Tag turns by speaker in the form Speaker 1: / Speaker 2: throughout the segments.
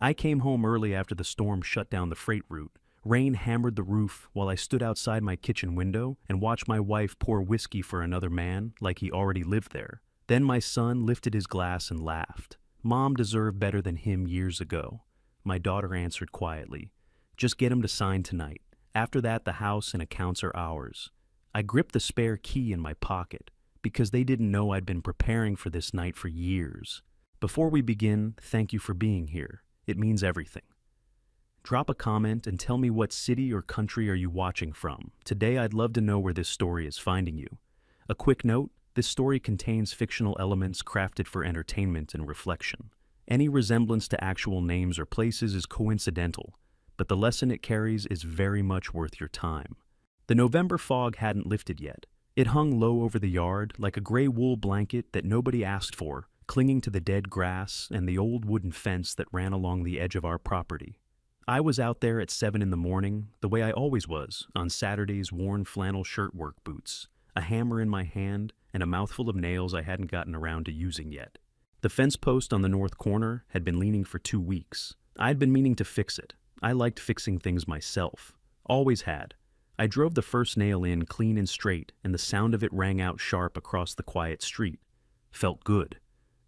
Speaker 1: I came home early after the storm shut down the freight route. Rain hammered the roof while I stood outside my kitchen window and watched my wife pour whiskey for another man like he already lived there. Then my son lifted his glass and laughed. Mom deserved better than him years ago. My daughter answered quietly, "Just get him to sign tonight. After that, the house and accounts are ours." I gripped the spare key in my pocket because they didn't know I'd been preparing for this night for years. Before we begin, thank you for being here. It means everything. Drop a comment and tell me what city or country are you watching from. Today I'd love to know where this story is finding you. A quick note, this story contains fictional elements crafted for entertainment and reflection. Any resemblance to actual names or places is coincidental, but the lesson it carries is very much worth your time. The November fog hadn't lifted yet. It hung low over the yard like a gray wool blanket that nobody asked for, clinging to the dead grass and the old wooden fence that ran along the edge of our property. I was out there at 7 in the morning, the way I always was, on Saturday's worn flannel shirt work boots, a hammer in my hand and a mouthful of nails I hadn't gotten around to using yet. The fence post on the north corner had been leaning for 2 weeks. I'd been meaning to fix it. I liked fixing things myself. Always had. I drove the first nail in clean and straight, and the sound of it rang out sharp across the quiet street. Felt good.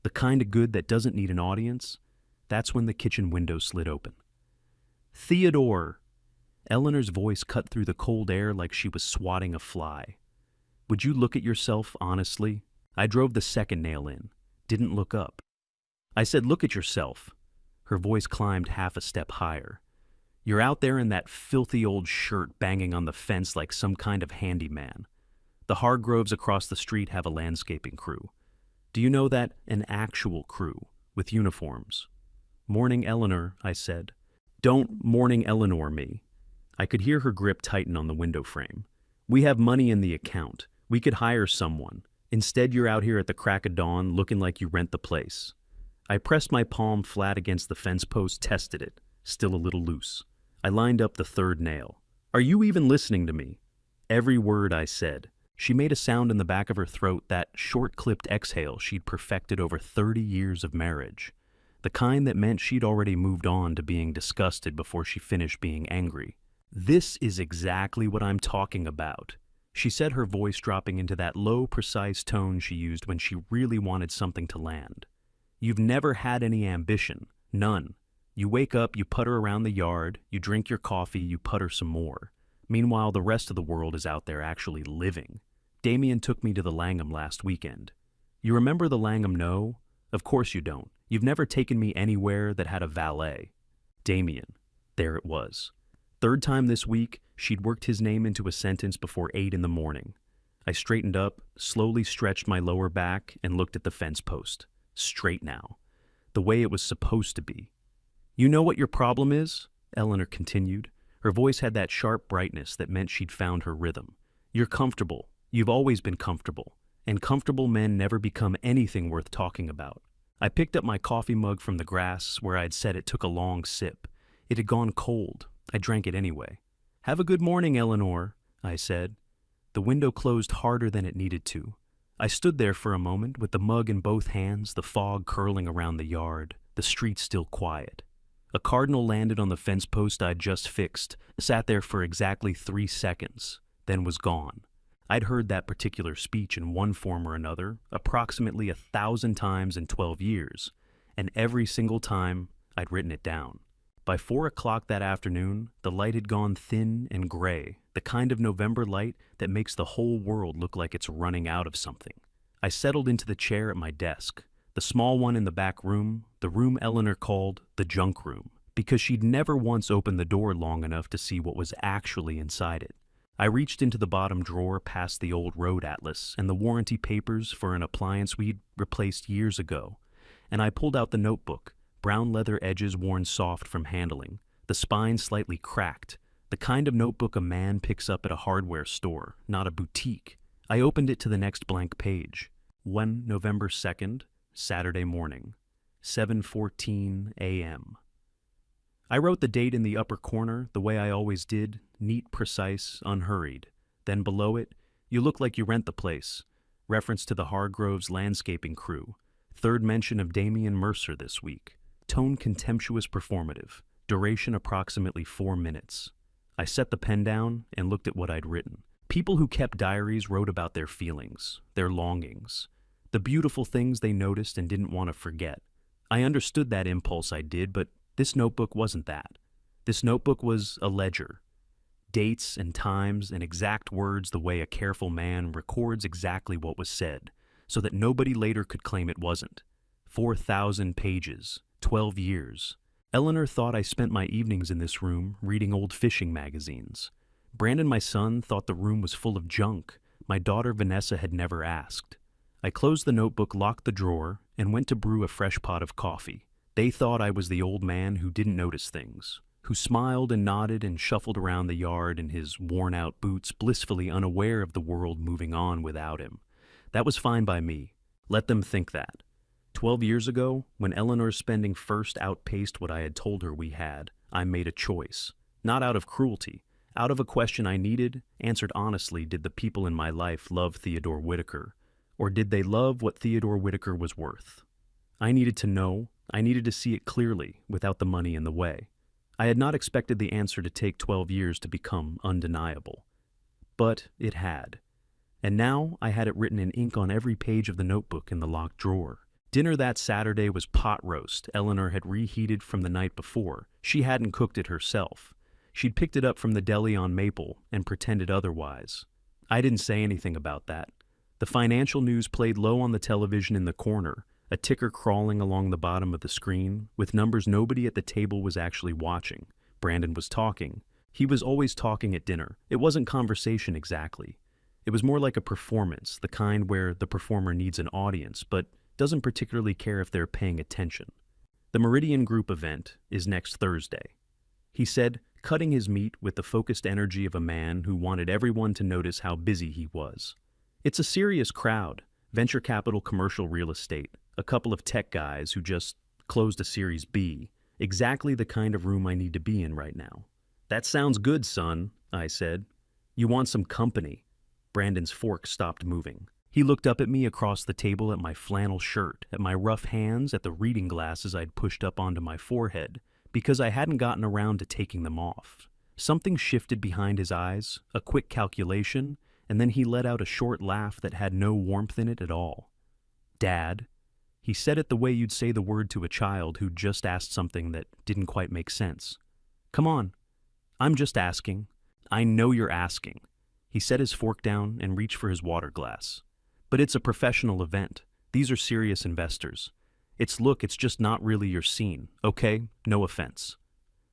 Speaker 1: The kind of good that doesn't need an audience. That's when the kitchen window slid open. "Theodore!" Eleanor's voice cut through the cold air like she was swatting a fly. "Would you look at yourself, honestly?" I drove the second nail in. Didn't look up. I said, "Look at yourself." Her voice climbed half a step higher. "You're out there in that filthy old shirt banging on the fence like some kind of handyman. The Hargroves across the street have a landscaping crew. Do you know that? An actual crew, with uniforms." "Morning, Eleanor," I said. "Don't morning Eleanor me." I could hear her grip tighten on the window frame. "We have money in the account. We could hire someone. Instead, you're out here at the crack of dawn looking like you rent the place." I pressed my palm flat against the fence post, tested it, still a little loose. I lined up the third nail. "Are you even listening to me?" Every word I said. She made a sound in the back of her throat, that short-clipped exhale she'd perfected over 30 years of marriage. The kind that meant she'd already moved on to being disgusted before she finished being angry. "This is exactly what I'm talking about," she said, her voice dropping into that low, precise tone she used when she really wanted something to land. "You've never had any ambition. None. You wake up, you putter around the yard, you drink your coffee, you putter some more. Meanwhile, the rest of the world is out there actually living. Damien took me to the Langham last weekend. You remember the Langham No? Of course you don't. You've never taken me anywhere that had a valet." Damien. There it was. Third time this week, she'd worked his name into a sentence before 8 in the morning. I straightened up, slowly stretched my lower back, and looked at the fence post. Straight now. The way it was supposed to be. "You know what your problem is?" Eleanor continued. Her voice had that sharp brightness that meant she'd found her rhythm. "You're comfortable. You've always been comfortable. And comfortable men never become anything worth talking about." I picked up my coffee mug from the grass where I'd said it took a long sip. It had gone cold. I drank it anyway. "Have a good morning, Eleanor," I said. The window closed harder than it needed to. I stood there for a moment with the mug in both hands, the fog curling around the yard, the street still quiet. A cardinal landed on the fence post I'd just fixed, sat there for exactly 3 seconds, then was gone. I'd heard that particular speech in one form or another approximately 1,000 times in 12 years, and every single time I'd written it down. By 4 o'clock that afternoon, the light had gone thin and gray, the kind of November light that makes the whole world look like it's running out of something. I settled into the chair at my desk, the small one in the back room, the room Eleanor called the junk room, because she'd never once opened the door long enough to see what was actually inside it. I reached into the bottom drawer past the old road atlas and the warranty papers for an appliance we'd replaced years ago, and I pulled out the notebook, brown leather edges worn soft from handling, the spine slightly cracked, the kind of notebook a man picks up at a hardware store, not a boutique. I opened it to the next blank page. 1 November 2nd, Saturday morning, 7:14 a.m. I wrote the date in the upper corner the way I always did, neat, precise, unhurried. Then below it, "You look like you rent the place." Reference to the Hargroves landscaping crew. Third mention of Damien Mercer this week. Tone contemptuous performative. Duration approximately 4 minutes. I set the pen down and looked at what I'd written. People who kept diaries wrote about their feelings, their longings, the beautiful things they noticed and didn't want to forget. I understood that impulse I did, but this notebook wasn't that. This notebook was a ledger. Dates and times and exact words the way a careful man records exactly what was said, so that nobody later could claim it wasn't. 4,000 pages, 12 years. Eleanor thought I spent my evenings in this room reading old fishing magazines. Brandon, my son, thought the room was full of junk. My daughter Vanessa had never asked. I closed the notebook, locked the drawer, and went to brew a fresh pot of coffee. They thought I was the old man who didn't notice things, who smiled and nodded and shuffled around the yard in his worn-out boots, blissfully unaware of the world moving on without him. That was fine by me. Let them think that. 12 years ago, when Eleanor's spending first outpaced what I had told her we had, I made a choice. Not out of cruelty. Out of a question I needed, answered honestly, did the people in my life love Theodore Whitaker? Or did they love what Theodore Whitaker was worth? I needed to know. I needed to see it clearly, without the money in the way. I had not expected the answer to take 12 years to become undeniable. But it had. And now I had it written in ink on every page of the notebook in the locked drawer. Dinner that Saturday was pot roast Eleanor had reheated from the night before. She hadn't cooked it herself. She'd picked it up from the deli on Maple and pretended otherwise. I didn't say anything about that. The financial news played low on the television in the corner, a ticker crawling along the bottom of the screen, with numbers nobody at the table was actually watching. Brandon was talking. He was always talking at dinner. It wasn't conversation exactly. It was more like a performance, the kind where the performer needs an audience, but doesn't particularly care if they're paying attention. The Meridian Group event is next Thursday. He said, cutting his meat with the focused energy of a man who wanted everyone to notice how busy he was. It's a serious crowd, venture capital, commercial real estate, a couple of tech guys who just closed a Series B, exactly the kind of room I need to be in right now. That sounds good, son, I said. You want some company? Brandon's fork stopped moving. He looked up at me across the table, at my flannel shirt, at my rough hands, at the reading glasses I'd pushed up onto my forehead, because I hadn't gotten around to taking them off. Something shifted behind his eyes, a quick calculation, and then he let out a short laugh that had no warmth in it at all. Dad. He said it the way you'd say the word to a child who'd just asked something that didn't quite make sense. Come on. I'm just asking. I know you're asking. He set his fork down and reached for his water glass. But it's a professional event. These are serious investors. It's just not really your scene, okay? No offense.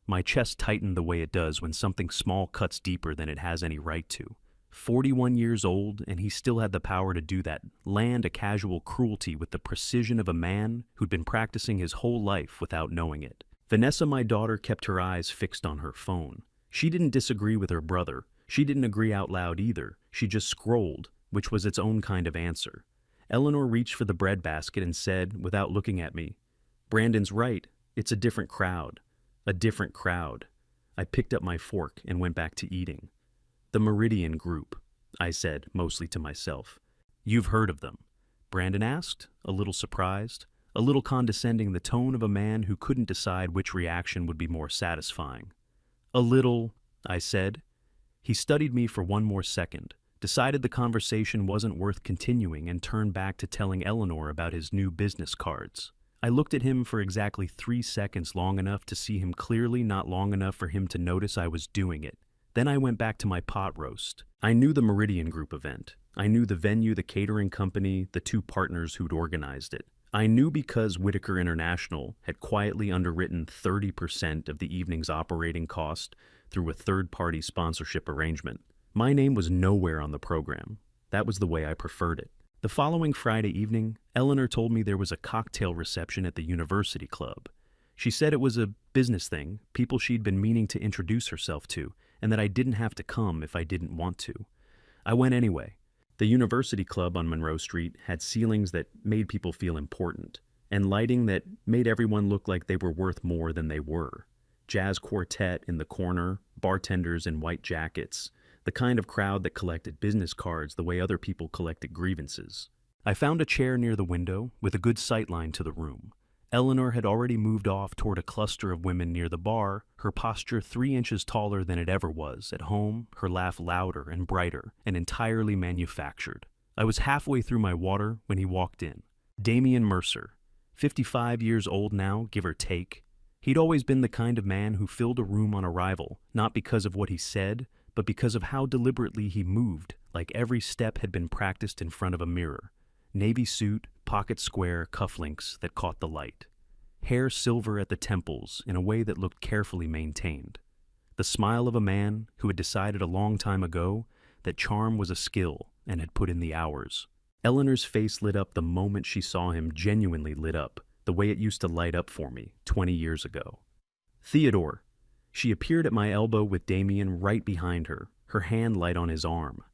Speaker 1: My chest tightened the way it does when something small cuts deeper than it has any right to. 41 years old, and he still had the power to do that, land a casual cruelty with the precision of a man who'd been practicing his whole life without knowing it. Vanessa, my daughter, kept her eyes fixed on her phone. She didn't disagree with her brother. She didn't agree out loud either. She just scrolled, which was its own kind of answer. Eleanor reached for the breadbasket and said, without looking at me, Brandon's right. It's a different crowd. A different crowd. I picked up my fork and went back to eating. The Meridian Group, I said, mostly to myself. You've heard of them? Brandon asked, a little surprised, a little condescending, the tone of a man who couldn't decide which reaction would be more satisfying. A little, I said. He studied me for one more second, decided the conversation wasn't worth continuing, and turned back to telling Eleanor about his new business cards. I looked at him for exactly 3 seconds, long enough to see him clearly, not long enough for him to notice I was doing it. Then I went back to my pot roast. I knew the Meridian Group event. I knew the venue, the catering company, the 2 partners who'd organized it. I knew because Whitaker International had quietly underwritten 30% of the evening's operating cost through a third-party sponsorship arrangement. My name was nowhere on the program. That was the way I preferred it. The following Friday evening, Eleanor told me there was a cocktail reception at the University Club. She said it was a business thing, people she'd been meaning to introduce herself to, and that I didn't have to come if I didn't want to. I went anyway. The University Club on Monroe Street had ceilings that made people feel important, and lighting that made everyone look like they were worth more than they were. Jazz quartet in the corner, bartenders in white jackets, the kind of crowd that collected business cards the way other people collected grievances. I found a chair near the window with a good sightline to the room. Eleanor had already moved off toward a cluster of women near the bar, her posture 3 inches taller than it ever was. At home, her laugh louder and brighter, and entirely manufactured. I was halfway through my water when he walked in. Damian Mercer, 55 years old now, give or take. He'd always been the kind of man who filled a room on arrival, not because of what he said, but because of how deliberately he moved, like every step had been practiced in front of a mirror. Navy suit, pocket square, cufflinks that caught the light. Hair silver at the temples in a way that looked carefully maintained. The smile of a man who had decided a long time ago that charm was a skill and had put in the hours. Eleanor's face lit up the moment she saw him, genuinely lit up, the way it used to light up for me 20 years ago. Theodore. She appeared at my elbow with Damian right behind her, her hand light on his arm.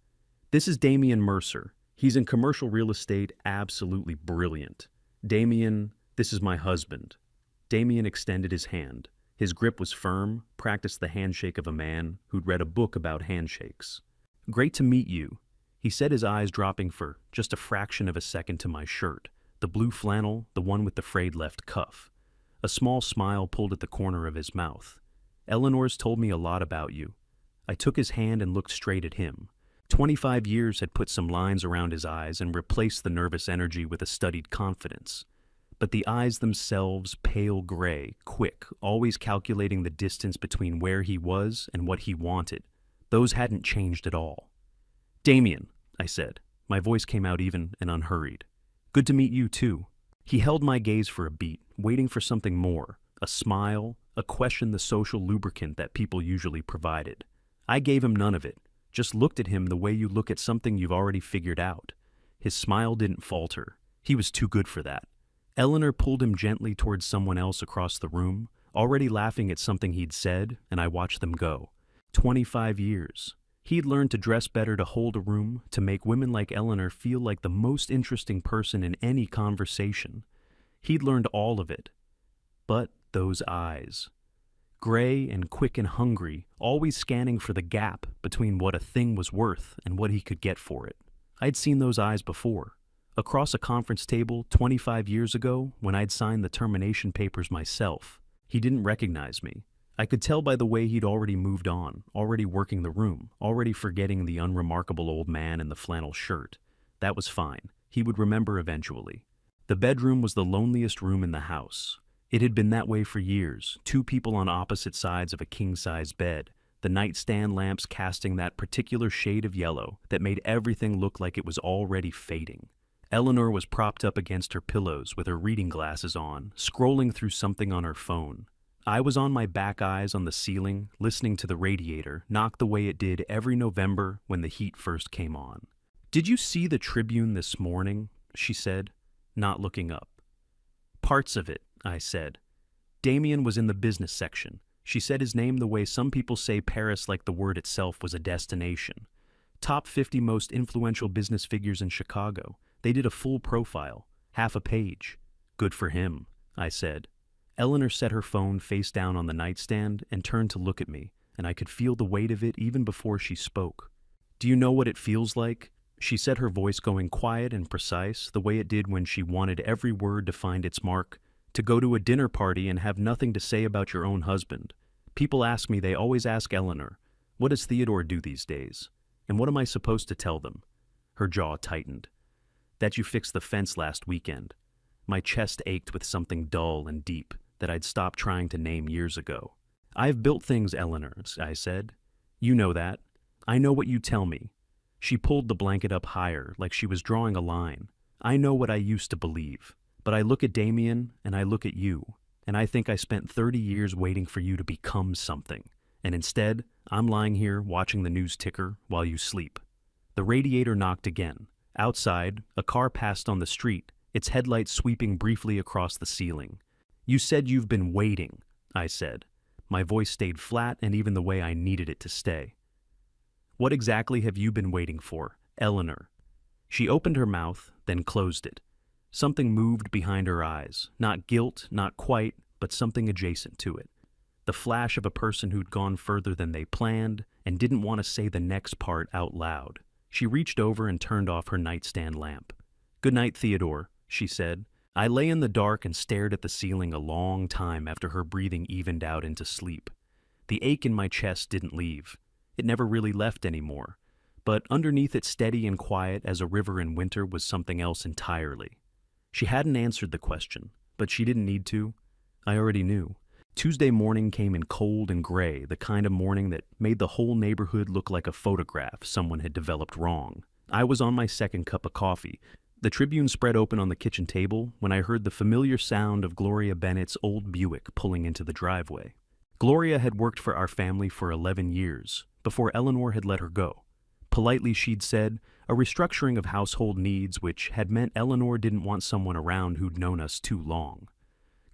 Speaker 1: This is Damian Mercer. He's in commercial real estate, absolutely brilliant. Damian, this is my husband. Damian extended his hand. His grip was firm, practiced the handshake of a man who'd read a book about handshakes. Great to meet you, he said, his eyes dropping for just a fraction of a second to my shirt, the blue flannel, the one with the frayed left cuff. A small smile pulled at the corner of his mouth. Eleanor's told me a lot about you. I took his hand and looked straight at him. 25 years had put some lines around his eyes and replaced the nervous energy with a studied confidence. But the eyes themselves, pale gray, quick, always calculating the distance between where he was and what he wanted, those hadn't changed at all. Damian, I said. My voice came out even and unhurried. Good to meet you too. He held my gaze for a beat, waiting for something more, a smile, a question, the social lubricant that people usually provided. I gave him none of it. Just looked at him the way you look at something you've already figured out. His smile didn't falter. He was too good for that. Eleanor pulled him gently towards someone else across the room, already laughing at something he'd said, and I watched them go. 25 years. He'd learned to dress better, to hold a room, to make women like Eleanor feel like the most interesting person in any conversation. He'd learned all of it. But those eyes. Gray and quick and hungry, always scanning for the gap between what a thing was worth and what he could get for it. I'd seen those eyes before. Across a conference table 25 years ago, when I'd signed the termination papers myself. He didn't recognize me. I could tell by the way he'd already moved on, already working the room, already forgetting the unremarkable old man in the flannel shirt. That was fine. He would remember eventually. The bedroom was the loneliest room in the house. It had been that way for years, two people on opposite sides of a king-size bed, the nightstand lamps casting that particular shade of yellow that made everything look like it was already fading. Eleanor was propped up against her pillows with her reading glasses on, scrolling through something on her phone. I was on my back eyes on the ceiling, listening to the radiator knock the way it did every November when the heat first came on. "Did you see the Tribune this morning?" she said, not looking up. "Parts of it," I said. Damian was in the business section. She said his name the way some people say Paris, like the word itself was a destination. Top 50 most influential business figures in Chicago. They did a full profile, half a page. Good for him, I said. Eleanor set her phone face down on the nightstand and turned to look at me, and I could feel the weight of it even before she spoke. "Do you know what it feels like?" She said, her voice going quiet and precise, the way it did when she wanted every word to find its mark. "To go to a dinner party and have nothing to say about your own husband. People ask me, they always ask Eleanor, what does Theodore do these days? And what am I supposed to tell them?" Her jaw tightened. "That you fixed the fence last weekend." My chest ached with something dull and deep that I'd stopped trying to name years ago. "I've built things, Eleanor," I said. "You know that. I know what you tell me." She pulled the blanket up higher, like she was drawing a line. "I know what I used to believe. But I look at Damian, and I look at you, and I think I spent 30 years waiting for you to become something. And instead, I'm lying here watching the news ticker while you sleep." The radiator knocked again. Outside, a car passed on the street, its headlights sweeping briefly across the ceiling. "You said you've been waiting," I said. My voice stayed flat and even the way I needed it to stay. "What exactly have you been waiting for, Eleanor?" She opened her mouth, then closed it. Something moved behind her eyes, not guilt, not quite, but something adjacent to it. The flash of a person who'd gone further than they planned and didn't want to say the next part out loud. She reached over and turned off her nightstand lamp. "Good night, Theodore," she said. I lay in the dark and stared at the ceiling a long time after her breathing evened out into sleep. The ache in my chest didn't leave. It never really left anymore. But underneath it, steady and quiet as a river in winter, was something else entirely. She hadn't answered the question, but she didn't need to. I already knew. Tuesday morning came in cold and gray, the kind of morning that made the whole neighborhood look like a photograph someone had developed wrong. I was on my second cup of coffee. The Tribune spread open on the kitchen table when I heard the familiar sound of Gloria Bennett's old Buick pulling into the driveway. Gloria had worked for our family for 11 years, before Eleanor had let her go. Politely, she'd said, a restructuring of household needs, which had meant Eleanor didn't want someone around who'd known us too long.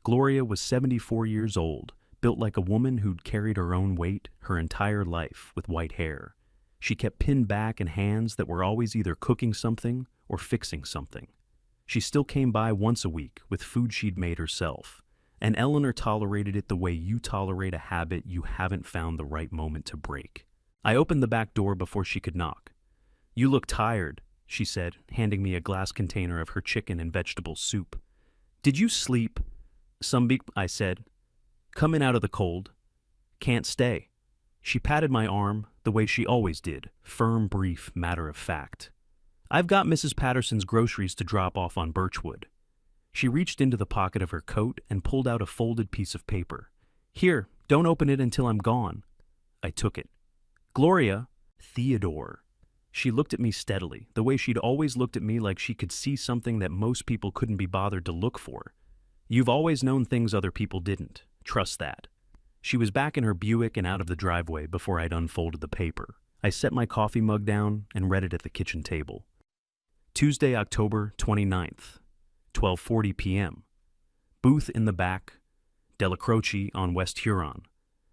Speaker 1: Gloria was 74 years old, built like a woman who'd carried her own weight her entire life, with white hair. She kept pinned back and hands that were always either cooking something or fixing something. She still came by once a week with food she'd made herself, and Eleanor tolerated it the way you tolerate a habit you haven't found the right moment to break. I opened the back door before she could knock. "You look tired," she said, handing me a glass container of her chicken and vegetable soup. "Did you sleep?" I said. "Coming out of the cold. Can't stay." She patted my arm the way she always did, firm, brief, matter of fact. "I've got Mrs. Patterson's groceries to drop off on Birchwood." She reached into the pocket of her coat and pulled out a folded piece of paper. "Here, don't open it until I'm gone." I took it. "Gloria." "Theodore." She looked at me steadily, the way she'd always looked at me, like she could see something that most people couldn't be bothered to look for. "You've always known things other people didn't. Trust that." She was back in her Buick and out of the driveway before I'd unfolded the paper. I set my coffee mug down and read it at the kitchen table. Tuesday, October 29th, 12:40 p.m. Booth in the back, Delacroce on West Huron.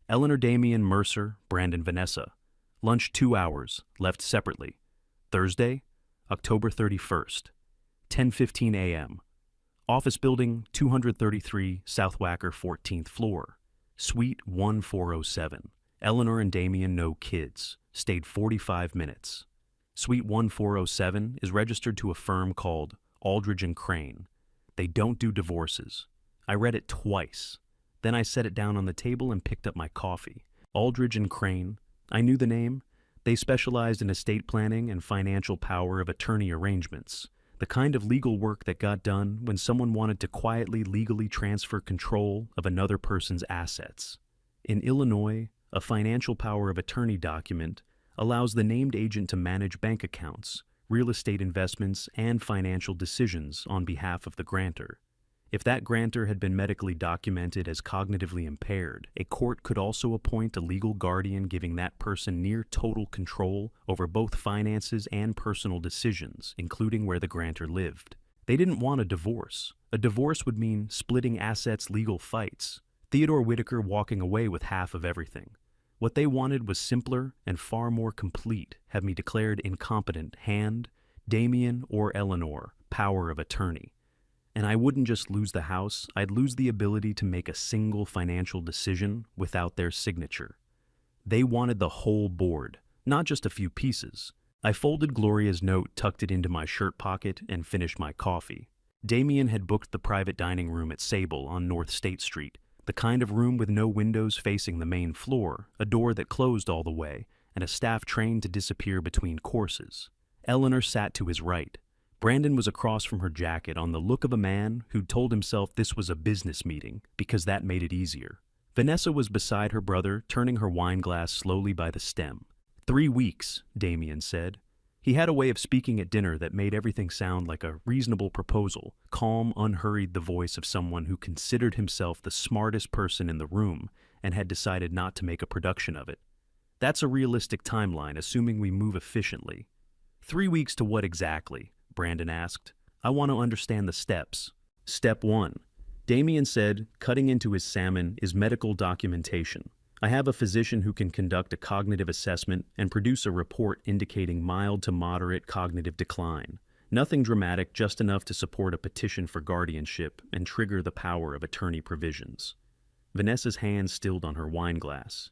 Speaker 1: Eleanor Damien Mercer, Brandon Vanessa. Lunch 2 hours, left separately. Thursday, October 31st, 10:15 a.m. Office building, 233 South Wacker, 14th floor. Suite 1407. Eleanor and Damien, no kids. Stayed 45 minutes. Suite 1407 is registered to a firm called Aldridge and Crane. They don't do divorces. I read it twice. Then I set it down on the table and picked up my coffee. Aldridge and Crane. I knew the name. They specialized in estate planning and financial power of attorney arrangements, the kind of legal work that got done when someone wanted to quietly legally transfer control of another person's assets. In Illinois, a financial power of attorney document allows the named agent to manage bank accounts, real estate investments, and financial decisions on behalf of the grantor. If that grantor had been medically documented as cognitively impaired, a court could also appoint a legal guardian, giving that person near total control over both finances and personal decisions, including where the grantor lived. They didn't want a divorce. A divorce would mean splitting assets, legal fights. Theodore Whitaker walking away with half of everything. What they wanted was simpler and far more complete. Have me declared incompetent, hand, Damien or Eleanor, power of attorney. And I wouldn't just lose the house, I'd lose the ability to make a single financial decision without their signature. They wanted the whole board, not just a few pieces. I folded Gloria's note, tucked it into my shirt pocket, and finished my coffee. Damien had booked the private dining room at Sable on North State Street, the kind of room with no windows facing the main floor, a door that closed all the way, and a staff trained to disappear between courses. Eleanor sat to his right. Brandon was across from her jacket, on the look of a man who'd told himself this was a business meeting because that made it easier. Vanessa was beside her brother, turning her wine glass slowly by the stem. 3 weeks, Damien said. He had a way of speaking at dinner that made everything sound like a reasonable proposal, calm, unhurried, the voice of someone who considered himself the smartest person in the room and had decided not to make a production of it. That's a realistic timeline, assuming we move efficiently. 3 weeks to what exactly? Brandon asked. I want to understand the steps. Step 1. Damien said, cutting into his salmon, is medical documentation. I have a physician who can conduct a cognitive assessment and produce a report indicating mild to moderate cognitive decline. Nothing dramatic, just enough to support a petition for guardianship and trigger the power of attorney provisions. Vanessa's hand stilled on her wine glass.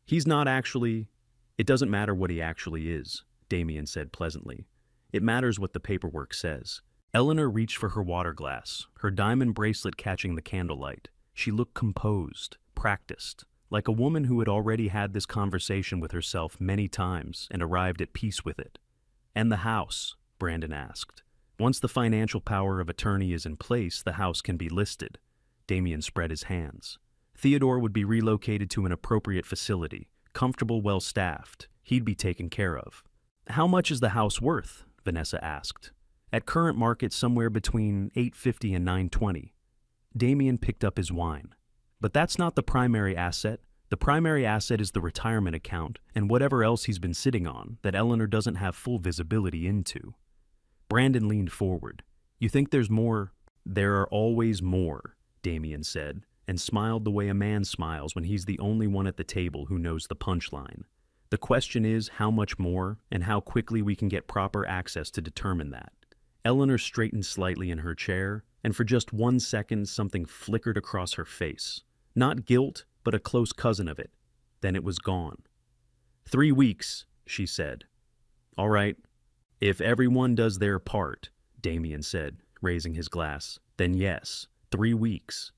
Speaker 1: He's not actually... It doesn't matter what he actually is, Damien said pleasantly. It matters what the paperwork says. Eleanor reached for her water glass, her diamond bracelet catching the candlelight. She looked composed, practiced, like a woman who had already had this conversation with herself many times and arrived at peace with it. "And the house?" Brandon asked. "Once the financial power of attorney is in place, the house can be listed." Damien spread his hands. "Theodore would be relocated to an appropriate facility, comfortable, well-staffed. He'd be taken care of." "How much is the house worth?" Vanessa asked. "At current market, somewhere between $850 and $920. Damien picked up his wine. "But that's not the primary asset. The primary asset is the retirement account and whatever else he's been sitting on that Eleanor doesn't have full visibility into." Brandon leaned forward. "You think there's more?" "There are always more," Damien said, and smiled the way a man smiles when he's the only one at the table who knows the punchline. "The question is how much more and how quickly we can get proper access to determine that." Eleanor straightened slightly in her chair, and for just 1 second something flickered across her face. Not guilt, but a close cousin of it. Then it was gone. 3 weeks, she said. "All right. If everyone does their part," Damien said, raising his glass, "then yes, 3 weeks."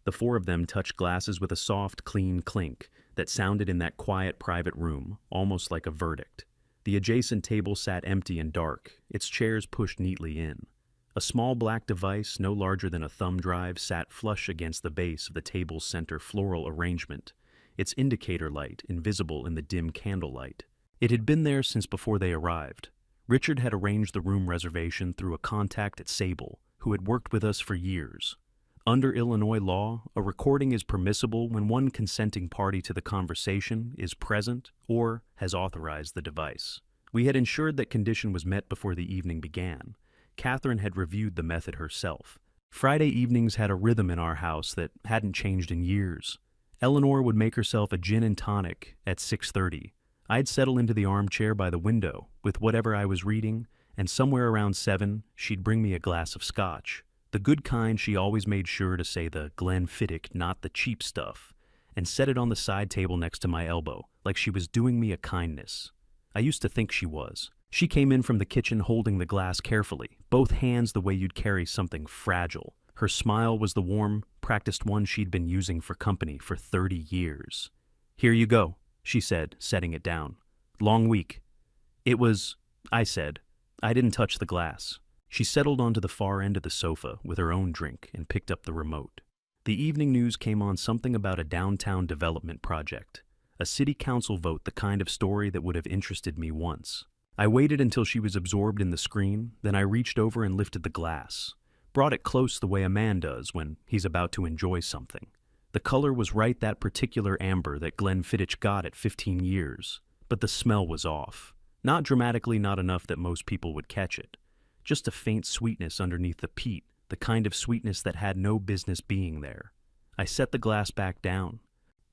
Speaker 1: The four of them touched glasses with a soft, clean clink that sounded in that quiet private room, almost like a verdict. The adjacent table sat empty and dark, its chairs pushed neatly in. A small black device, no larger than a thumb drive, sat flush against the base of the table's center floral arrangement, its indicator light invisible in the dim candlelight. It had been there since before they arrived. Richard had arranged the room reservation through a contact at Sable, who had worked with us for years. Under Illinois law, a recording is permissible when one consenting party to the conversation is present or has authorized the device. We had ensured that condition was met before the evening began. Catherine had reviewed the method herself. Friday evenings had a rhythm in our house that hadn't changed in years. Eleanor would make herself a gin and tonic at 6:30. I'd settle into the armchair by the window with whatever I was reading, and somewhere around 7, she'd bring me a glass of scotch. The good kind. She always made sure to say the Glenfiddich, not the cheap stuff, and set it on the side table next to my elbow, like she was doing me a kindness. I used to think she was. She came in from the kitchen holding the glass carefully, both hands the way you'd carry something fragile. Her smile was the warm, practiced one she'd been using for company for 30 years. "Here you go," she said, setting it down. "Long week." "It was," I said. I didn't touch the glass. She settled onto the far end of the sofa with her own drink and picked up the remote. The evening news came on something about a downtown development project. A city council vote, the kind of story that would have interested me once. I waited until she was absorbed in the screen, then I reached over and lifted the glass. Brought it close the way a man does when he's about to enjoy something. The color was right, that particular amber that Glenfiddich got at 15 years. But the smell was off. Not dramatically, not enough that most people would catch it. Just a faint sweetness underneath the peat, the kind of sweetness that had no business being there. I set the glass back down.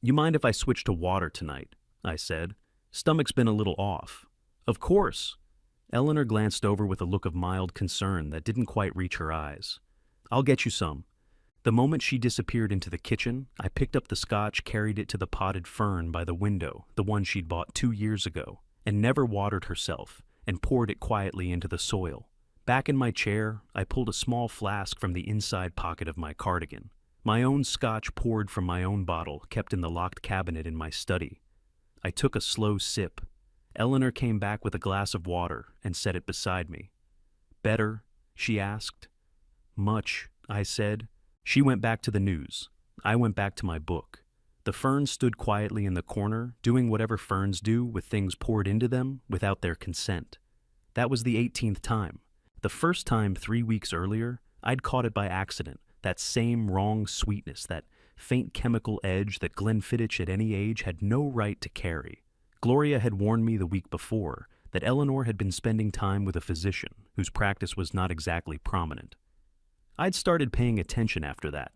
Speaker 1: "You mind if I switch to water tonight?" I said. "Stomach's been a little off." "Of course." Eleanor glanced over with a look of mild concern that didn't quite reach her eyes. "I'll get you some." The moment she disappeared into the kitchen, I picked up the scotch, carried it to the potted fern by the window, the one she'd bought 2 years ago, and never watered herself, and poured it quietly into the soil. Back in my chair, I pulled a small flask from the inside pocket of my cardigan. My own scotch poured from my own bottle, kept in the locked cabinet in my study. I took a slow sip. Eleanor came back with a glass of water and set it beside me. "Better?" she asked. "Much," I said. She went back to the news. I went back to my book. The ferns stood quietly in the corner, doing whatever ferns do with things poured into them without their consent. That was the 18th time. The first time 3 weeks earlier, I'd caught it by accident, that same wrong sweetness, that faint chemical edge that Glenfiddich at any age had no right to carry. Gloria had warned me the week before that Eleanor had been spending time with a physician whose practice was not exactly prominent. I'd started paying attention after that,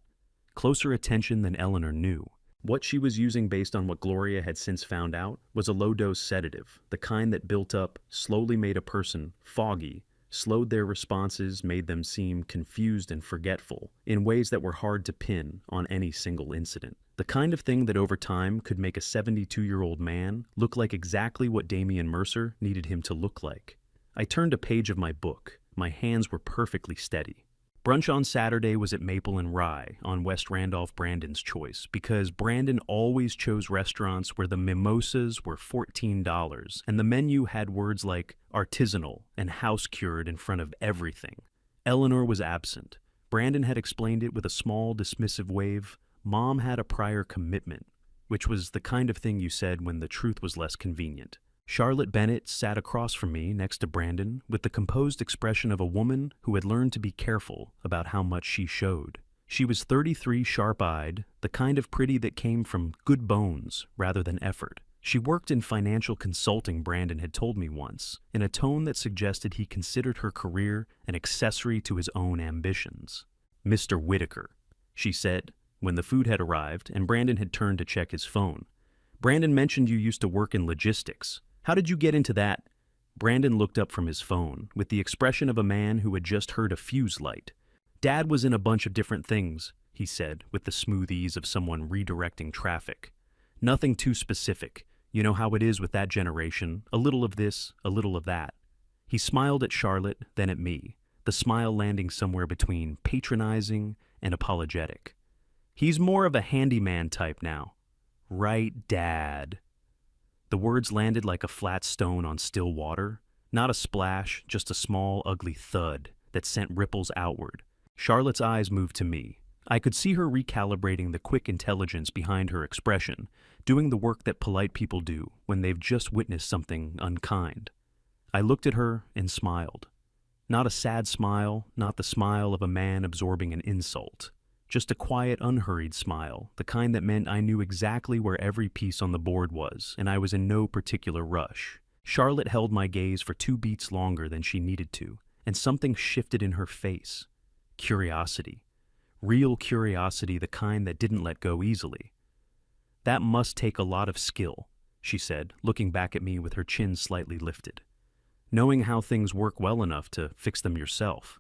Speaker 1: closer attention than Eleanor knew. What she was using, based on what Gloria had since found out, was a low-dose sedative, the kind that built up, slowly made a person foggy, slowed their responses, made them seem confused and forgetful in ways that were hard to pin on any single incident. The kind of thing that over time could make a 72-year-old man look like exactly what Damian Mercer needed him to look like. I turned a page of my book, my hands were perfectly steady. Brunch on Saturday was at Maple and Rye on West Randolph, Brandon's choice, because Brandon always chose restaurants where the mimosas were $14 and the menu had words like artisanal and house-cured in front of everything. Eleanor was absent. Brandon had explained it with a small, dismissive wave. Mom had a prior commitment, which was the kind of thing you said when the truth was less convenient. Charlotte Bennett sat across from me next to Brandon with the composed expression of a woman who had learned to be careful about how much she showed. She was 33, sharp-eyed, the kind of pretty that came from good bones rather than effort. She worked in financial consulting, Brandon had told me once, in a tone that suggested he considered her career an accessory to his own ambitions. "Mr. Whitaker," she said, when the food had arrived and Brandon had turned to check his phone. "Brandon mentioned you used to work in logistics. How did you get into that?" Brandon looked up from his phone with the expression of a man who had just heard a fuse light. "Dad was in a bunch of different things," he said with the smooth ease of someone redirecting traffic. "Nothing too specific. You know how it is with that generation, a little of this, a little of that." He smiled at Charlotte, then at me, the smile landing somewhere between patronizing and apologetic. "He's more of a handyman type now." "Right, Dad." The words landed like a flat stone on still water, not a splash, just a small, ugly thud that sent ripples outward. Charlotte's eyes moved to me. I could see her recalibrating the quick intelligence behind her expression, doing the work that polite people do when they've just witnessed something unkind. I looked at her and smiled. Not a sad smile, not the smile of a man absorbing an insult. Just a quiet, unhurried smile, the kind that meant I knew exactly where every piece on the board was, and I was in no particular rush. Charlotte held my gaze for 2 beats longer than she needed to, and something shifted in her face. Curiosity. Real curiosity, the kind that didn't let go easily. "That must take a lot of skill," she said, looking back at me with her chin slightly lifted. "Knowing how things work well enough to fix them yourself."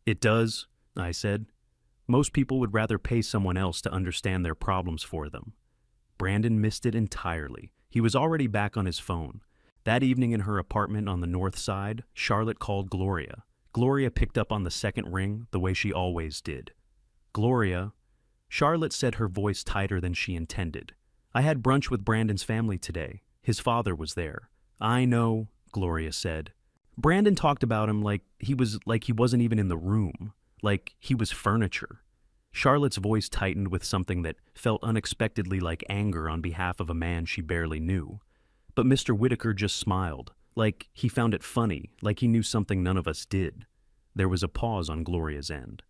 Speaker 1: "It does," I said. "Most people would rather pay someone else to understand their problems for them." Brandon missed it entirely. He was already back on his phone. That evening in her apartment on the north side, Charlotte called Gloria. Gloria picked up on the second ring the way she always did. "Gloria," Charlotte said, her voice tighter than she intended. "I had brunch with Brandon's family today. His father was there." "I know," Gloria said. "Brandon talked about him like he wasn't even in the room. Like he was furniture." Charlotte's voice tightened with something that felt unexpectedly like anger on behalf of a man she barely knew. But Mr. Whitaker just smiled, like he found it funny, like he knew something none of us did. There was a pause on Gloria's end.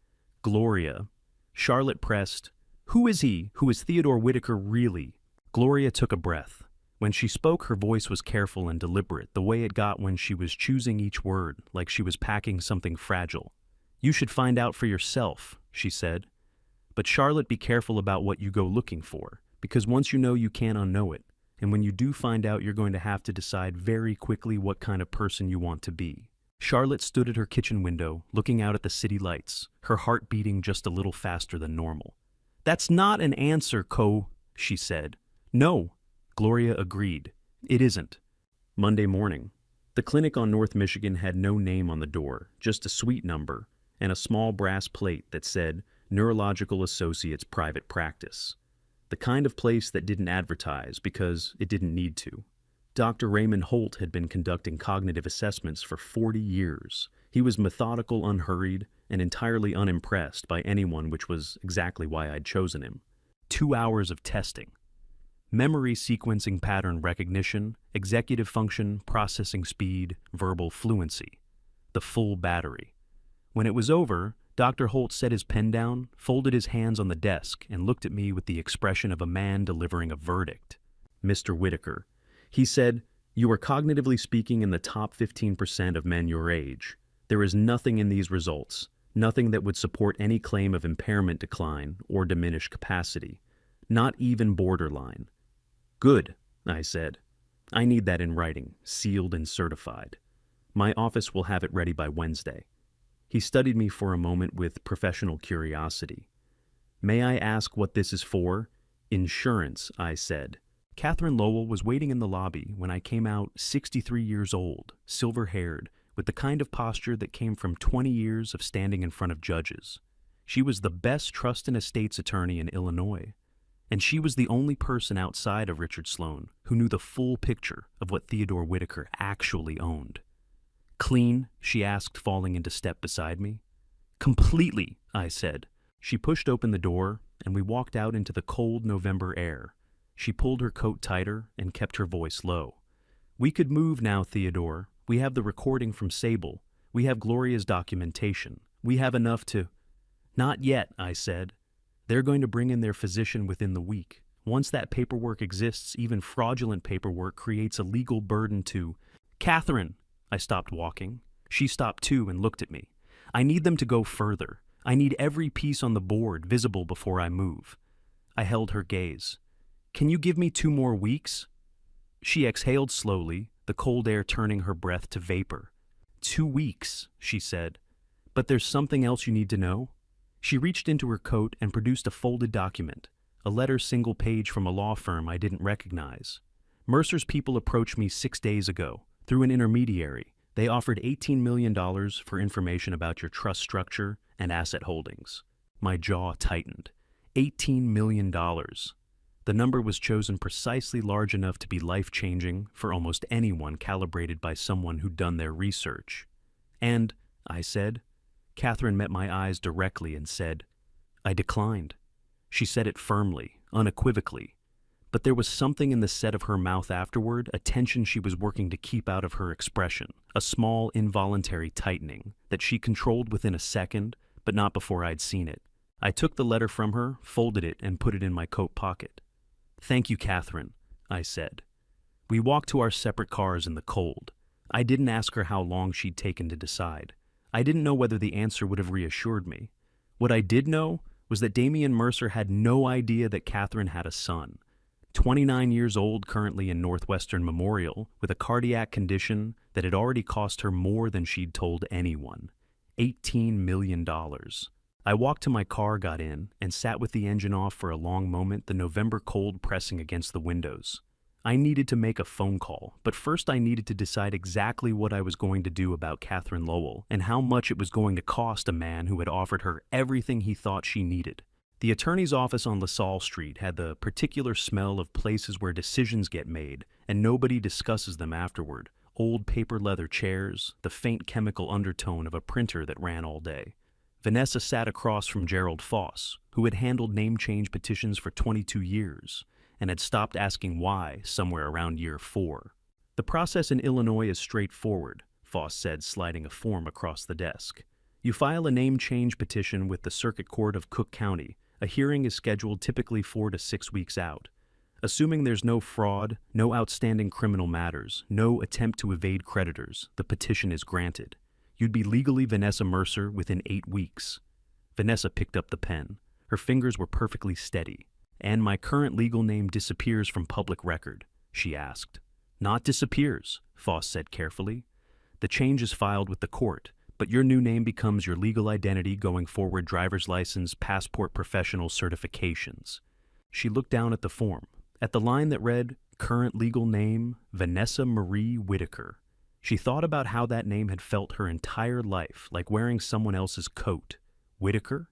Speaker 1: "Gloria," Charlotte pressed, "who is he? Who is Theodore Whitaker really?" Gloria took a breath. When she spoke, her voice was careful and deliberate, the way it got when she was choosing each word, like she was packing something fragile. "You should find out for yourself," she said. "But Charlotte, be careful about what you go looking for, because once you know, you can't unknow it. And when you do find out, you're going to have to decide very quickly what kind of person you want to be." Charlotte stood at her kitchen window, looking out at the city lights, her heart beating just a little faster than normal. "That's not an answer, she said. "No," Gloria agreed. "It isn't." Monday morning. The clinic on North Michigan had no name on the door, just a suite number, and a small brass plate that said, "Neurological Associates Private Practice." The kind of place that didn't advertise because it didn't need to. Dr. Raymond Holt had been conducting cognitive assessments for 40 years. He was methodical, unhurried, and entirely unimpressed by anyone, which was exactly why I'd chosen him. 2 hours of testing. Memory sequencing, pattern recognition, executive function, processing speed, verbal fluency. The full battery. When it was over, Dr. Holt set his pen down, folded his hands on the desk, and looked at me with the expression of a man delivering a verdict. "Mr. Whitaker," he said, "you are cognitively speaking in the top 15% of men your age. There is nothing in these results, nothing that would support any claim of impairment decline or diminished capacity. Not even borderline." "Good," I said. "I need that in writing, sealed and certified. My office will have it ready by Wednesday." He studied me for a moment with professional curiosity. "May I ask what this is for?" "Insurance," I said. Catherine Lowell was waiting in the lobby when I came out, 63 years old, silver-haired, with the kind of posture that came from 20 years of standing in front of judges. She was the best trust and estates attorney in Illinois, and she was the only person outside of Richard Sloan who knew the full picture of what Theodore Whitaker actually owned. "Clean?" she asked, falling into step beside me. "Completely," I said. She pushed open the door, and we walked out into the cold November air. She pulled her coat tighter and kept her voice low. "We could move now, Theodore. We have the recording from Sable. We have Gloria's documentation. We have enough to—" "Not yet," I said. "They're going to bring in their physician within the week. Once that paperwork exists, even fraudulent paperwork creates a legal burden to—" "Catherine!" I stopped walking. She stopped too and looked at me. "I need them to go further. I need every piece on the board visible before I move." I held her gaze. "Can you give me 2 more weeks?" She exhaled slowly, the cold air turning her breath to vapor. 2 weeks, she said. "But there's something else you need to know?" She reached into her coat and produced a folded document, a letter single page from a law firm I didn't recognize. "Mercer's people approached me 6 days ago, through an intermediary. They offered $18 million for information about your trust structure and asset holdings." My jaw tightened. $18 million. The number was chosen precisely large enough to be life-changing for almost anyone calibrated by someone who'd done their research. "And," I said. Catherine met my eyes directly and said, "I declined." She said it firmly, unequivocally. But there was something in the set of her mouth afterward, a tension she was working to keep out of her expression, a small, involuntary tightening that she controlled within a second, but not before I'd seen it. I took the letter from her, folded it, and put it in my coat pocket. "Thank you, Catherine," I said. We walked to our separate cars in the cold. I didn't ask her how long she'd taken to decide. I didn't know whether the answer would have reassured me. What I did know was that Damian Mercer had no idea that Catherine had a son. 29 years old, currently in Northwestern Memorial, with a cardiac condition that had already cost her more than she'd told anyone. $18 million. I walked to my car, got in, and sat with the engine off for a long moment, the November cold pressing against the windows. I needed to make a phone call, but first I needed to decide exactly what I was going to do about Catherine Lowell and how much it was going to cost a man who had offered her everything he thought she needed. The attorney's office on LaSalle Street had the particular smell of places where decisions get made and nobody discusses them afterward. Old paper leather chairs, the faint chemical undertone of a printer that ran all day. Vanessa sat across from Gerald Foss, who had handled name change petitions for 22 years and had stopped asking why somewhere around year 4. "The process in Illinois is straightforward," Foss said, sliding a form across the desk. "You file a name change petition with the Circuit Court of Cook County. A hearing is scheduled typically 4 to 6 weeks out. Assuming there's no fraud, no outstanding criminal matters, no attempt to evade creditors, the petition is granted. You'd be legally Vanessa Mercer within 8 weeks. Vanessa picked up the pen. Her fingers were perfectly steady. "And my current legal name disappears from public record?" she asked. "Not disappears," Foss said carefully. "The change is filed with the court, but your new name becomes your legal identity going forward: driver's license, passport, professional certifications." She looked down at the form, at the line that read, "Current legal name, Vanessa Marie Whitaker." She thought about how that name had felt her entire life, like wearing someone else's coat. Whitaker?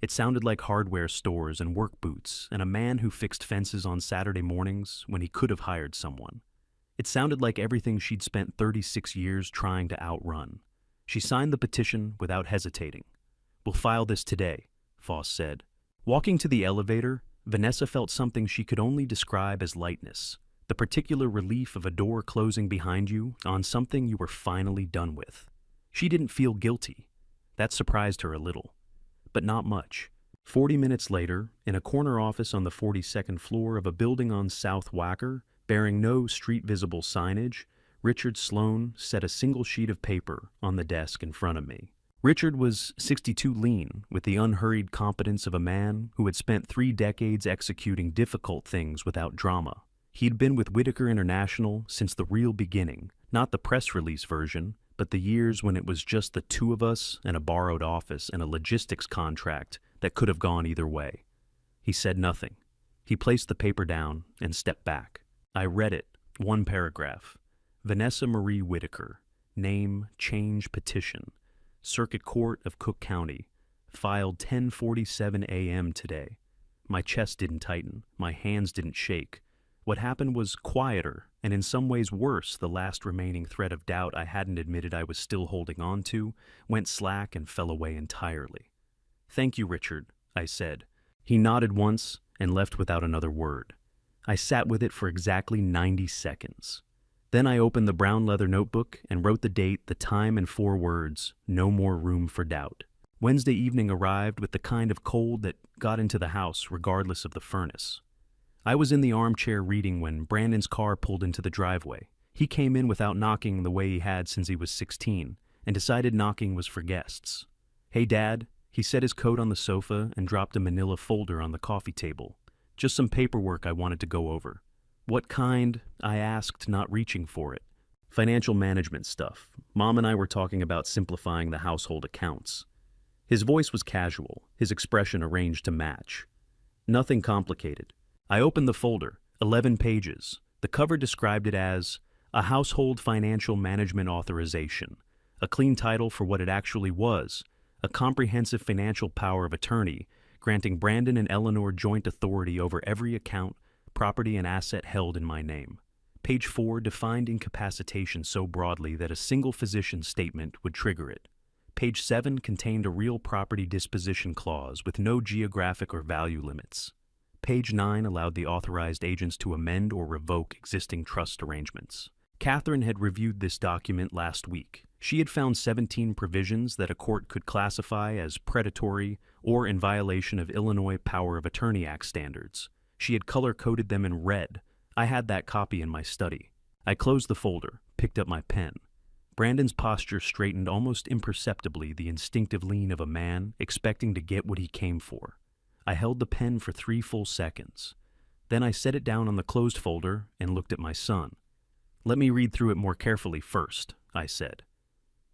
Speaker 1: It sounded like hardware stores and work boots and a man who fixed fences on Saturday mornings when he could have hired someone. It sounded like everything she'd spent 36 years trying to outrun. She signed the petition without hesitating. "We'll file this today," Foss said. Walking to the elevator, Vanessa felt something she could only describe as lightness, the particular relief of a door closing behind you on something you were finally done with. She didn't feel guilty. That surprised her a little, but not much. 40 minutes later, in a corner office on the 42nd floor of a building on South Wacker, bearing no street-visible signage, Richard Sloan set a single sheet of paper on the desk in front of me. Richard was 62, lean, with the unhurried competence of a man who had spent 3 decades executing difficult things without drama. He'd been with Whitaker International since the real beginning, not the press release version, but the years when it was just the 2 of us and a borrowed office and a logistics contract that could have gone either way. He said nothing. He placed the paper down and stepped back. I read it, 1 paragraph. Vanessa Marie Whitaker, Name, change petition. Circuit Court of Cook County. Filed 10:47 a.m. today. My chest didn't tighten. My hands didn't shake. What happened was quieter, and in some ways worse. The last remaining thread of doubt I hadn't admitted I was still holding on to went slack and fell away entirely. "Thank you, Richard," I said. He nodded once and left without another word. I sat with it for exactly 90 seconds. Then I opened the brown leather notebook and wrote the date, the time, and 4 words: no more room for doubt. Wednesday evening arrived with the kind of cold that got into the house regardless of the furnace. I was in the armchair reading when Brandon's car pulled into the driveway. He came in without knocking the way he had since he was 16, and decided knocking was for guests. "Hey, Dad." He set his coat on the sofa and dropped a manila folder on the coffee table. "Just some paperwork I wanted to go over." "What kind?" I asked, not reaching for it. "Financial management stuff. Mom and I were talking about simplifying the household accounts." His voice was casual, his expression arranged to match. "Nothing complicated." I opened the folder, 11 pages. The cover described it as a household financial management authorization, a clean title for what it actually was, a comprehensive financial power of attorney, granting Brandon and Eleanor joint authority over every account, property, and asset held in my name. Page 4 defined incapacitation so broadly that a single physician's statement would trigger it. Page 7 contained a real property disposition clause with no geographic or value limits. Page 9 allowed the authorized agents to amend or revoke existing trust arrangements. Catherine had reviewed this document last week. She had found 17 provisions that a court could classify as predatory or in violation of Illinois Power of Attorney Act standards. She had color-coded them in red. I had that copy in my study. I closed the folder, picked up my pen. Brandon's posture straightened almost imperceptibly, the instinctive lean of a man expecting to get what he came for. I held the pen for 3 full seconds. Then I set it down on the closed folder and looked at my son. "Let me read through it more carefully first," I said.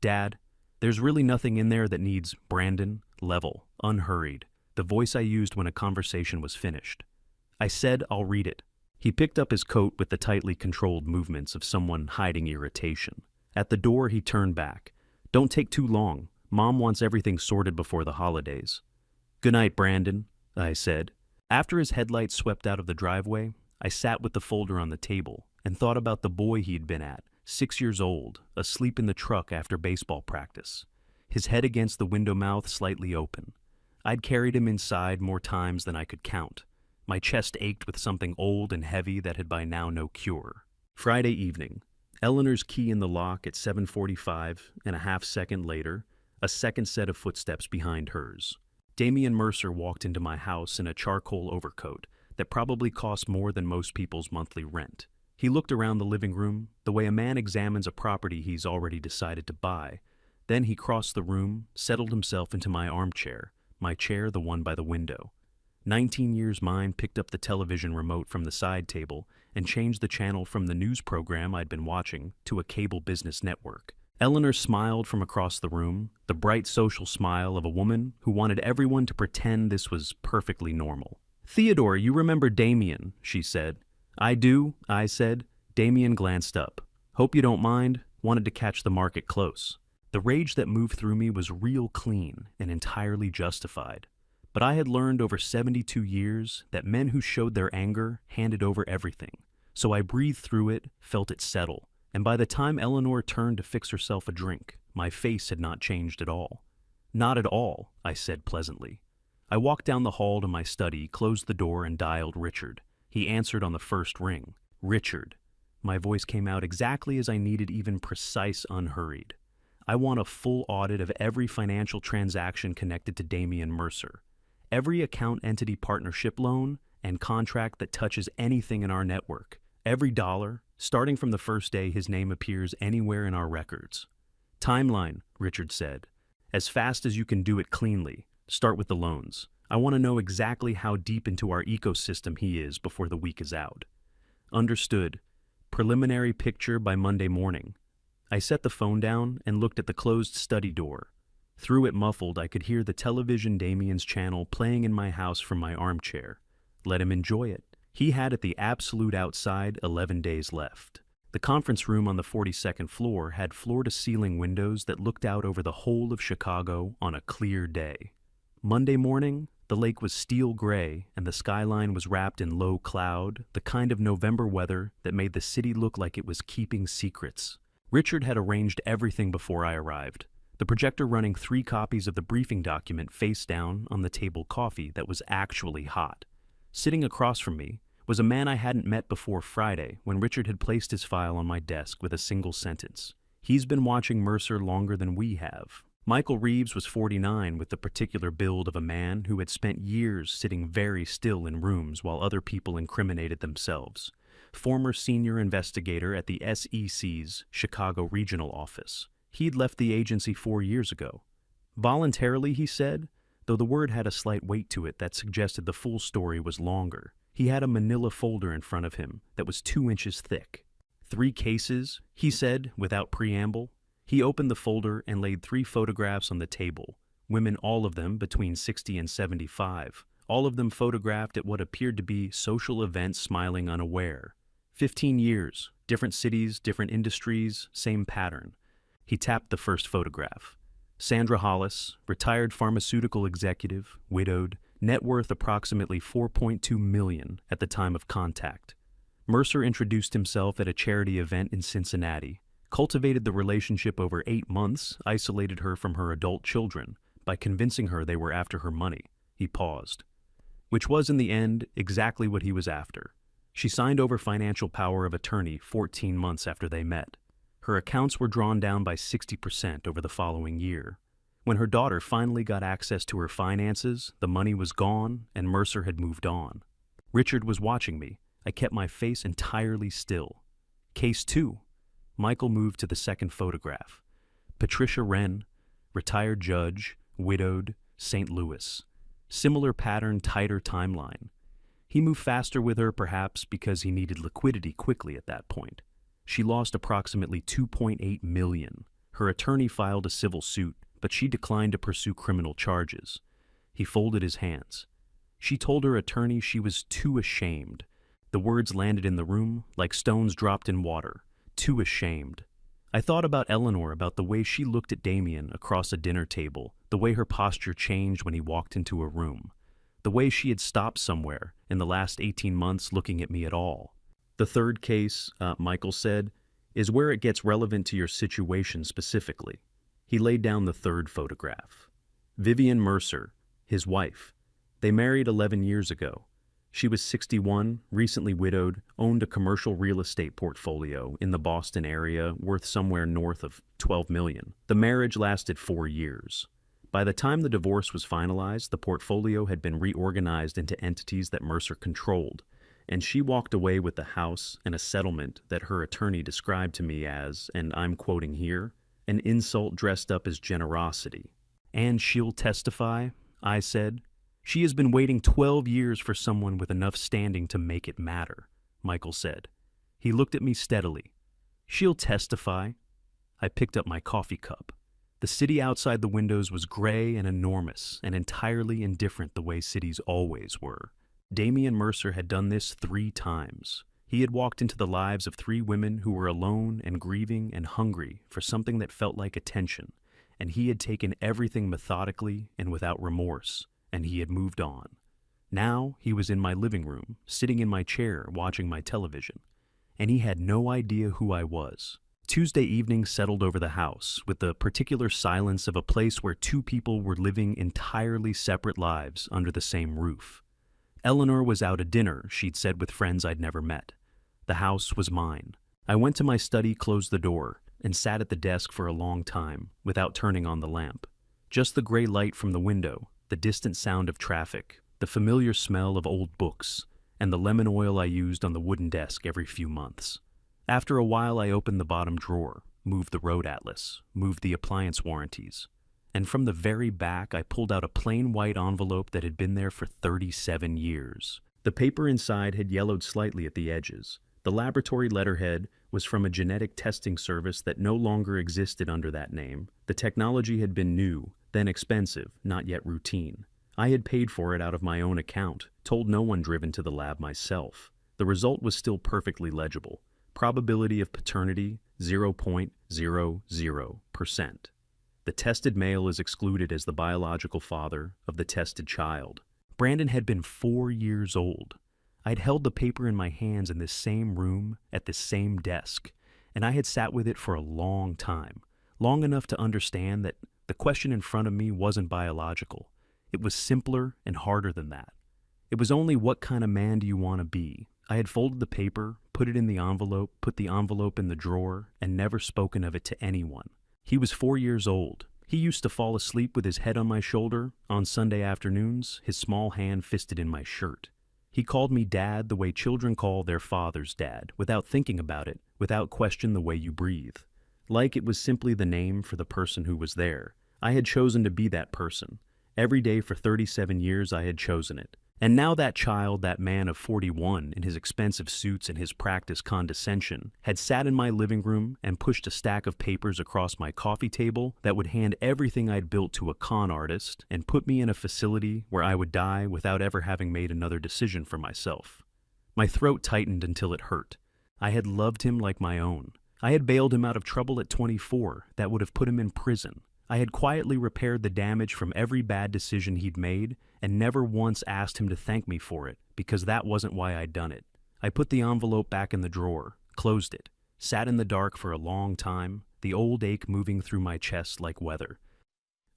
Speaker 1: "Dad, there's really nothing in there that needs Brandon, level, unhurried," the voice I used when a conversation was finished. I said, "I'll read it." He picked up his coat with the tightly controlled movements of someone hiding irritation. At the door, he turned back. "Don't take too long. Mom wants everything sorted before the holidays." "Good night, Brandon," I said. After his headlights swept out of the driveway, I sat with the folder on the table and thought about the boy he'd been at, 6 years old, asleep in the truck after baseball practice, his head against the window mouth slightly open. I'd carried him inside more times than I could count. My chest ached with something old and heavy that had by now no cure. Friday evening. Eleanor's key in the lock at 7:45, and a half-second later, a second set of footsteps behind hers. Damian Mercer walked into my house in a charcoal overcoat that probably cost more than most people's monthly rent. He looked around the living room, the way a man examines a property he's already decided to buy. Then he crossed the room, settled himself into my armchair, my chair the one by the window. 19 years mine picked up the television remote from the side table and changed the channel from the news program I'd been watching to a cable business network. Eleanor smiled from across the room, the bright social smile of a woman who wanted everyone to pretend this was perfectly normal. "Theodore, you remember Damien," she said. "I do," I said. Damien glanced up. "Hope you don't mind. Wanted to catch the market close." The rage that moved through me was real clean and entirely justified. But I had learned over 72 years that men who showed their anger handed over everything. So I breathed through it, felt it settle. And by the time Eleanor turned to fix herself a drink, my face had not changed at all. "Not at all," I said pleasantly. I walked down the hall to my study, closed the door, and dialed Richard. He answered on the first ring. "Richard." My voice came out exactly as I needed, even precise, unhurried. "I want a full audit of every financial transaction connected to Damian Mercer. Every account, entity, partnership, loan, and contract that touches anything in our network. Every dollar, starting from the first day his name appears anywhere in our records." "Timeline," Richard said. "As fast as you can do it cleanly. Start with the loans. I want to know exactly how deep into our ecosystem he is before the week is out." "Understood. Preliminary picture by Monday morning." I set the phone down and looked at the closed study door. Through it muffled, I could hear the television Damien's channel playing in my house from my armchair. Let him enjoy it. He had at the absolute outside 11 days left. The conference room on the 42nd floor had floor-to-ceiling windows that looked out over the whole of Chicago on a clear day. Monday morning, the lake was steel gray and the skyline was wrapped in low cloud, the kind of November weather that made the city look like it was keeping secrets. Richard had arranged everything before I arrived, the projector running 3 copies of the briefing document face down on the table coffee that was actually hot. Sitting across from me was a man I hadn't met before Friday when Richard had placed his file on my desk with a single sentence. "He's been watching Mercer longer than we have." Michael Reeves was 49 with the particular build of a man who had spent years sitting very still in rooms while other people incriminated themselves. Former senior investigator at the SEC's Chicago regional office. He'd left the agency 4 years ago. Voluntarily, he said, though the word had a slight weight to it that suggested the full story was longer. He had a manila folder in front of him that was 2 inches thick. 3 cases, he said without preamble. He opened the folder and laid 3 photographs on the table, women all of them between 60 and 75, all of them photographed at what appeared to be social events smiling unaware. 15 years, different cities, different industries, same pattern. He tapped the first photograph. Sandra Hollis, retired pharmaceutical executive, widowed, net worth approximately $4.2 million at the time of contact. Mercer introduced himself at a charity event in Cincinnati, cultivated the relationship over 8 months, isolated her from her adult children by convincing her they were after her money. He paused. Which was, in the end, exactly what he was after. She signed over financial power of attorney 14 months after they met. Her accounts were drawn down by 60% over the following year. When her daughter finally got access to her finances, the money was gone and Mercer had moved on. Richard was watching me. I kept my face entirely still. Case 2. Michael moved to the second photograph. Patricia Wren, retired judge, widowed, St. Louis. Similar pattern, tighter timeline. He moved faster with her perhaps because he needed liquidity quickly at that point. She lost approximately $2.8 million. Her attorney filed a civil suit, but she declined to pursue criminal charges. He folded his hands. She told her attorney she was too ashamed. The words landed in the room like stones dropped in water. Too ashamed. I thought about Eleanor, about the way she looked at Damien across a dinner table, the way her posture changed when he walked into a room, the way she had stopped somewhere in the last 18 months looking at me at all. The third case, Michael said, is where it gets relevant to your situation specifically. He laid down the third photograph. Vivian Mercer, his wife. They married 11 years ago. She was 61, recently widowed, owned a commercial real estate portfolio in the Boston area worth somewhere north of $12 million. The marriage lasted 4 years. By the time the divorce was finalized, the portfolio had been reorganized into entities that Mercer controlled, and she walked away with the house and a settlement that her attorney described to me as, and I'm quoting here, an insult dressed up as generosity. "And she'll testify," I said. "She has been waiting 12 years for someone with enough standing to make it matter," Michael said. He looked at me steadily. "She'll testify." I picked up my coffee cup. The city outside the windows was gray and enormous and entirely indifferent the way cities always were. Damien Mercer had done this 3 times. He had walked into the lives of 3 women who were alone and grieving and hungry for something that felt like attention, and he had taken everything methodically and without remorse. And he had moved on. Now he was in my living room, sitting in my chair, watching my television. And he had no idea who I was. Tuesday evening settled over the house, with the particular silence of a place where 2 people were living entirely separate lives under the same roof. Eleanor was out at dinner, she'd said, with friends I'd never met. The house was mine. I went to my study, closed the door, and sat at the desk for a long time, without turning on the lamp. Just the gray light from the window, the distant sound of traffic, the familiar smell of old books, and the lemon oil I used on the wooden desk every few months. After a while, I opened the bottom drawer, moved the road atlas, moved the appliance warranties, and from the very back, I pulled out a plain white envelope that had been there for 37 years. The paper inside had yellowed slightly at the edges. The laboratory letterhead was from a genetic testing service that no longer existed under that name. The technology had been new, then expensive, not yet routine. I had paid for it out of my own account, told no one driven to the lab myself. The result was still perfectly legible. Probability of paternity 0.00%. The tested male is excluded as the biological father of the tested child. Brandon had been 4 years old. I'd held the paper in my hands in this same room at this same desk, and I had sat with it for a long time, long enough to understand that the question in front of me wasn't biological. It was simpler and harder than that. It was only, what kind of man do you want to be? I had folded the paper, put it in the envelope, put the envelope in the drawer, and never spoken of it to anyone. He was 4 years old. He used to fall asleep with his head on my shoulder on Sunday afternoons, his small hand fisted in my shirt. He called me Dad the way children call their fathers Dad, without thinking about it, without question the way you breathe. Like it was simply the name for the person who was there. I had chosen to be that person. Every day for 37 years I had chosen it. And now that child, that man of 41, in his expensive suits and his practiced condescension, had sat in my living room and pushed a stack of papers across my coffee table that would hand everything I'd built to a con artist and put me in a facility where I would die without ever having made another decision for myself. My throat tightened until it hurt. I had loved him like my own. I had bailed him out of trouble at 24 that would have put him in prison. I had quietly repaired the damage from every bad decision he'd made and never once asked him to thank me for it, because that wasn't why I'd done it. I put the envelope back in the drawer, closed it, sat in the dark for a long time, the old ache moving through my chest like weather.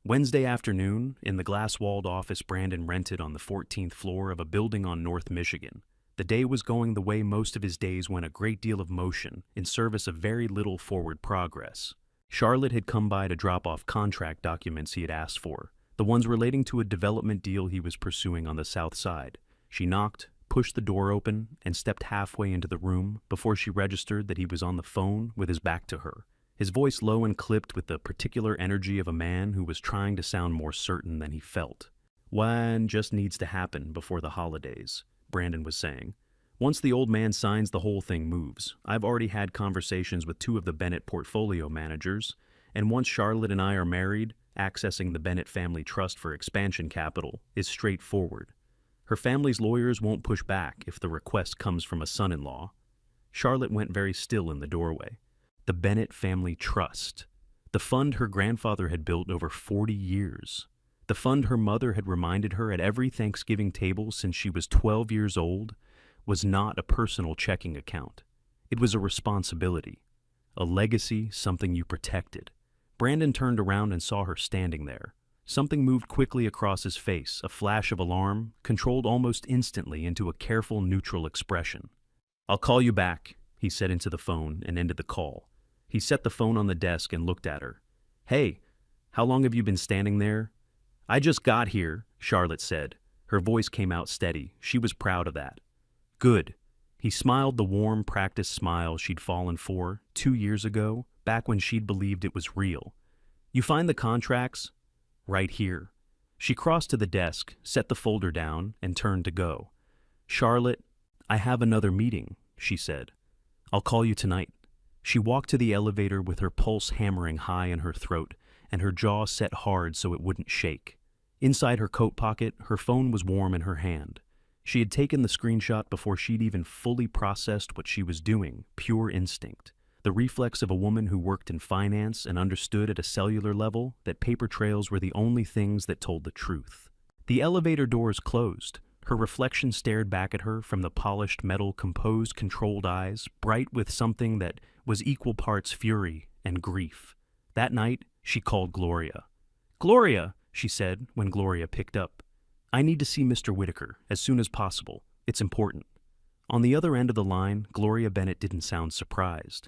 Speaker 1: Wednesday afternoon, in the glass-walled office Brandon rented on the 14th floor of a building on North Michigan, the day was going the way most of his days went, a great deal of motion in service of very little forward progress. Charlotte had come by to drop off contract documents he had asked for, the ones relating to a development deal he was pursuing on the south side. She knocked, pushed the door open, and stepped halfway into the room before she registered that he was on the phone with his back to her, his voice low and clipped with the particular energy of a man who was trying to sound more certain than he felt. "One just needs to happen before the holidays," Brandon was saying. "Once the old man signs, the whole thing moves. I've already had conversations with 2 of the Bennett portfolio managers, and once Charlotte and I are married, accessing the Bennett family trust for expansion capital is straightforward. Her family's lawyers won't push back if the request comes from a son-in-law." Charlotte went very still in the doorway. The Bennett family trust. The fund her grandfather had built over 40 years. The fund her mother had reminded her at every Thanksgiving table since she was 12 years old was not a personal checking account. It was a responsibility, a legacy, something you protected. Brandon turned around and saw her standing there. Something moved quickly across his face, a flash of alarm, controlled almost instantly into a careful, neutral expression. "I'll call you back," he said into the phone and ended the call. He set the phone on the desk and looked at her. "Hey, how long have you been standing there?" "I just got here," Charlotte said. Her voice came out steady. She was proud of that. "Good." He smiled the warm, practiced smile she'd fallen for 2 years ago, back when she'd believed it was real. "You find the contracts?" "Right here." She crossed to the desk, set the folder down, and turned to go. "Charlotte, I have another meeting," she said. "I'll call you tonight." She walked to the elevator with her pulse hammering high in her throat and her jaw set hard so it wouldn't shake. Inside her coat pocket, her phone was warm in her hand. She had taken the screenshot before she'd even fully processed what she was doing, pure instinct. The reflex of a woman who worked in finance and understood at a cellular level that paper trails were the only things that told the truth. The elevator doors closed. Her reflection stared back at her from the polished metal, composed, controlled eyes, bright with something that was equal parts fury and grief. That night, she called Gloria. "Gloria," she said when Gloria picked up. "I need to see Mr. Whitaker as soon as possible. It's important." On the other end of the line, Gloria Bennett didn't sound surprised.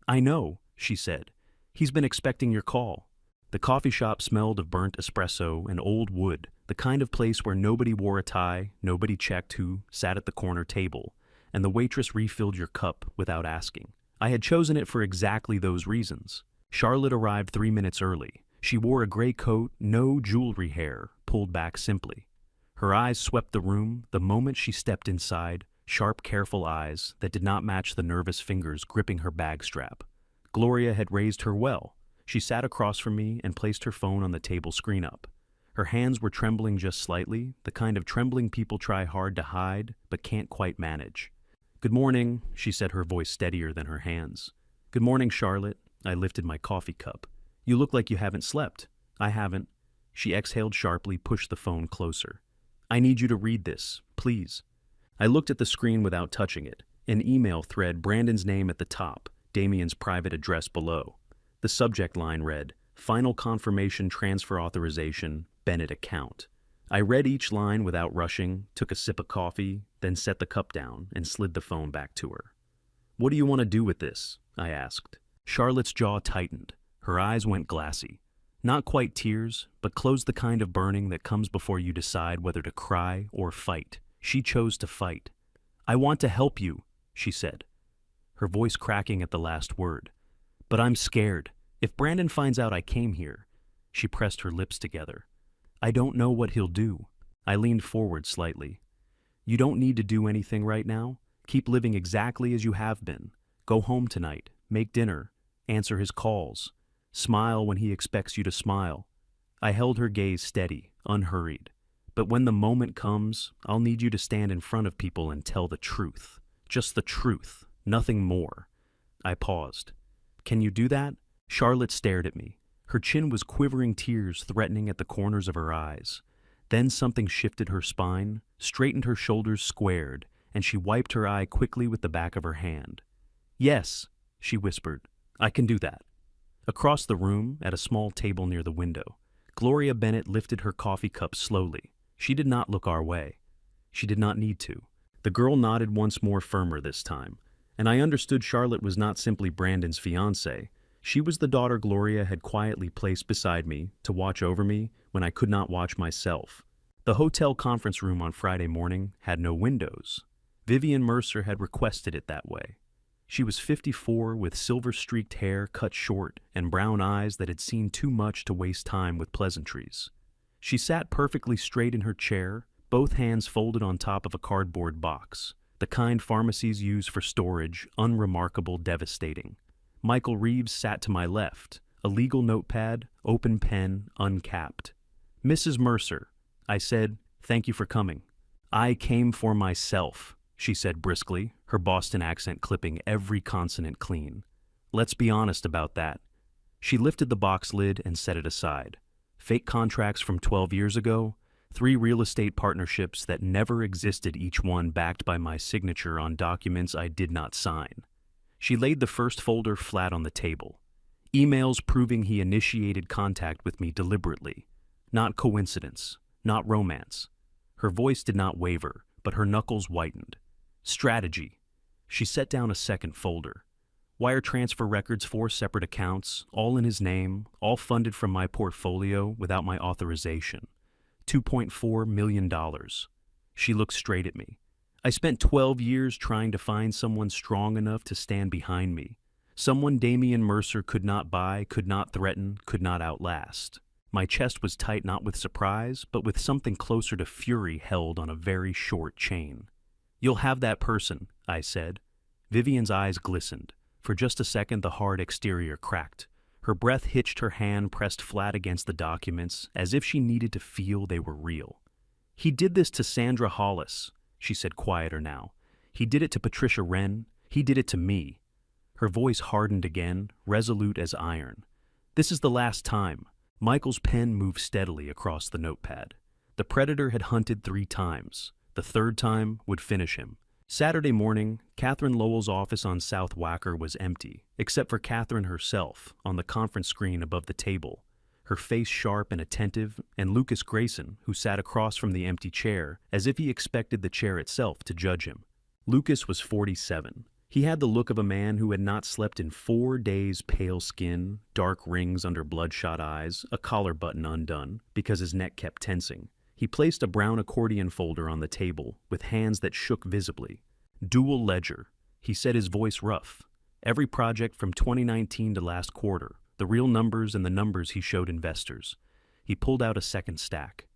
Speaker 1: "I know," she said. "He's been expecting your call." The coffee shop smelled of burnt espresso and old wood, the kind of place where nobody wore a tie, nobody checked who sat at the corner table, and the waitress refilled your cup without asking. I had chosen it for exactly those reasons. Charlotte arrived 3 minutes early. She wore a gray coat, no jewelry, hair pulled back simply. Her eyes swept the room the moment she stepped inside, sharp, careful eyes that did not match the nervous fingers gripping her bag strap. Gloria had raised her well. She sat across from me and placed her phone on the table screen up. Her hands were trembling just slightly, the kind of trembling people try hard to hide but can't quite manage. Good morning, she said, her voice steadier than her hands. Good morning, Charlotte. I lifted my coffee cup. You look like you haven't slept. I haven't. She exhaled sharply, pushed the phone closer. I need you to read this, please. I looked at the screen without touching it. An email thread, Brandon's name at the top, Damien's private address below. The subject line read, Final confirmation transfer authorization, Bennett account. I read each line without rushing, took a sip of coffee, then set the cup down and slid the phone back to her. What do you want to do with this? I asked. Charlotte's jaw tightened. Her eyes went glassy. Not quite tears, but close the kind of burning that comes before you decide whether to cry or fight. She chose to fight. I want to help you, she said, her voice cracking at the last word. But I'm scared. If Brandon finds out I came here, she pressed her lips together. I don't know what he'll do. I leaned forward slightly. You don't need to do anything right now. Keep living exactly as you have been. Go home tonight, make dinner, answer his calls, smile when he expects you to smile. I held her gaze steady, unhurried. But when the moment comes, I'll need you to stand in front of people and tell the truth. Just the truth, nothing more. I paused. Can you do that? Charlotte stared at me. Her chin was quivering, tears threatening at the corners of her eyes. Then something shifted her spine, straightened her shoulders, squared, and she wiped her eye quickly with the back of her hand. Yes, she whispered. I can do that. Across the room, at a small table near the window, Gloria Bennett lifted her coffee cup slowly. She did not look our way. She did not need to. The girl nodded once more, firmer this time, and I understood Charlotte was not simply Brandon's fiancée. She was the daughter Gloria had quietly placed beside me to watch over me when I could not watch myself. The hotel conference room on Friday morning had no windows. Vivian Mercer had requested it that way. She was 54 with silver-streaked hair cut short and brown eyes that had seen too much to waste time with pleasantries. She sat perfectly straight in her chair, both hands folded on top of a cardboard box, the kind pharmacies use for storage, unremarkable, devastating. Michael Reeves sat to my left, a legal notepad, open pen, uncapped. Mrs. Mercer, I said, thank you for coming. I came for myself, she said briskly, her Boston accent clipping every consonant clean. Let's be honest about that. She lifted the box lid and set it aside. Fake contracts from 12 years ago, 3 real estate partnerships that never existed, each one backed by my signature on documents I did not sign. She laid the first folder flat on the table. Emails proving he initiated contact with me deliberately. Not coincidence, not romance. Her voice did not waver, but her knuckles whitened. Strategy. She set down a second folder. Wire transfer records, 4 separate accounts, all in his name, all funded from my portfolio without my authorization. $2.4 million. She looked straight at me. I spent 12 years trying to find someone strong enough to stand behind me. Someone Damien Mercer could not buy, could not threaten, could not outlast. My chest was tight, not with surprise, but with something closer to fury held on a very short chain. You'll have that person, I said. Vivian's eyes glistened. For just a second, the hard exterior cracked. Her breath hitched, her hand pressed flat against the documents, as if she needed to feel they were real. He did this to Sandra Hollis, she said, quieter now. He did it to Patricia Wren. He did it to me. Her voice hardened again, resolute as iron. This is the last time. Michael's pen moved steadily across the notepad. The predator had hunted 3 times. The 3rd time would finish him. Saturday morning, Catherine Lowell's office on South Wacker was empty, except for Catherine herself on the conference screen above the table, her face sharp and attentive, and Lucas Grayson, who sat across from the empty chair, as if he expected the chair itself to judge him. Lucas was 47. He had the look of a man who had not slept in 4 days, pale skin, dark rings under bloodshot eyes, a collar button undone, because his neck kept tensing. He placed a brown accordion folder on the table, with hands that shook visibly. Dual ledger. He said, his voice rough. Every project from 2019 to last quarter, the real numbers and the numbers he showed investors. He pulled out a second stack.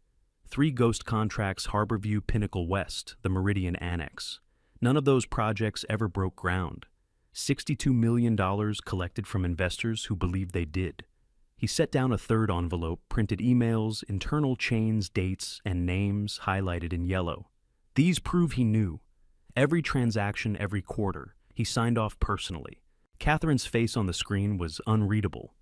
Speaker 1: 3 ghost contracts, Harborview, Pinnacle West, the Meridian Annex. None of those projects ever broke ground. $62 million collected from investors who believed they did. He set down a 3rd envelope, printed emails, internal chains, dates, and names highlighted in yellow. These prove he knew. Every transaction, every quarter, he signed off personally. Catherine's face on the screen was unreadable.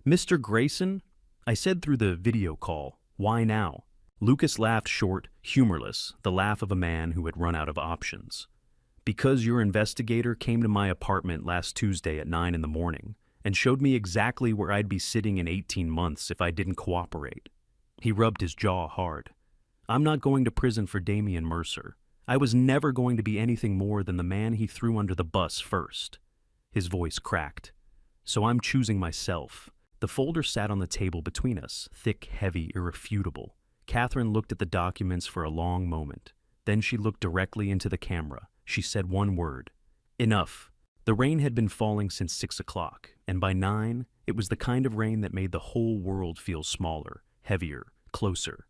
Speaker 1: "Mr. Grayson?" I said through the video call. "Why now?" Lucas laughed short, humorless, the laugh of a man who had run out of options. "Because your investigator came to my apartment last Tuesday at 9 in the morning and showed me exactly where I'd be sitting in 18 months if I didn't cooperate." He rubbed his jaw hard. "I'm not going to prison for Damian Mercer. I was never going to be anything more than the man he threw under the bus first." His voice cracked. "So I'm choosing myself." The folder sat on the table between us, thick, heavy, irrefutable. Catherine looked at the documents for a long moment. Then she looked directly into the camera. She said one word: "Enough." The rain had been falling since 6 o'clock, and by 9, it was the kind of rain that made the whole world feel smaller, heavier, closer.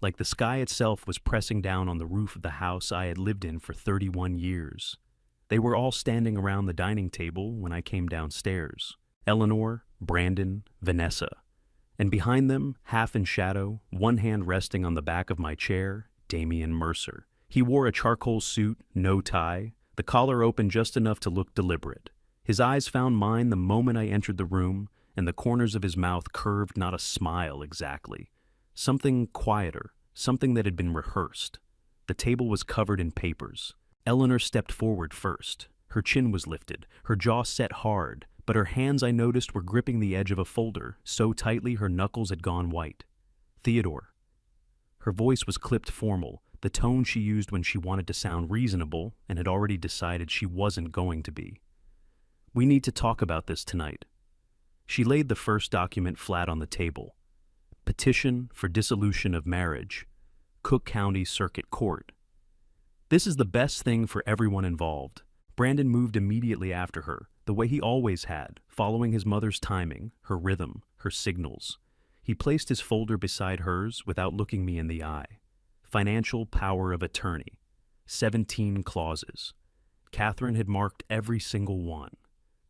Speaker 1: Like the sky itself was pressing down on the roof of the house I had lived in for 31 years. They were all standing around the dining table when I came downstairs. Eleanor, Brandon, Vanessa. And behind them, half in shadow, one hand resting on the back of my chair, Damian Mercer. He wore a charcoal suit, no tie, the collar open just enough to look deliberate. His eyes found mine the moment I entered the room, and the corners of his mouth curved not a smile exactly. Something quieter, something that had been rehearsed. The table was covered in papers. Eleanor stepped forward first. Her chin was lifted, her jaw set hard, but her hands, I noticed, were gripping the edge of a folder so tightly her knuckles had gone white. "Theodore." Her voice was clipped formal, the tone she used when she wanted to sound reasonable and had already decided she wasn't going to be. "We need to talk about this tonight." She laid the first document flat on the table. "Petition for dissolution of marriage, Cook County Circuit Court." "This is the best thing for everyone involved." Brandon moved immediately after her, the way he always had, following his mother's timing, her rhythm, her signals. He placed his folder beside hers without looking me in the eye. Financial power of attorney. 17 clauses. Catherine had marked every single one.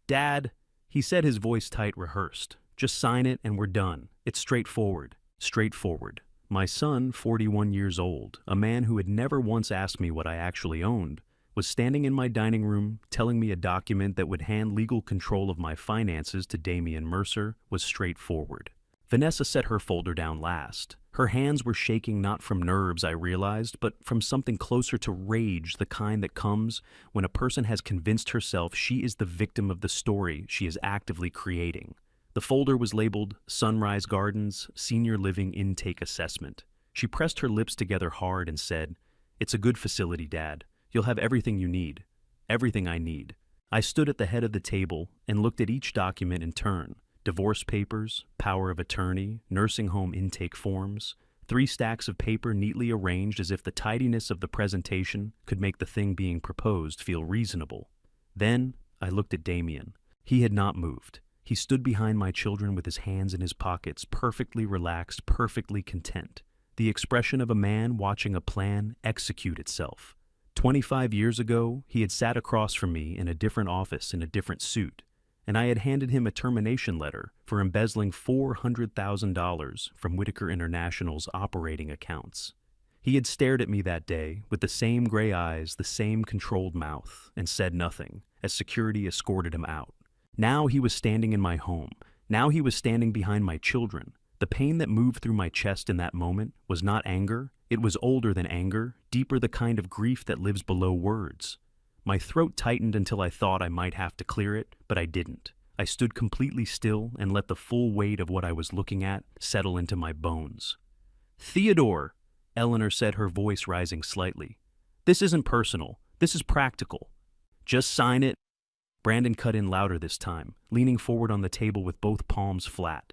Speaker 1: "Dad," he said, his voice tight, rehearsed. "Just sign it and we're done. It's straightforward." Straightforward. My son, 41 years old, a man who had never once asked me what I actually owned, was standing in my dining room telling me a document that would hand legal control of my finances to Damian Mercer was straightforward. Vanessa set her folder down last. Her hands were shaking not from nerves, I realized, but from something closer to rage, the kind that comes when a person has convinced herself she is the victim of the story she is actively creating. The folder was labeled Sunrise Gardens Senior Living Intake Assessment. She pressed her lips together hard and said, "It's a good facility, Dad. You'll have everything you need. Everything I need." I stood at the head of the table and looked at each document in turn. Divorce papers, power of attorney, nursing home intake forms, 3 stacks of paper neatly arranged as if the tidiness of the presentation could make the thing being proposed feel reasonable. Then I looked at Damian. He had not moved. He stood behind my children with his hands in his pockets, perfectly relaxed, perfectly content. The expression of a man watching a plan execute itself. 25 years ago, he had sat across from me in a different office in a different suit, and I had handed him a termination letter for embezzling $400,000 from Whitaker International's operating accounts. He had stared at me that day with the same gray eyes, the same controlled mouth, and said nothing as security escorted him out. Now he was standing in my home. Now he was standing behind my children. The pain that moved through my chest in that moment was not anger. It was older than anger, deeper, the kind of grief that lives below words. My throat tightened until I thought I might have to clear it, but I didn't. I stood completely still and let the full weight of what I was looking at settle into my bones. "Theodore," Eleanor said, her voice rising slightly. "This isn't personal. This is practical. Just sign it." Brandon cut in louder this time, leaning forward on the table with both palms flat.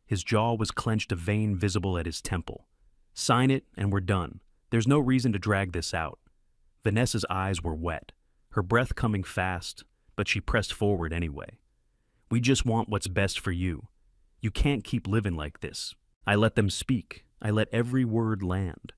Speaker 1: His jaw was clenched, a vein visible at his temple. "Sign it and we're done. There's no reason to drag this out." Vanessa's eyes were wet, her breath coming fast, but she pressed forward anyway. "We just want what's best for you. You can't keep living like this." I let them speak. I let every word land.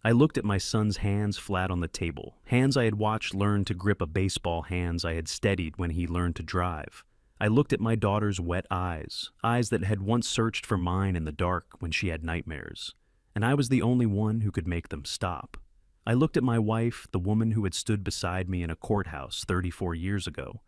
Speaker 1: I looked at my son's hands flat on the table, hands I had watched learn to grip a baseball, hands I had steadied when he learned to drive. I looked at my daughter's wet eyes, eyes that had once searched for mine in the dark when she had nightmares, and I was the only one who could make them stop. I looked at my wife, the woman who had stood beside me in a courthouse 34 years ago,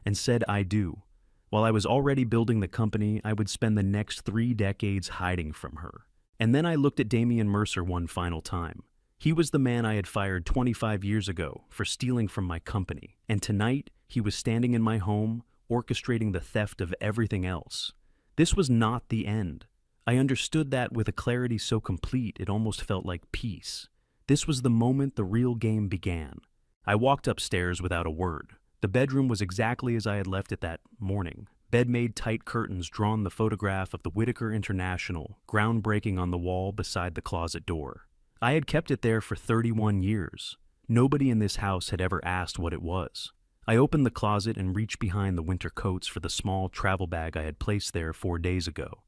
Speaker 1: and said I do. While I was already building the company, I would spend the next 3 decades hiding from her. And then I looked at Damian Mercer one final time. He was the man I had fired 25 years ago for stealing from my company, and tonight he was standing in my home, orchestrating the theft of everything else. This was not the end. I understood that with a clarity so complete it almost felt like peace. This was the moment the real game began. I walked upstairs without a word. The bedroom was exactly as I had left it that morning. Bed-made tight curtains drawn the photograph of the Whitaker International, groundbreaking on the wall beside the closet door. I had kept it there for 31 years. Nobody in this house had ever asked what it was. I opened the closet and reached behind the winter coats for the small travel bag I had placed there 4 days ago.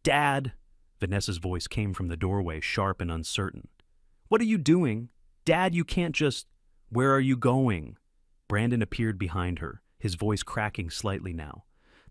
Speaker 1: "Dad!" Vanessa's voice came from the doorway, sharp and uncertain. "What are you doing? Dad, you can't just—" "Where are you going?" Brandon appeared behind her, his voice cracking slightly now,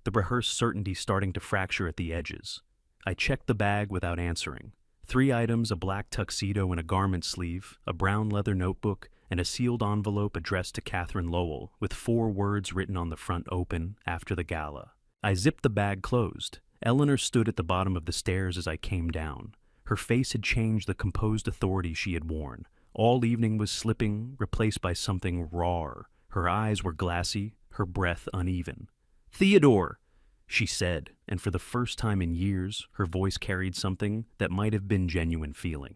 Speaker 1: the rehearsed certainty starting to fracture at the edges. I checked the bag without answering. 3 items: a black tuxedo and a garment sleeve, a brown leather notebook, and a sealed envelope addressed to Catherine Lowell, with 4 words written on the front: "Open after the gala." I zipped the bag closed. Eleanor stood at the bottom of the stairs as I came down. Her face had changed the composed authority she had worn. All evening was slipping, replaced by something rawer. Her eyes were glassy, her breath uneven. "Theodore!" she said, and for the first time in years, her voice carried something that might have been genuine feeling.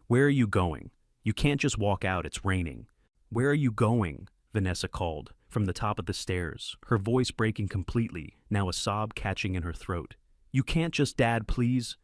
Speaker 1: "Where are you going? You can't just walk out, it's raining." "Where are you going?" Vanessa called, from the top of the stairs, her voice breaking completely, now a sob catching in her throat. "You can't just, Dad, please."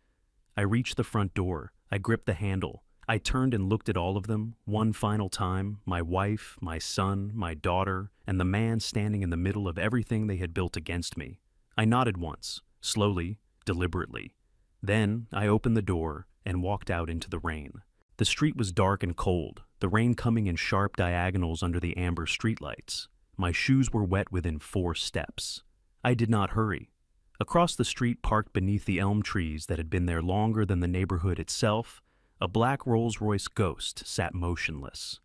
Speaker 1: I reached the front door. I gripped the handle. I turned and looked at all of them, one final time, my wife, my son, my daughter, and the man standing in the middle of everything they had built against me. I nodded once, slowly, deliberately. Then I opened the door and walked out into the rain. The street was dark and cold, the rain coming in sharp diagonals under the amber streetlights. My shoes were wet within 4 steps. I did not hurry. Across the street, parked beneath the elm trees that had been there longer than the neighborhood itself, a black Rolls-Royce Ghost sat motionless.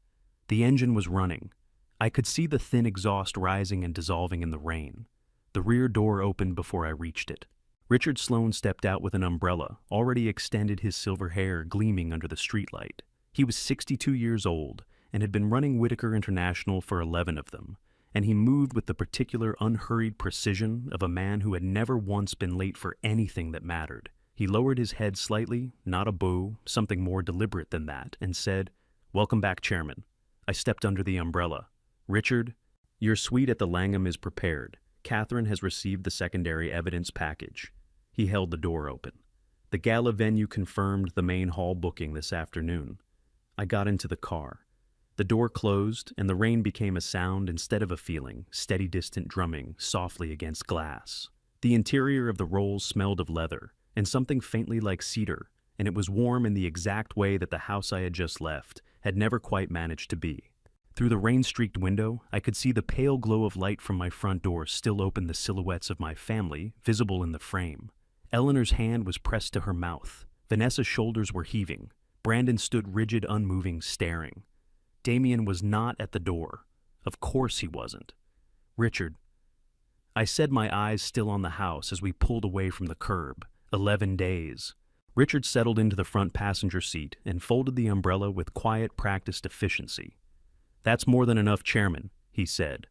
Speaker 1: The engine was running. I could see the thin exhaust rising and dissolving in the rain. The rear door opened before I reached it. Richard Sloane stepped out with an umbrella, already extended, his silver hair gleaming under the streetlight. He was 62 years old and had been running Whitaker International for 11 of them, and he moved with the particular unhurried precision of a man who had never once been late for anything that mattered. He lowered his head slightly, not a bow, something more deliberate than that, and said, "Welcome back, Chairman." I stepped under the umbrella. "Richard, your suite at the Langham is prepared. Catherine has received the secondary evidence package." He held the door open. "The gala venue confirmed the main hall booking this afternoon." I got into the car. The door closed, and the rain became a sound instead of a feeling, steady, distant drumming softly against glass. The interior of the Rolls smelled of leather, and something faintly like cedar, and it was warm in the exact way that the house I had just left had never quite managed to be. Through the rain-streaked window, I could see the pale glow of light from my front door still open, the silhouettes of my family visible in the frame. Eleanor's hand was pressed to her mouth. Vanessa's shoulders were heaving. Brandon stood rigid, unmoving, staring. Damian was not at the door. Of course he wasn't. "Richard," I said, my eyes still on the house as we pulled away from the curb. 11 days. Richard settled into the front passenger seat and folded the umbrella with quiet, practiced efficiency. "That's more than enough, Chairman," he said.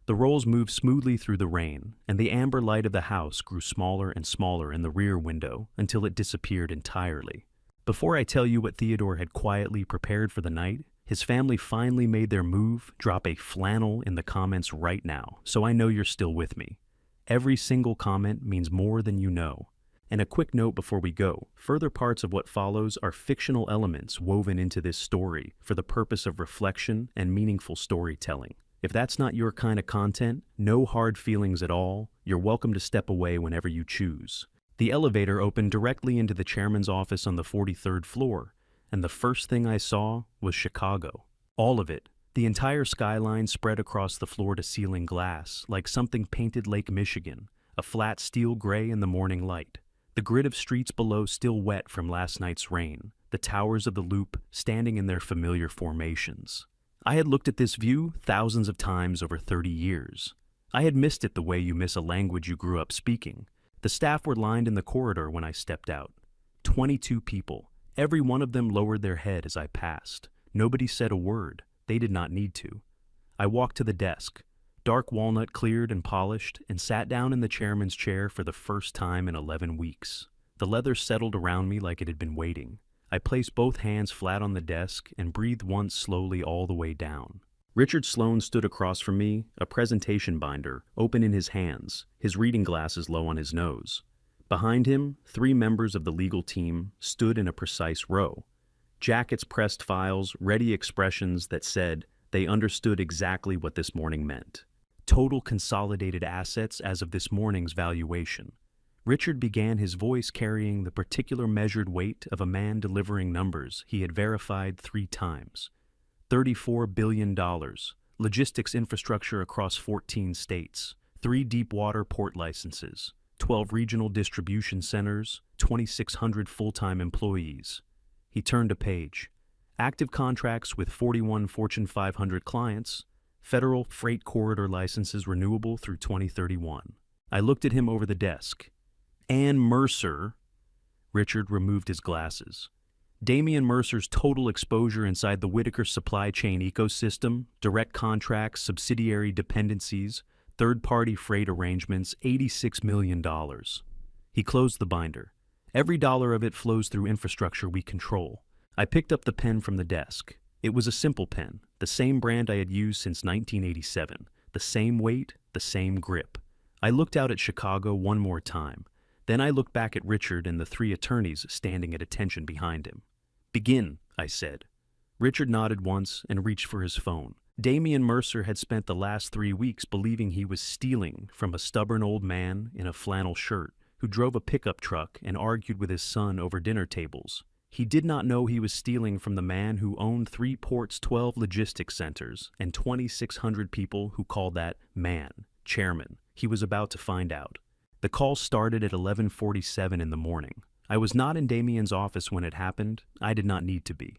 Speaker 1: The Rolls moved smoothly through the rain, and the amber light of the house grew smaller and smaller in the rear window until it disappeared entirely. Before I tell you what Theodore had quietly prepared for the night, his family finally made their move. Drop a flannel in the comments right now, so I know you're still with me. Every single comment means more than you know. And a quick note before we go, further parts of what follows are fictional elements woven into this story for the purpose of reflection and meaningful storytelling. If that's not your kind of content, no hard feelings at all, you're welcome to step away whenever you choose. The elevator opened directly into the chairman's office on the 43rd floor, and the first thing I saw was Chicago. All of it. The entire skyline spread across the floor-to-ceiling glass, like something painted Lake Michigan, a flat steel gray in the morning light. The grid of streets below still wet from last night's rain, the towers of the loop standing in their familiar formations. I had looked at this view thousands of times over 30 years. I had missed it the way you miss a language you grew up speaking. The staff were lined in the corridor when I stepped out. 22 people. Every one of them lowered their head as I passed. Nobody said a word. They did not need to. I walked to the desk, dark walnut cleared and polished, and sat down in the chairman's chair for the first time in 11 weeks. The leather settled around me like it had been waiting. I placed both hands flat on the desk and breathed once slowly all the way down. Richard Sloane stood across from me, a presentation binder, open in his hands, his reading glasses low on his nose. Behind him, 3 members of the legal team stood in a precise row. Jackets pressed files, ready expressions that said they understood exactly what this morning meant. Total consolidated assets as of this morning's valuation. Richard began, his voice carrying the particular measured weight of a man delivering numbers he had verified 3 times. $34 billion, logistics infrastructure across 14 states, 3 deep-water port licenses, 12 regional distribution centers, 2,600 full-time employees. He turned a page. Active contracts with 41 Fortune 500 clients, federal freight corridor licenses renewable through 2031. I looked at him over the desk. Ann Mercer. Richard removed his glasses. Damian Mercer's total exposure inside the Whitaker supply chain ecosystem, direct contracts, subsidiary dependencies, third-party freight arrangements, $86 million. He closed the binder. Every dollar of it flows through infrastructure we control. I picked up the pen from the desk. It was a simple pen, the same brand I had used since 1987, the same weight, the same grip. I looked out at Chicago one more time. Then I looked back at Richard and the 3 attorneys standing at attention behind him. "Begin," I said. Richard nodded once and reached for his phone. Damian Mercer had spent the last 3 weeks believing he was stealing from a stubborn old man in a flannel shirt who drove a pickup truck and argued with his son over dinner tables. He did not know he was stealing from the man who owned 3 ports, 12 logistics centers, and 2,600 people who called that man chairman. He was about to find out. The call started at 11:47 in the morning. I was not in Damian's office when it happened. I did not need to be.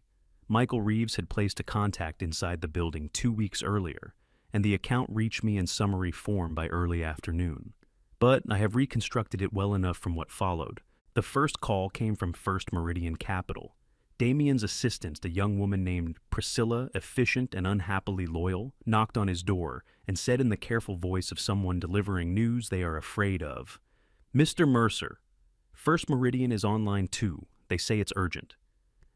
Speaker 1: Michael Reeves had placed a contact inside the building 2 weeks earlier, and the account reached me in summary form by early afternoon. But I have reconstructed it well enough from what followed. The first call came from First Meridian Capital. Damian's assistant, a young woman named Priscilla, efficient and unhappily loyal, knocked on his door and said in the careful voice of someone delivering news they are afraid of, "Mr. Mercer, First Meridian is online too. They say it's urgent."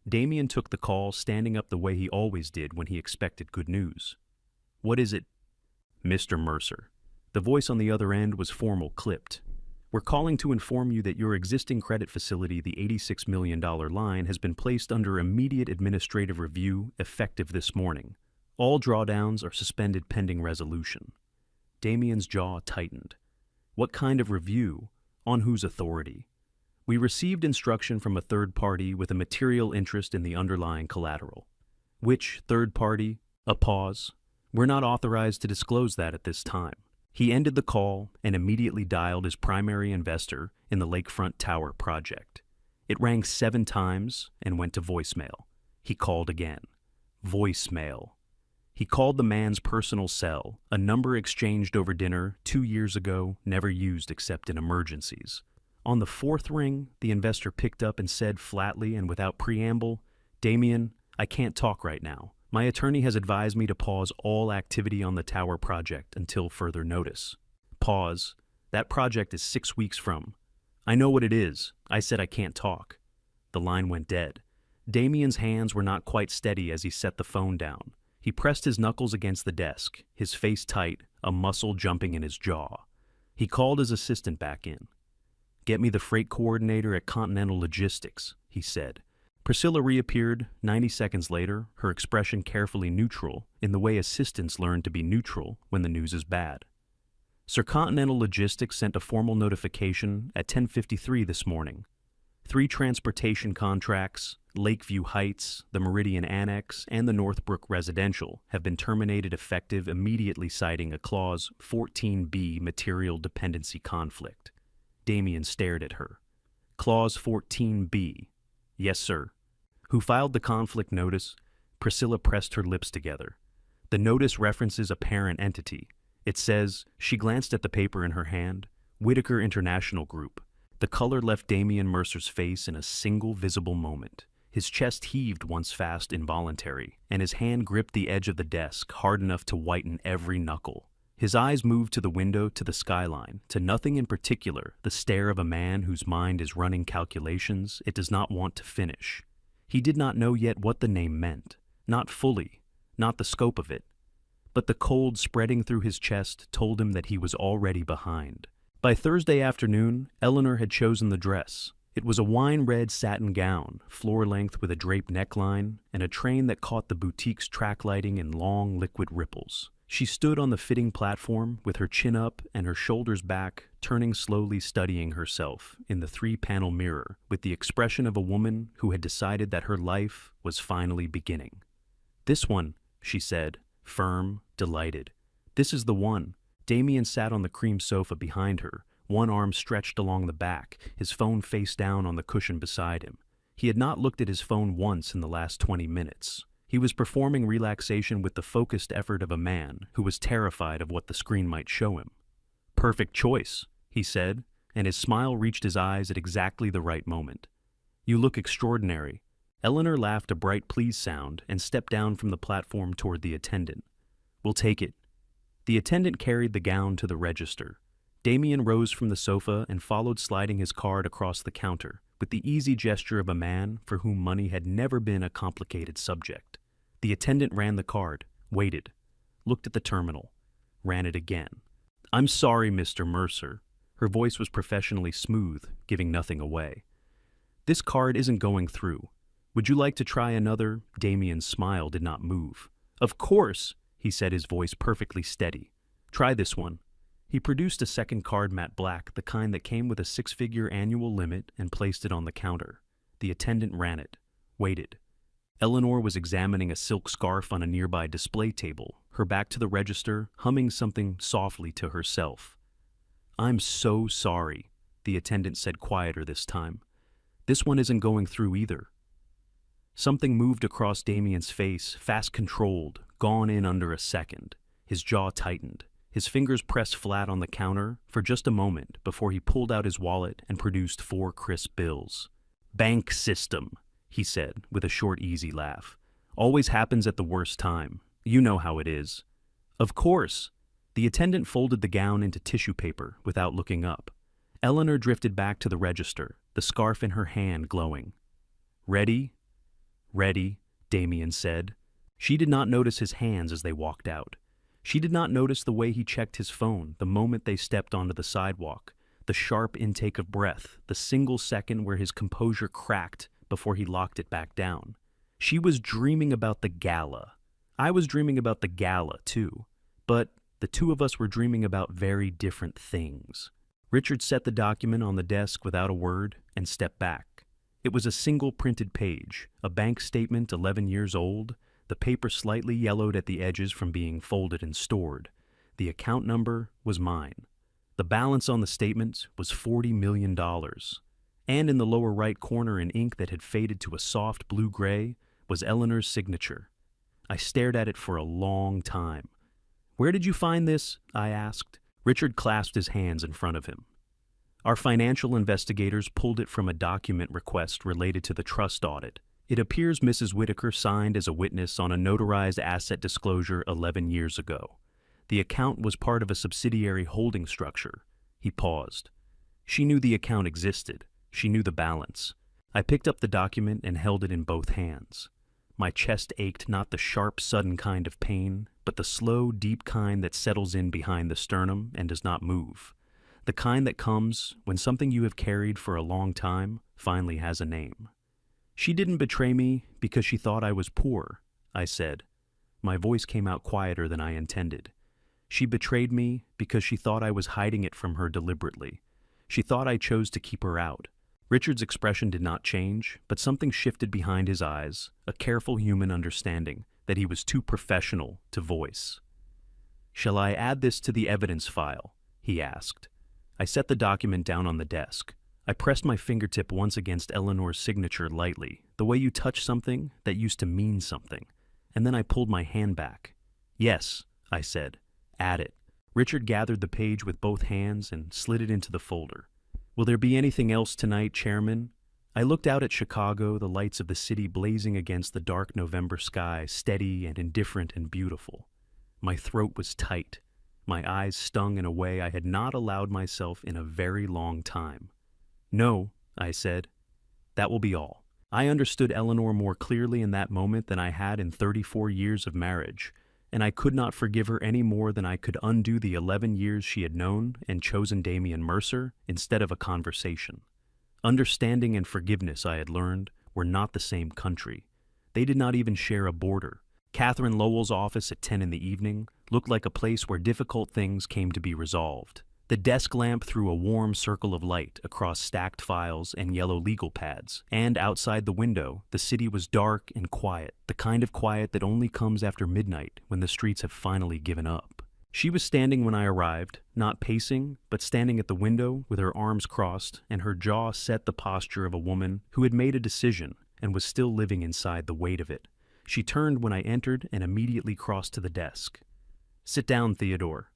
Speaker 1: Damian took the call, standing up the way he always did when he expected good news. "What is it?" "Mr. Mercer." The voice on the other end was formal, clipped. "We're calling to inform you that your existing credit facility, the $86 million line, has been placed under immediate administrative review effective this morning. All drawdowns are suspended pending resolution." Damian's jaw tightened. What kind of review? On whose authority? "We received instruction from a third party with a material interest in the underlying collateral." "Which third party?" A pause. "We're not authorized to disclose that at this time." He ended the call and immediately dialed his primary investor in the Lakefront Tower project. It rang 7 times and went to voicemail. He called again. Voicemail. He called the man's personal cell, a number exchanged over dinner 2 years ago, never used except in emergencies. On the 4th ring, the investor picked up and said flatly and without preamble, "Damian, I can't talk right now. My attorney has advised me to pause all activity on the tower project until further notice." Pause. "That project is 6 weeks from." "I know what it is. I said I can't talk." The line went dead. Damian's hands were not quite steady as he set the phone down. He pressed his knuckles against the desk, his face tight, a muscle jumping in his jaw. He called his assistant back in. "Get me the freight coordinator at Continental Logistics," he said. Priscilla reappeared 90 seconds later, her expression carefully neutral, in the way assistants learn to be neutral when the news is bad. "Sir, Continental Logistics sent a formal notification at 10:53 this morning. 3 transportation contracts, Lakeview Heights, the Meridian Annex, and the Northbrook Residential, have been terminated effective immediately, citing a Clause 14B material dependency conflict." Damian stared at her. "Clause 14B. Yes, sir." Who filed the conflict notice? Priscilla pressed her lips together. The notice references a parent entity. It says, she glanced at the paper in her hand, Whitaker International Group. The color left Damian Mercer's face in a single visible moment. His chest heaved once fast, involuntary, and his hand gripped the edge of the desk hard enough to whiten every knuckle. His eyes moved to the window, to the skyline, to nothing in particular, the stare of a man whose mind is running calculations it does not want to finish. He did not know yet what the name meant, not fully, not the scope of it. But the cold spreading through his chest told him that he was already behind. By Thursday afternoon, Eleanor had chosen the dress. It was a wine-red satin gown, floor-length with a draped neckline, and a train that caught the boutique's track lighting in long, liquid ripples. She stood on the fitting platform with her chin up and her shoulders back, turning slowly, studying herself in the three-panel mirror with the expression of a woman who had decided that her life was finally beginning. "This one," she said, firm, delighted. "This is the one." Damian sat on the cream sofa behind her, one arm stretched along the back, his phone face down on the cushion beside him. He had not looked at his phone once in the last 20 minutes. He was performing relaxation with the focused effort of a man who was terrified of what the screen might show him. "Perfect choice," he said, and his smile reached his eyes at exactly the right moment. "You look extraordinary." Eleanor laughed a bright please sound and stepped down from the platform toward the attendant. "We'll take it." The attendant carried the gown to the register. Damian rose from the sofa and followed, sliding his card across the counter, with the easy gesture of a man for whom money had never been a complicated subject. The attendant ran the card, waited, looked at the terminal, ran it again. "I'm sorry, Mr. Mercer." Her voice was professionally smooth, giving nothing away. "This card isn't going through. Would you like to try another?" Damian's smile did not move. "Of course," he said, his voice perfectly steady. "Try this one." He produced a second card, matte black, the kind that came with a 6-figure annual limit, and placed it on the counter. The attendant ran it, waited. Eleanor was examining a silk scarf on a nearby display table, her back to the register, humming something softly to herself. "I'm so sorry," the attendant said, quieter this time. "This one isn't going through either." Something moved across Damian's face, fast, controlled, gone in under a second. His jaw tightened. His fingers pressed flat on the counter for just a moment before he pulled out his wallet and produced 4 crisp bills. "Bank system," he said with a short, easy laugh. "Always happens at the worst time. You know how it is." "Of course." The attendant folded the gown into tissue paper without looking up. Eleanor drifted back to the register, the scarf in her hand glowing. "Ready?" "Ready," Damian said. She did not notice his hands as they walked out. She did not notice the way he checked his phone the moment they stepped onto the sidewalk, the sharp intake of breath, the single second where his composure cracked before he locked it back down. She was dreaming about the gala. I was dreaming about the gala, too. But the two of us were dreaming about very different things. Richard set the document on the desk without a word and stepped back. It was a single printed page, a bank statement 11 years old, the paper slightly yellowed at the edges from being folded and stored. The account number was mine. The balance on the statement was $40 million. And in the lower right corner, in ink that had faded to a soft blue-gray, was Eleanor's signature. I stared at it for a long time. "Where did you find this?" I asked. Richard clasped his hands in front of him. "Our financial investigators pulled it from a document request related to the trust audit. It appears Mrs. Whitaker signed as a witness on a notarized asset disclosure 11 years ago. The account was part of a subsidiary holding structure." He paused. "She knew the account existed. She knew the balance." I picked up the document and held it in both hands. My chest ached, not the sharp, sudden kind of pain, but the slow, deep kind that settles in behind the sternum and does not move. The kind that comes when something you have carried for a long time finally has a name. "She didn't betray me because she thought I was poor," I said. My voice came out quieter than I intended. "She betrayed me because she thought I was hiding it from her deliberately. She thought I chose to keep her out." Richard's expression did not change, but something shifted behind his eyes, a careful human understanding that he was too professional to voice. "Shall I add this to the evidence file?" he asked. I set the document down on the desk. I pressed my fingertip once against Eleanor's signature lightly, The way you touch something that used to mean something. And then I pulled my hand back. Yes, I said. Add it. Richard gathered the page with both hands and slid it into the folder. Will there be anything else tonight, Chairman? I looked out at Chicago, the lights of the city blazing against the dark November sky, steady and indifferent and beautiful. My throat was tight. My eyes stung in a way I had not allowed myself in a very long time. No, I said. That will be all. I understood Eleanor more clearly in that moment than I had in 34 years of marriage, and I could not forgive her any more than I could undo the 11 years she had known and chosen Damian Mercer instead of a conversation. Understanding and forgiveness, I had learned, were not the same country. They did not even share a border. Catherine Lowell's office at 10 in the evening looked like a place where difficult things came to be resolved. The desk lamp threw a warm circle of light across stacked files and yellow legal pads, and outside the window, the city was dark and quiet, the kind of quiet that only comes after midnight when the streets have finally given up. She was standing when I arrived, not pacing, but standing at the window with her arms crossed and her jaw set the posture of a woman who had made a decision and was still living inside the weight of it. She turned when I entered and immediately crossed to the desk. Sit down, Theodore.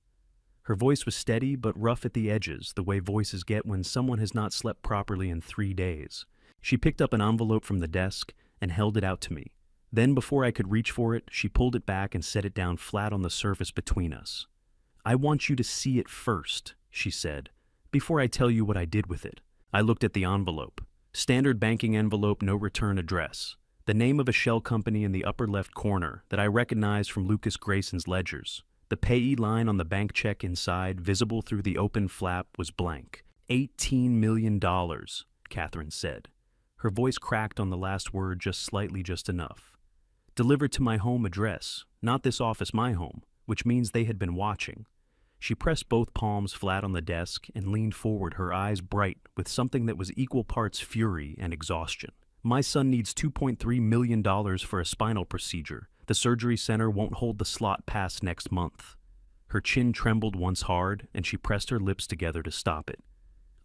Speaker 1: Her voice was steady but rough at the edges, the way voices get when someone has not slept properly in 3 days. She picked up an envelope from the desk and held it out to me. Then, before I could reach for it, she pulled it back and set it down flat on the surface between us. I want you to see it first, she said, before I tell you what I did with it. I looked at the envelope. Standard banking envelope, no return address. The name of a shell company in the upper left corner that I recognized from Lucas Grayson's ledgers. The payee line on the bank check inside, visible through the open flap, was blank. $18 million, Catherine said. Her voice cracked on the last word just slightly, just enough. Delivered to my home address, not this office, my home, which means they had been watching. She pressed both palms flat on the desk and leaned forward, her eyes bright with something that was equal parts fury and exhaustion. My son needs $2.3 million for a spinal procedure. The surgery center won't hold the slot past next month. Her chin trembled once hard, and she pressed her lips together to stop it.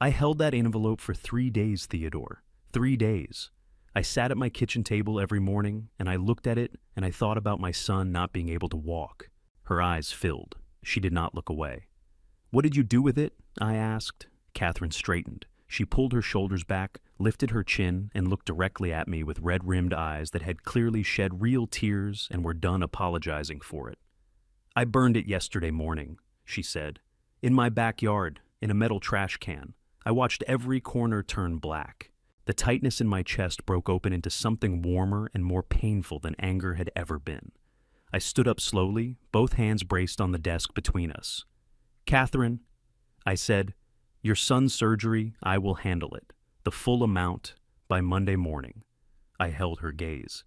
Speaker 1: I held that envelope for 3 days, Theodore. 3 days. I sat at my kitchen table every morning, and I looked at it, and I thought about my son not being able to walk. Her eyes filled. She did not look away. What did you do with it? I asked. Catherine straightened. She pulled her shoulders back, lifted her chin, and looked directly at me with red-rimmed eyes that had clearly shed real tears and were done apologizing for it. I burned it yesterday morning, she said. In my backyard, in a metal trash can. I watched every corner turn black. The tightness in my chest broke open into something warmer and more painful than anger had ever been. I stood up slowly, both hands braced on the desk between us. Catherine, I said, your son's surgery, I will handle it. The full amount, by Monday morning. I held her gaze.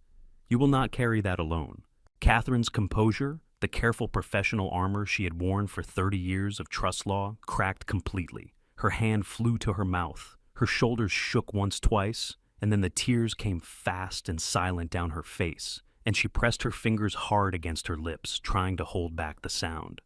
Speaker 1: You will not carry that alone. Catherine's composure, the careful professional armor she had worn for 30 years of trust law, cracked completely. Her hand flew to her mouth. Her shoulders shook once, twice, and then the tears came fast and silent down her face, and she pressed her fingers hard against her lips, trying to hold back the sound.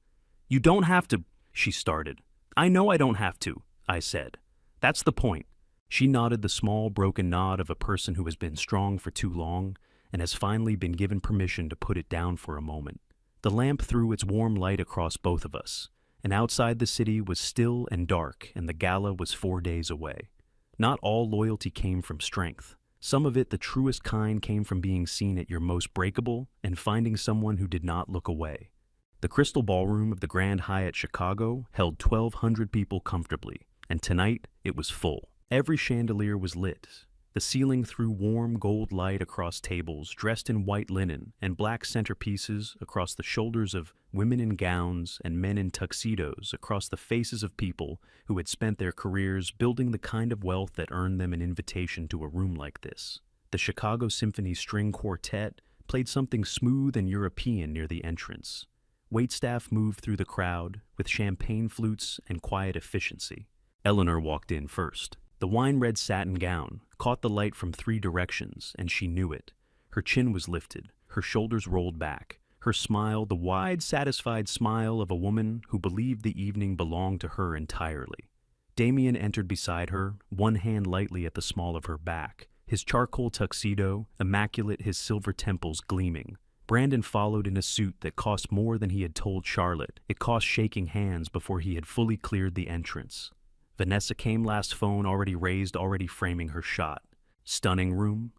Speaker 1: You don't have to, she started. I know I don't have to, I said. That's the point. She nodded the small, broken nod of a person who has been strong for too long and has finally been given permission to put it down for a moment. The lamp threw its warm light across both of us, and outside the city was still and dark, and the gala was 4 days away. Not all loyalty came from strength. Some of it, the truest kind, came from being seen at your most breakable and finding someone who did not look away. The Crystal Ballroom of the Grand Hyatt Chicago held 1,200 people comfortably, and tonight it was full. Every chandelier was lit. The ceiling threw warm gold light across tables dressed in white linen and black centerpieces across the shoulders of women in gowns and men in tuxedos across the faces of people who had spent their careers building the kind of wealth that earned them an invitation to a room like this. The Chicago Symphony String Quartet played something smooth and European near the entrance. Waitstaff moved through the crowd with champagne flutes and quiet efficiency. Eleanor walked in first. The wine-red satin gown caught the light from 3 directions, and she knew it. Her chin was lifted, her shoulders rolled back, her smile the wide, satisfied smile of a woman who believed the evening belonged to her entirely. Damian entered beside her, one hand lightly at the small of her back, his charcoal tuxedo, immaculate, his silver temples gleaming. Brandon followed in a suit that cost more than he had told Charlotte. It cost shaking hands before he had fully cleared the entrance. Vanessa came last, phone already raised, already framing her shot. Stunning room?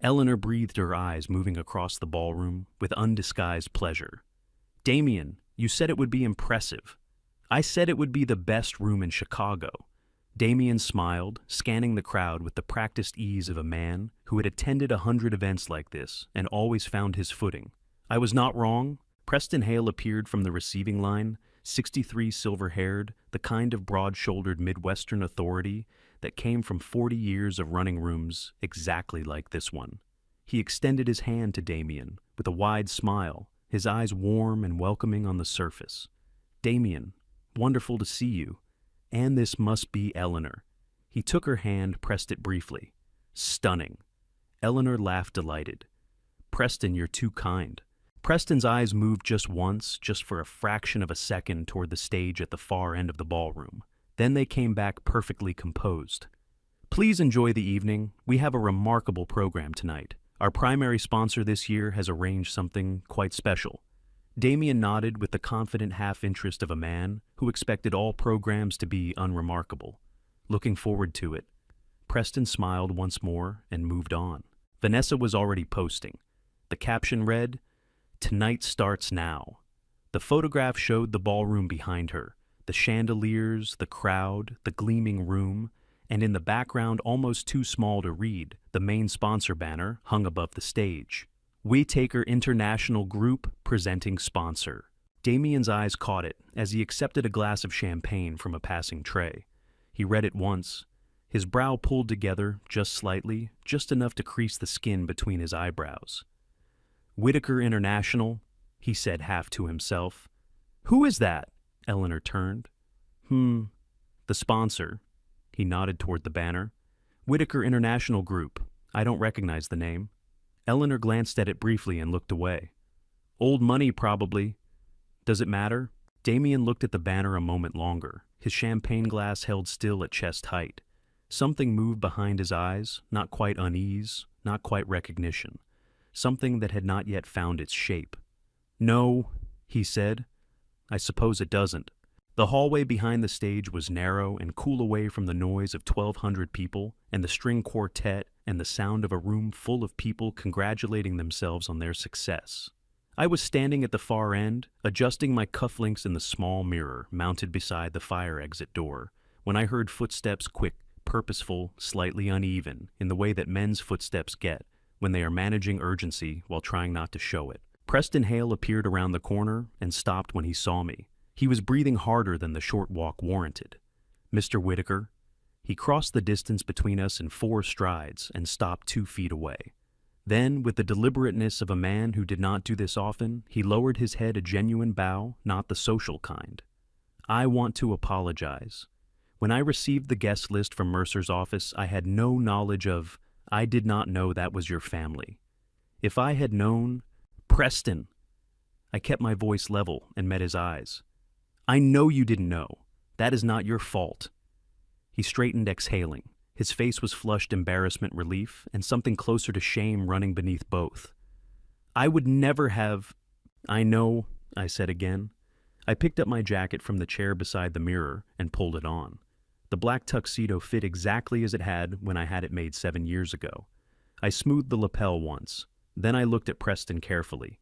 Speaker 1: Eleanor breathed, her eyes moving across the ballroom with undisguised pleasure. Damien, you said it would be impressive. I said it would be the best room in Chicago. Damien smiled, scanning the crowd with the practiced ease of a man who had attended 100 events like this and always found his footing. I was not wrong. Preston Hale appeared from the receiving line, 63, silver-haired, the kind of broad-shouldered Midwestern authority that came from 40 years of running rooms exactly like this one. He extended his hand to Damien with a wide smile, his eyes warm and welcoming on the surface. Damien, wonderful to see you. And this must be Eleanor. He took her hand, pressed it briefly. Stunning. Eleanor laughed, delighted. Preston, you're too kind. Preston's eyes moved just once, just for a fraction of a second, toward the stage at the far end of the ballroom. Then they came back perfectly composed. Please enjoy the evening. We have a remarkable program tonight. Our primary sponsor this year has arranged something quite special. Damien nodded with the confident half-interest of a man who expected all programs to be unremarkable. Looking forward to it. Preston smiled once more and moved on. Vanessa was already posting. The caption read, "Tonight starts now." The photograph showed the ballroom behind her, the chandeliers, the crowd, the gleaming room, and in the background, almost too small to read, the main sponsor banner hung above the stage. We Taker International Group presenting sponsor. Damien's eyes caught it as he accepted a glass of champagne from a passing tray. He read it once. His brow pulled together just slightly, just enough to crease the skin between his eyebrows. Whitaker International, he said half to himself. Who is that? Eleanor turned. The sponsor. He nodded toward the banner. Whitaker International Group. I don't recognize the name. Eleanor glanced at it briefly and looked away. Old money, probably. Does it matter? Damien looked at the banner a moment longer, his champagne glass held still at chest height. Something moved behind his eyes, not quite unease, not quite recognition. Something that had not yet found its shape. No, he said. I suppose it doesn't. The hallway behind the stage was narrow and cool away from the noise of 1,200 people and the string quartet and the sound of a room full of people congratulating themselves on their success. I was standing at the far end, adjusting my cufflinks in the small mirror mounted beside the fire exit door, when I heard footsteps, quick, purposeful, slightly uneven, in the way that men's footsteps get when they are managing urgency while trying not to show it. Preston Hale appeared around the corner and stopped when he saw me. He was breathing harder than the short walk warranted. Mr. Whitaker. He crossed the distance between us in 4 strides and stopped 2 feet away. Then, with the deliberateness of a man who did not do this often, he lowered his head, a genuine bow, not the social kind. I want to apologize. When I received the guest list from Mercer's office, I had no knowledge of, I did not know that was your family. If I had known, Preston. I kept my voice level and met his eyes. I know you didn't know. That is not your fault. He straightened, exhaling. His face was flushed embarrassment, relief, and something closer to shame running beneath both. I would never have... I know, I said again. I picked up my jacket from the chair beside the mirror and pulled it on. The black tuxedo fit exactly as it had when I had it made 7 years ago. I smoothed the lapel once. Then I looked at Preston carefully.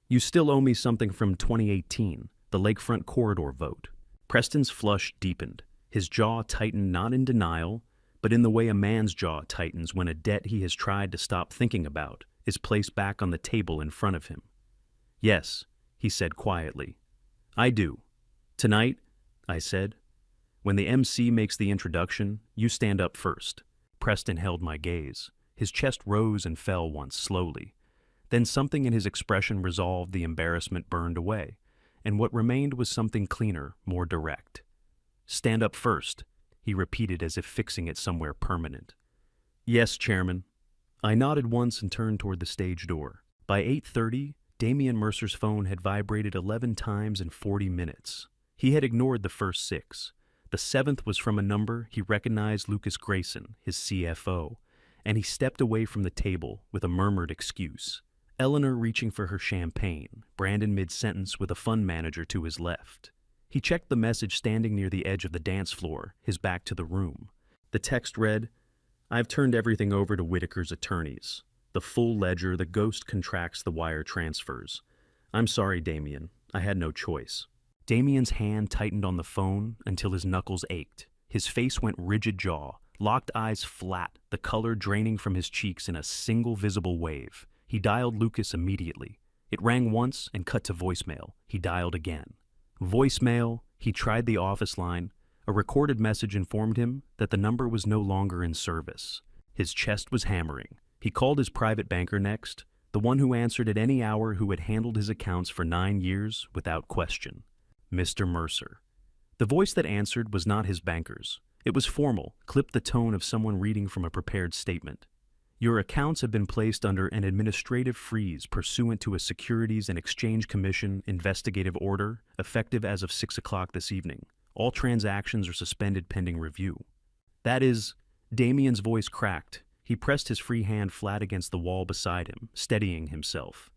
Speaker 1: You still owe me something from 2018. The Lakefront Corridor vote. Preston's flush deepened. His jaw tightened, not in denial, but in the way a man's jaw tightens when a debt he has tried to stop thinking about is placed back on the table in front of him. Yes, he said quietly. I do. Tonight, I said. When the MC makes the introduction, you stand up first. Preston held my gaze. His chest rose and fell once slowly. Then something in his expression resolved the embarrassment, burned away, and what remained was something cleaner, more direct. Stand up first, he repeated as if fixing it somewhere permanent. Yes, Chairman. I nodded once and turned toward the stage door. By 8:30, Damien Mercer's phone had vibrated 11 times in 40 minutes. He had ignored the first 6. The 7th was from a number he recognized, Lucas Grayson, his CFO, and he stepped away from the table with a murmured excuse. Eleanor reaching for her champagne, Brandon mid-sentence with a fund manager to his left. He checked the message standing near the edge of the dance floor, his back to the room. The text read, "I've turned everything over to Whitaker's attorneys. The full ledger, the ghost contracts the wire transfers. I'm sorry, Damien. I had no choice." Damien's hand tightened on the phone until his knuckles ached. His face went rigid jaw, locked eyes flat, the color draining from his cheeks in a single visible wave. He dialed Lucas immediately. It rang once and cut to voicemail. He dialed again. Voicemail, he tried the office line. A recorded message informed him that the number was no longer in service. His chest was hammering. He called his private banker next, the one who answered at any hour, who had handled his accounts for 9 years without question. Mr. Mercer. The voice that answered was not his banker's. It was formal, clipped the tone of someone reading from a prepared statement. Your accounts have been placed under an administrative freeze pursuant to a Securities and Exchange Commission investigative order effective as of 6 o'clock this evening. All transactions are suspended pending review. That is, Damien's voice cracked. He pressed his free hand flat against the wall beside him, steadying himself.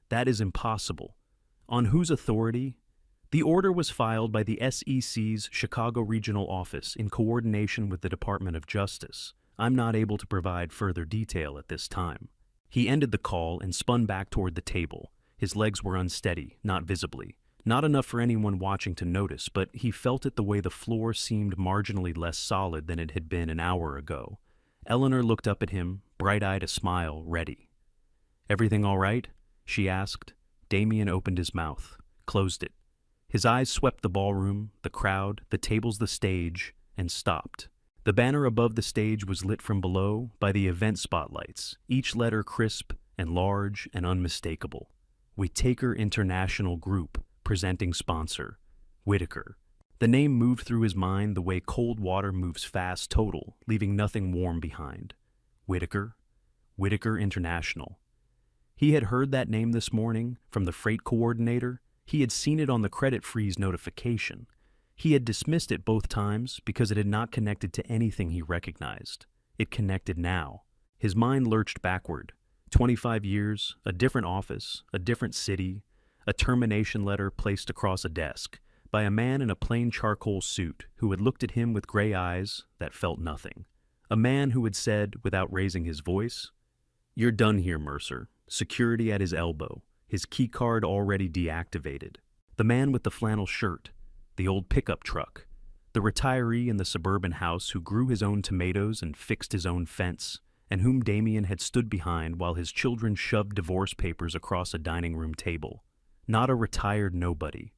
Speaker 1: That is impossible. On whose authority? The order was filed by the SEC's Chicago Regional Office in coordination with the Department of Justice. I'm not able to provide further detail at this time. He ended the call and spun back toward the table. His legs were unsteady, not visibly. Not enough for anyone watching to notice, but he felt it the way the floor seemed marginally less solid than it had been an hour ago. Eleanor looked up at him, bright-eyed, a smile, ready. "Everything all right?" she asked. Damien opened his mouth, closed it. His eyes swept the ballroom, the crowd, the tables, the stage, and stopped. The banner above the stage was lit from below by the event spotlights, each letter crisp and large and unmistakable. Whitaker International Group, presenting sponsor, Whitaker. The name moved through his mind the way cold water moves fast total, leaving nothing warm behind. Whitaker? Whitaker International. He had heard that name this morning from the freight coordinator. He had seen it on the credit freeze notification. He had dismissed it both times because it had not connected to anything he recognized. It connected now. His mind lurched backward. 25 years, a different office, a different city, a termination letter placed across a desk by a man in a plain charcoal suit who had looked at him with gray eyes that felt nothing. A man who had said, without raising his voice, "You're done here, Mercer." Security at his elbow, his keycard already deactivated. The man with the flannel shirt, the old pickup truck, the retiree in the suburban house who grew his own tomatoes and fixed his own fence, and whom Damien had stood behind while his children shoved divorce papers across a dining room table. Not a retired nobody.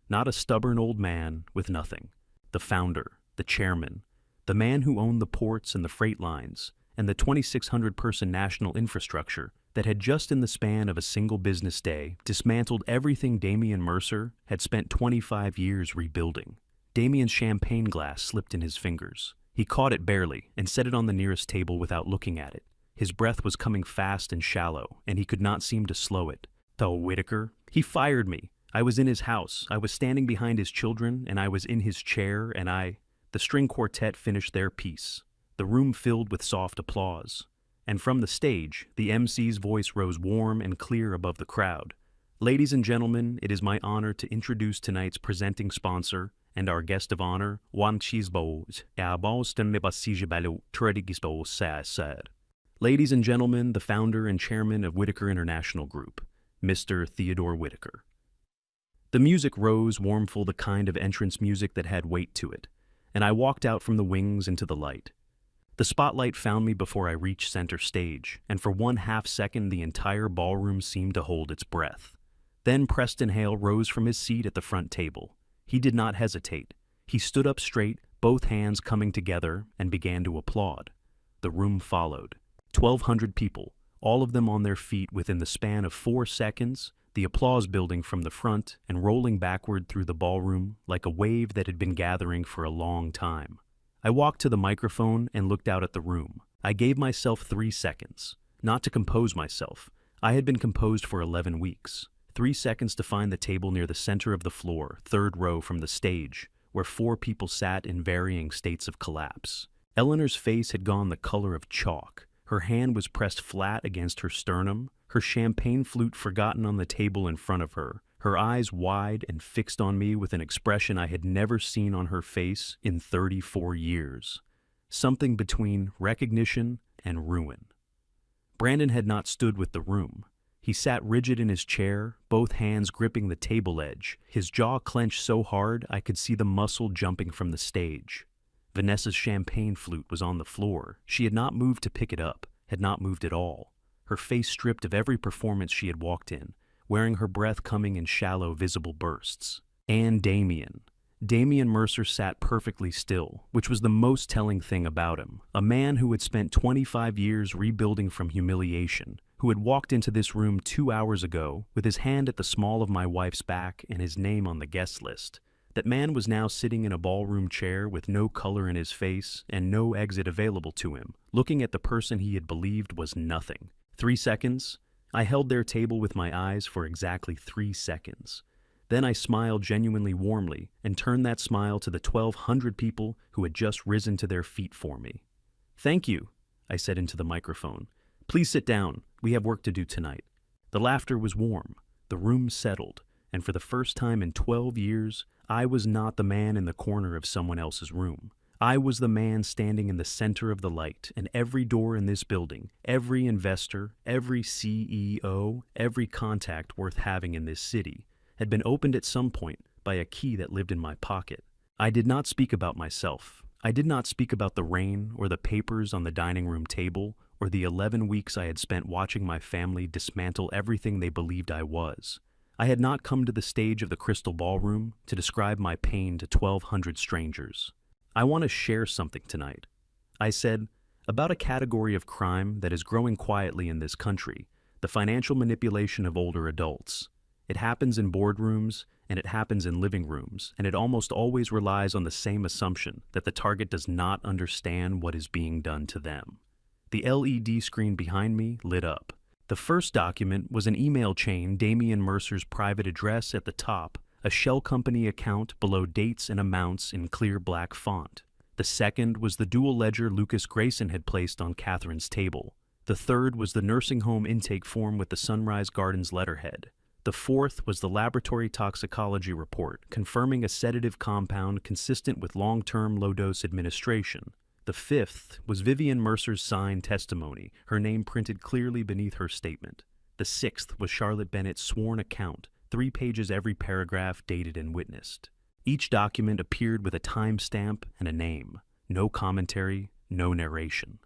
Speaker 1: Not a stubborn old man with nothing. The founder, the chairman, the man who owned the ports and the freight lines, and the 2,600-person national infrastructure that had just in the span of a single business day dismantled everything Damien Mercer had spent 25 years rebuilding. Damien's champagne glass slipped in his fingers. He caught it barely and set it on the nearest table without looking at it. His breath was coming fast and shallow, and he could not seem to slow it. "Oh, Whitaker, he fired me. I was in his house. I was standing behind his children, and I was in his chair, and The string quartet finished their piece. The room filled with soft applause. And from the stage, the MC's voice rose warm and clear above the crowd. "Ladies and gentlemen, it is my honor to introduce tonight's presenting sponsor and our guest of honor, Ladies and gentlemen, the founder and chairman of Whitaker International Group, Mr. Theodore Whitaker." The music rose, warmful, the kind of entrance music that had weight to it, and I walked out from the wings into the light. The spotlight found me before I reached center stage, and for 1/2 second the entire ballroom seemed to hold its breath. Then Preston Hale rose from his seat at the front table. He did not hesitate. He stood up straight, both hands coming together, and began to applaud. The room followed. 1,200 people, all of them on their feet within the span of 4 seconds, the applause building from the front and rolling backward through the ballroom like a wave that had been gathering for a long time. I walked to the microphone and looked out at the room. I gave myself 3 seconds, not to compose myself. I had been composed for 11 weeks. 3 seconds to find the table near the center of the floor, 3rd row from the stage, where 4 people sat in varying states of collapse. Eleanor's face had gone the color of chalk. Her hand was pressed flat against her sternum, her champagne flute forgotten on the table in front of her, her eyes wide and fixed on me with an expression I had never seen on her face in 34 years. Something between recognition and ruin. Brandon had not stood with the room. He sat rigid in his chair, both hands gripping the table edge, his jaw clenched so hard I could see the muscle jumping from the stage. Vanessa's champagne flute was on the floor. She had not moved to pick it up, had not moved at all. Her face stripped of every performance she had walked in, wearing her breath coming in shallow, visible bursts. And Damien. Damien Mercer sat perfectly still, which was the most telling thing about him. A man who had spent 25 years rebuilding from humiliation, who had walked into this room 2 hours ago with his hand at the small of my wife's back and his name on the guest list. That man was now sitting in a ballroom chair with no color in his face and no exit available to him, looking at the person he had believed was nothing. 3 seconds. I held their table with my eyes for exactly 3 seconds. Then I smiled genuinely warmly and turned that smile to the 1,200 people who had just risen to their feet for me. "Thank you," I said into the microphone. "Please sit down. We have work to do tonight." The laughter was warm. The room settled. And for the first time in 12 years, I was not the man in the corner of someone else's room. I was the man standing in the center of the light, and every door in this building, every investor, every CEO, every contact worth having in this city, had been opened at some point by a key that lived in my pocket. I did not speak about myself. I did not speak about the rain or the papers on the dining room table or the 11 weeks I had spent watching my family dismantle everything they believed I was. I had not come to the stage of the Crystal Ballroom to describe my pain to 1,200 strangers. I want to share something tonight. I said, about a category of crime that is growing quietly in this country, the financial manipulation of older adults. It happens in boardrooms, and it happens in living rooms, and it almost always relies on the same assumption that the target does not understand what is being done to them. The LED screen behind me lit up. The first document was an email chain, Damien Mercer's private address at the top, a shell company account below dates and amounts in clear black font. The second was the dual ledger Lucas Grayson had placed on Catherine's table. The third was the nursing home intake form with the Sunrise Gardens letterhead. The fourth was the laboratory toxicology report, confirming a sedative compound consistent with long-term low-dose administration. The fifth was Vivian Mercer's signed testimony, her name printed clearly beneath her statement. The sixth was Charlotte Bennett's sworn account, 3 pages every paragraph dated and witnessed. Each document appeared with a timestamp and a name. No commentary, no narration.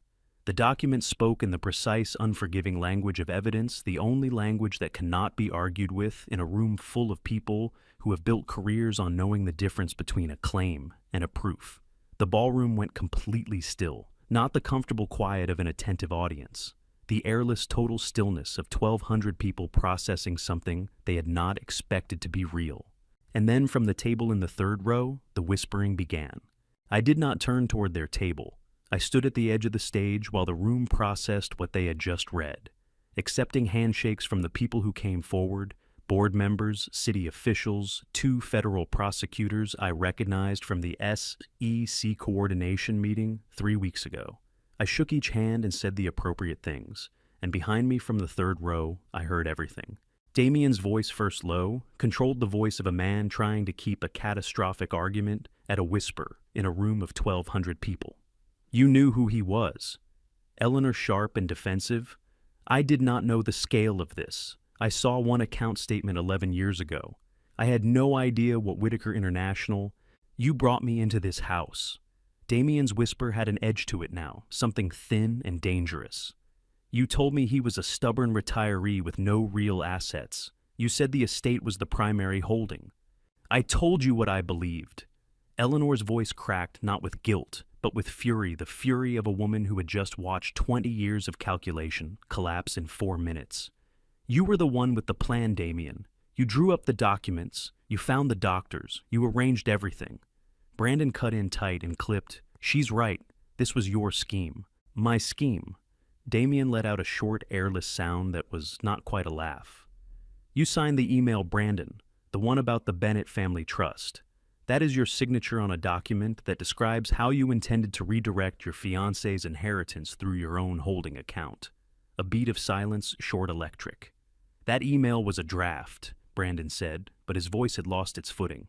Speaker 1: The document spoke in the precise, unforgiving language of evidence, the only language that cannot be argued with in a room full of people who have built careers on knowing the difference between a claim and a proof. The ballroom went completely still, not the comfortable quiet of an attentive audience. The airless total stillness of 1,200 people processing something they had not expected to be real. And then from the table in the third row, the whispering began. I did not turn toward their table. I stood at the edge of the stage while the room processed what they had just read, accepting handshakes from the people who came forward, board members, city officials, 2 federal prosecutors I recognized from the SEC coordination meeting 3 weeks ago. I shook each hand and said the appropriate things, and behind me from the third row, I heard everything. Damien's voice, first low, controlled the voice of a man trying to keep a catastrophic argument at a whisper in a room of 1,200 people. You knew who he was. Eleanor sharp and defensive. I did not know the scale of this. I saw one account statement 11 years ago. I had no idea what Whitaker International. You brought me into this house. Damien's whisper had an edge to it now, something thin and dangerous. You told me he was a stubborn retiree with no real assets. You said the estate was the primary holding. I told you what I believed. Eleanor's voice cracked not with guilt, but with fury, the fury of a woman who had just watched 20 years of calculation collapse in 4 minutes. You were the one with the plan, Damien. You drew up the documents, you found the doctors, you arranged everything. Brandon cut in tight and clipped, "She's right, this was your scheme." "My scheme." Damien let out a short, airless sound that was not quite a laugh. "You signed the email, Brandon, the one about the Bennett family trust. That is your signature on a document that describes how you intended to redirect your fiancé's inheritance through your own holding account. A beat of silence, short electric. That email was a draft, Brandon said, but his voice had lost its footing.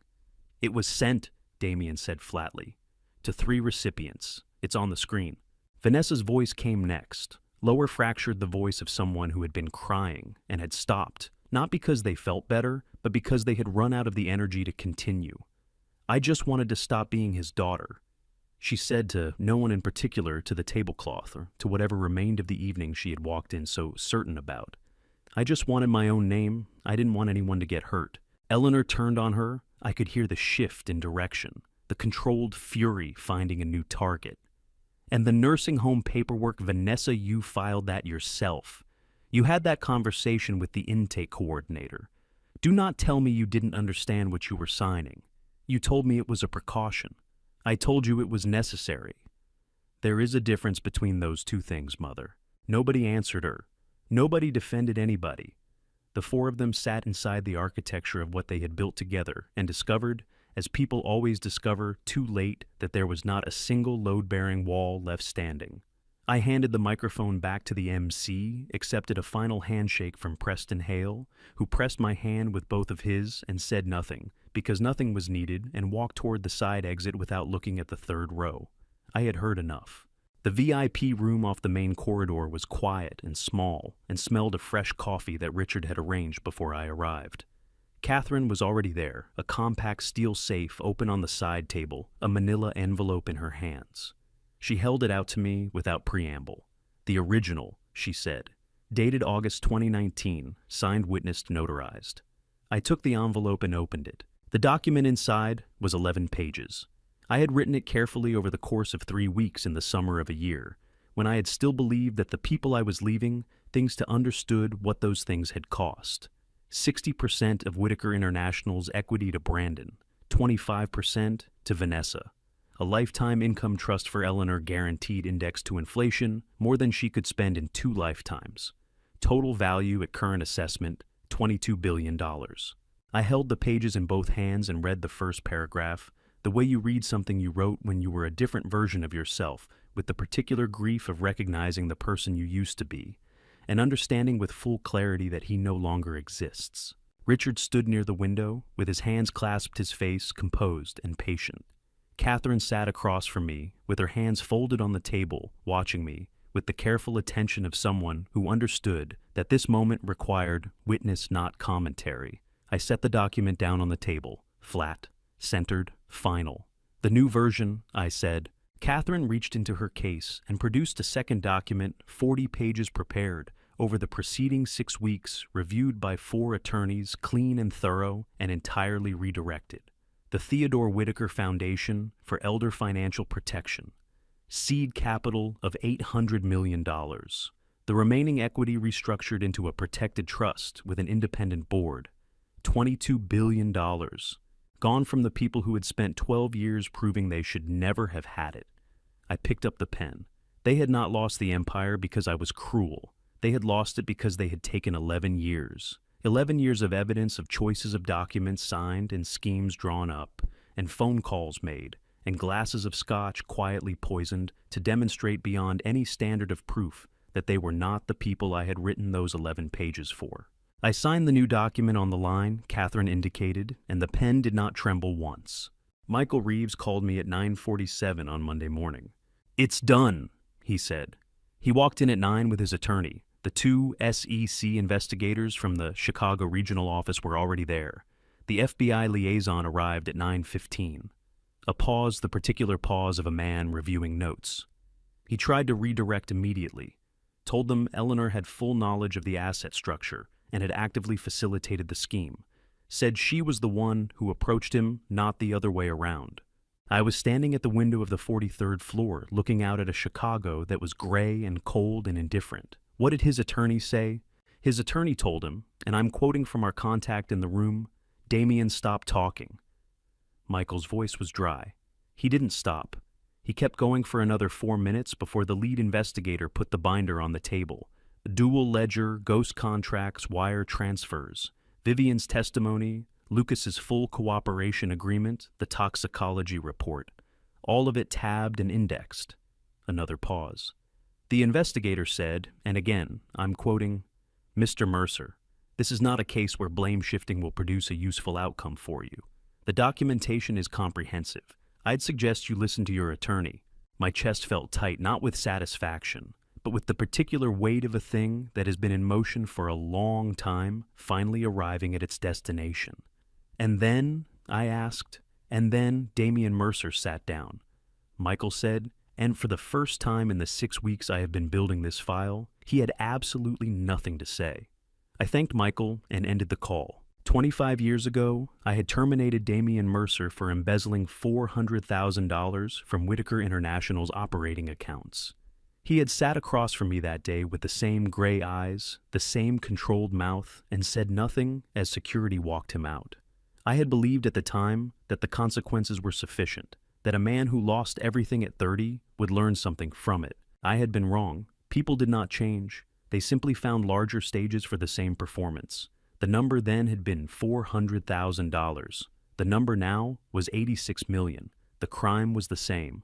Speaker 1: It was sent, Damien said flatly, to 3 recipients. It's on the screen. Vanessa's voice came next, lower fractured the voice of someone who had been crying and had stopped, not because they felt better, but because they had run out of the energy to continue. I just wanted to stop being his daughter. She said to no one in particular, to the tablecloth, or to whatever remained of the evening she had walked in so certain about. I just wanted my own name. I didn't want anyone to get hurt. Eleanor turned on her. I could hear the shift in direction, the controlled fury finding a new target. And the nursing home paperwork, Vanessa, you filed that yourself. You had that conversation with the intake coordinator. Do not tell me you didn't understand what you were signing. You told me it was a precaution. I told you it was necessary. There is a difference between those two things, Mother. Nobody answered her. Nobody defended anybody. The 4 of them sat inside the architecture of what they had built together and discovered, as people always discover too late, that there was not a single load-bearing wall left standing. I handed the microphone back to the MC, accepted a final handshake from Preston Hale, who pressed my hand with both of his and said nothing, because nothing was needed, and walked toward the side exit without looking at the 3rd row. I had heard enough. The VIP room off the main corridor was quiet and small, and smelled of fresh coffee that Richard had arranged before I arrived. Catherine was already there, a compact steel safe open on the side table, a manila envelope in her hands. She held it out to me without preamble. The original, she said. Dated August 2019, signed, witnessed, notarized. I took the envelope and opened it. The document inside was 11 pages. I had written it carefully over the course of 3 weeks in the summer of a year, when I had still believed that the people I was leaving, things to understood what those things had cost. 60% of Whitaker International's equity to Brandon, 25% to Vanessa. A lifetime income trust for Eleanor guaranteed indexed to inflation, more than she could spend in 2 lifetimes. Total value at current assessment, $22 billion. I held the pages in both hands and read the first paragraph, the way you read something you wrote when you were a different version of yourself, with the particular grief of recognizing the person you used to be, and understanding with full clarity that he no longer exists. Richard stood near the window, with his hands clasped his face, composed and patient. Catherine sat across from me, with her hands folded on the table, watching me, with the careful attention of someone who understood that this moment required witness, not commentary. I set the document down on the table, flat, centered, final. The new version, I said. Catherine reached into her case and produced a second document, 40 pages prepared, over the preceding 6 weeks, reviewed by 4 attorneys, clean and thorough, and entirely redirected. The Theodore Whitaker Foundation for Elder Financial Protection. Seed capital of $800 million. The remaining equity restructured into a protected trust with an independent board. $22 billion. Gone from the people who had spent 12 years proving they should never have had it. I picked up the pen. They had not lost the empire because I was cruel. They had lost it because they had taken 11 years. 11 years of evidence of choices of documents signed and schemes drawn up, and phone calls made, and glasses of scotch quietly poisoned to demonstrate beyond any standard of proof that they were not the people I had written those 11 pages for. I signed the new document on the line Catherine indicated, and the pen did not tremble once. Michael Reeves called me at 9:47 on Monday morning. "It's done," he said. He walked in at 9 with his attorney. The 2 SEC investigators from the Chicago regional office were already there. The FBI liaison arrived at 9:15. A pause, the particular pause of a man reviewing notes. He tried to redirect immediately, told them Eleanor had full knowledge of the asset structure and had actively facilitated the scheme, said she was the one who approached him, not the other way around. I was standing at the window of the 43rd floor, looking out at a Chicago that was gray and cold and indifferent. What did his attorney say? His attorney told him, and I'm quoting from our contact in the room, "Damien, stop talking." Michael's voice was dry. He didn't stop. He kept going for another 4 minutes before the lead investigator put the binder on the table. Dual ledger, ghost contracts, wire transfers, Vivian's testimony, Lucas's full cooperation agreement, the toxicology report. All of it tabbed and indexed. Another pause. The investigator said, and again, I'm quoting, "Mr. Mercer, this is not a case where blame shifting will produce a useful outcome for you. The documentation is comprehensive. I'd suggest you listen to your attorney." My chest felt tight, not with satisfaction, but with the particular weight of a thing that has been in motion for a long time, finally arriving at its destination. "And then," I asked, "and then Damian Mercer sat down." Michael said, and for the first time in the 6 weeks I have been building this file, he had absolutely nothing to say. I thanked Michael and ended the call. 25 years ago, I had terminated Damian Mercer for embezzling $400,000 from Whitaker International's operating accounts. He had sat across from me that day with the same gray eyes, the same controlled mouth, and said nothing as security walked him out. I had believed at the time that the consequences were sufficient, that a man who lost everything at 30 would learn something from it. I had been wrong. People did not change. They simply found larger stages for the same performance. The number then had been $400,000. The number now was $86 million. The crime was the same.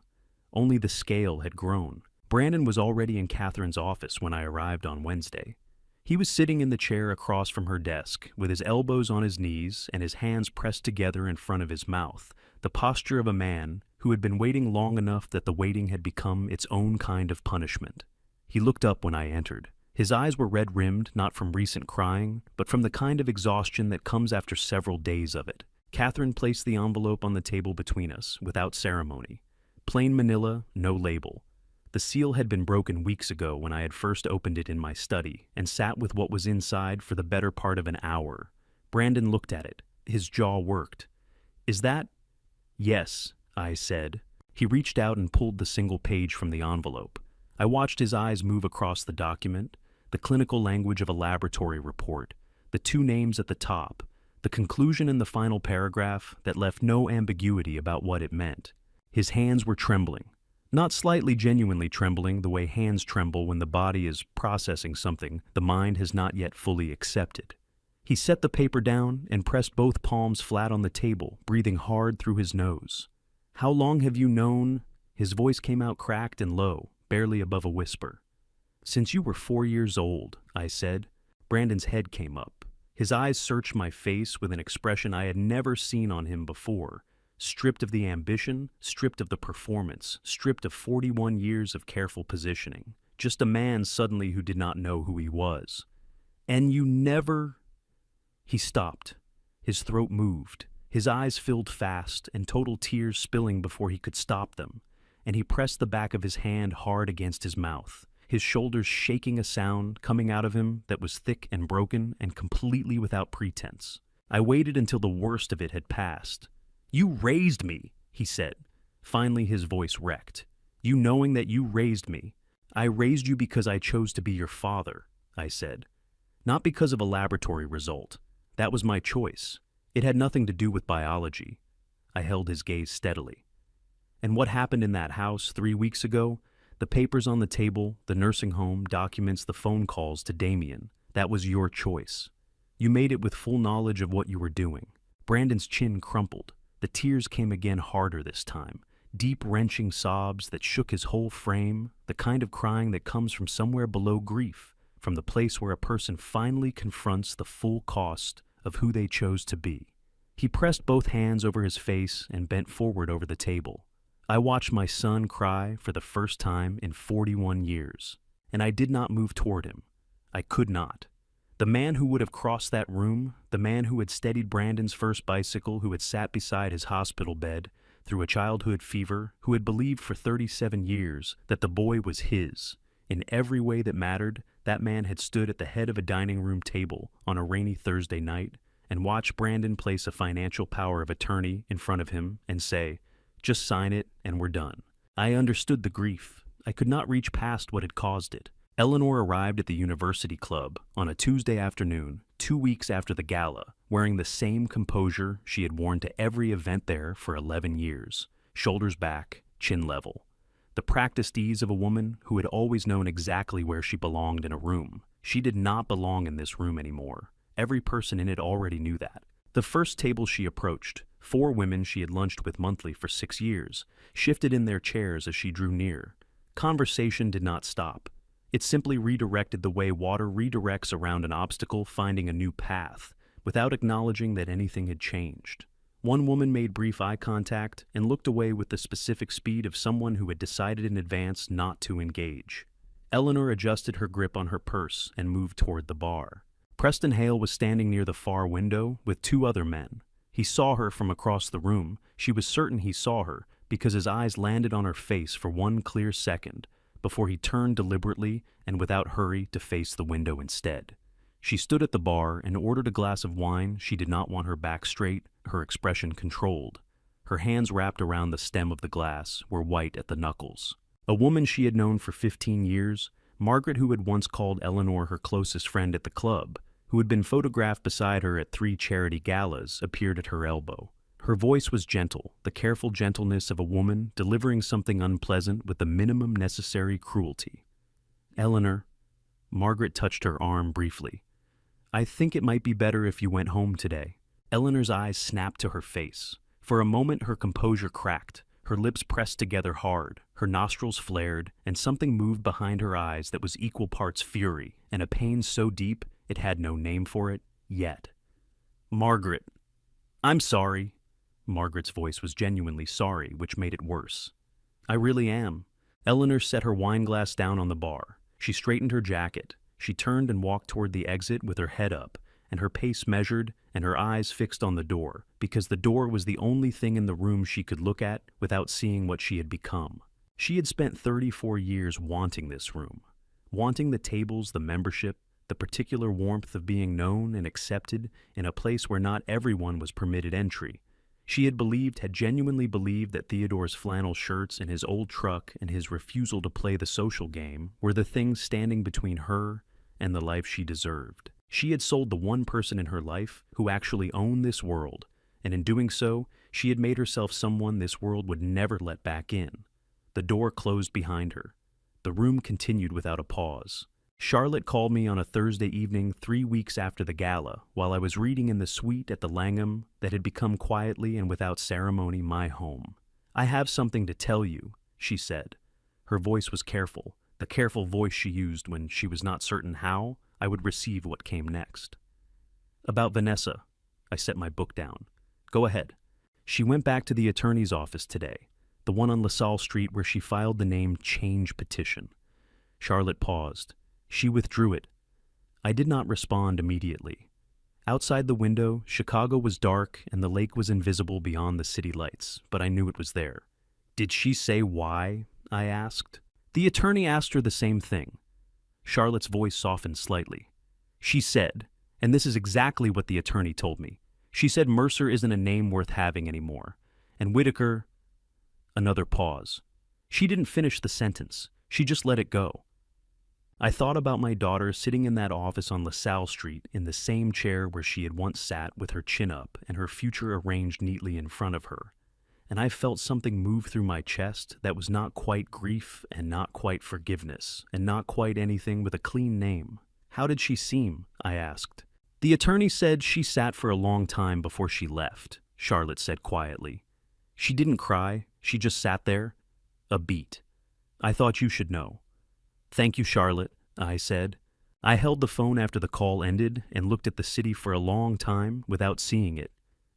Speaker 1: Only the scale had grown. Brandon was already in Catherine's office when I arrived on Wednesday. He was sitting in the chair across from her desk, with his elbows on his knees and his hands pressed together in front of his mouth, the posture of a man who had been waiting long enough that the waiting had become its own kind of punishment. He looked up when I entered. His eyes were red-rimmed, not from recent crying, but from the kind of exhaustion that comes after several days of it. Catherine placed the envelope on the table between us, without ceremony. Plain manila, no label. The seal had been broken weeks ago when I had first opened it in my study and sat with what was inside for the better part of an hour. Brandon looked at it. His jaw worked. "Is that—" "Yes," I said. He reached out and pulled the single page from the envelope. I watched his eyes move across the document, the clinical language of a laboratory report, the two names at the top, the conclusion in the final paragraph that left no ambiguity about what it meant. His hands were trembling. Not slightly genuinely trembling the way hands tremble when the body is processing something the mind has not yet fully accepted. He set the paper down and pressed both palms flat on the table, breathing hard through his nose. "How long have you known—" His voice came out cracked and low, barely above a whisper. "Since you were 4 years old," I said. Brandon's head came up. His eyes searched my face with an expression I had never seen on him before, stripped of the ambition, stripped of the performance, stripped of 41 years of careful positioning. Just a man suddenly who did not know who he was. "And you never—" He stopped. His throat moved. His eyes filled fast, and total tears spilling before he could stop them, and he pressed the back of his hand hard against his mouth, his shoulders shaking a sound coming out of him that was thick and broken and completely without pretense. I waited until the worst of it had passed. "You raised me," he said. Finally his voice wrecked. "You knowing that you raised me. I raised you because I chose to be your father," I said. "Not because of a laboratory result. That was my choice. It had nothing to do with biology." I held his gaze steadily. "And what happened in that house 3 weeks ago? The papers on the table, the nursing home, documents, the phone calls to Damian. That was your choice. You made it with full knowledge of what you were doing." Brandon's chin crumpled. The tears came again harder this time. Deep, wrenching sobs that shook his whole frame, the kind of crying that comes from somewhere below grief, from the place where a person finally confronts the full cost of who they chose to be. He pressed both hands over his face and bent forward over the table. I watched my son cry for the first time in 41 years, and I did not move toward him. I could not. The man who would have crossed that room, the man who had steadied Brandon's first bicycle, who had sat beside his hospital bed through a childhood fever, who had believed for 37 years that the boy was his. In every way that mattered, that man had stood at the head of a dining room table on a rainy Thursday night and watched Brandon place a financial power of attorney in front of him and say, "Just sign it and we're done." I understood the grief. I could not reach past what had caused it. Eleanor arrived at the university club on a Tuesday afternoon, 2 weeks after the gala, wearing the same composure she had worn to every event there for 11 years, shoulders back, chin level. The practiced ease of a woman who had always known exactly where she belonged in a room. She did not belong in this room anymore. Every person in it already knew that. The first table she approached, 4 women she had lunched with monthly for 6 years, shifted in their chairs as she drew near. Conversation did not stop. It simply redirected the way water redirects around an obstacle, finding a new path, without acknowledging that anything had changed. One woman made brief eye contact and looked away with the specific speed of someone who had decided in advance not to engage. Eleanor adjusted her grip on her purse and moved toward the bar. Preston Hale was standing near the far window with 2 other men. He saw her from across the room. She was certain he saw her because his eyes landed on her face for one clear second before he turned deliberately and without hurry to face the window instead. She stood at the bar and ordered a glass of wine. She did not want her back straight, her expression controlled. Her hands wrapped around the stem of the glass were white at the knuckles. A woman she had known for 15 years, Margaret, who had once called Eleanor her closest friend at the club, who had been photographed beside her at 3 charity galas, appeared at her elbow. Her voice was gentle, the careful gentleness of a woman delivering something unpleasant with the minimum necessary cruelty. "Eleanor," Margaret touched her arm briefly. "I think it might be better if you went home today." Eleanor's eyes snapped to her face. For a moment her composure cracked, her lips pressed together hard, her nostrils flared, and something moved behind her eyes that was equal parts fury and a pain so deep it had no name for it yet. "Margaret, I'm sorry." Margaret's voice was genuinely sorry, which made it worse. "I really am." Eleanor set her wine glass down on the bar. She straightened her jacket. She turned and walked toward the exit with her head up, and her pace measured and her eyes fixed on the door, because the door was the only thing in the room she could look at without seeing what she had become. She had spent 34 years wanting this room, wanting the tables, the membership, the particular warmth of being known and accepted in a place where not everyone was permitted entry. She had genuinely believed that Theodore's flannel shirts and his old truck and his refusal to play the social game were the things standing between her and the life she deserved. She had sold the one person in her life who actually owned this world, and in doing so, she had made herself someone this world would never let back in. The door closed behind her. The room continued without a pause. Charlotte called me on a Thursday evening 3 weeks after the gala, while I was reading in the suite at the Langham that had become quietly and without ceremony my home. "I have something to tell you," she said. Her voice was careful, the careful voice she used when she was not certain how I would receive what came next. "About Vanessa." I set my book down. "Go ahead." "She went back to the attorney's office today, the one on LaSalle Street where she filed the name change petition." Charlotte paused. "She withdrew it." I did not respond immediately. Outside the window, Chicago was dark and the lake was invisible beyond the city lights, but I knew it was there. "Did she say why?" I asked. "The attorney asked her the same thing." Charlotte's voice softened slightly. "She said, and this is exactly what the attorney told me, she said Mercer isn't a name worth having anymore, and Whitaker—" Another pause. She didn't finish the sentence. She just let it go. I thought about my daughter sitting in that office on LaSalle Street in the same chair where she had once sat with her chin up and her future arranged neatly in front of her, and I felt something move through my chest that was not quite grief and not quite forgiveness and not quite anything with a clean name. "How did she seem?" I asked. "The attorney said she sat for a long time before she left," Charlotte said quietly. "She didn't cry, she just sat there. A beat. I thought you should know." "Thank you, Charlotte," I said. I held the phone after the call ended and looked at the city for a long time without seeing it.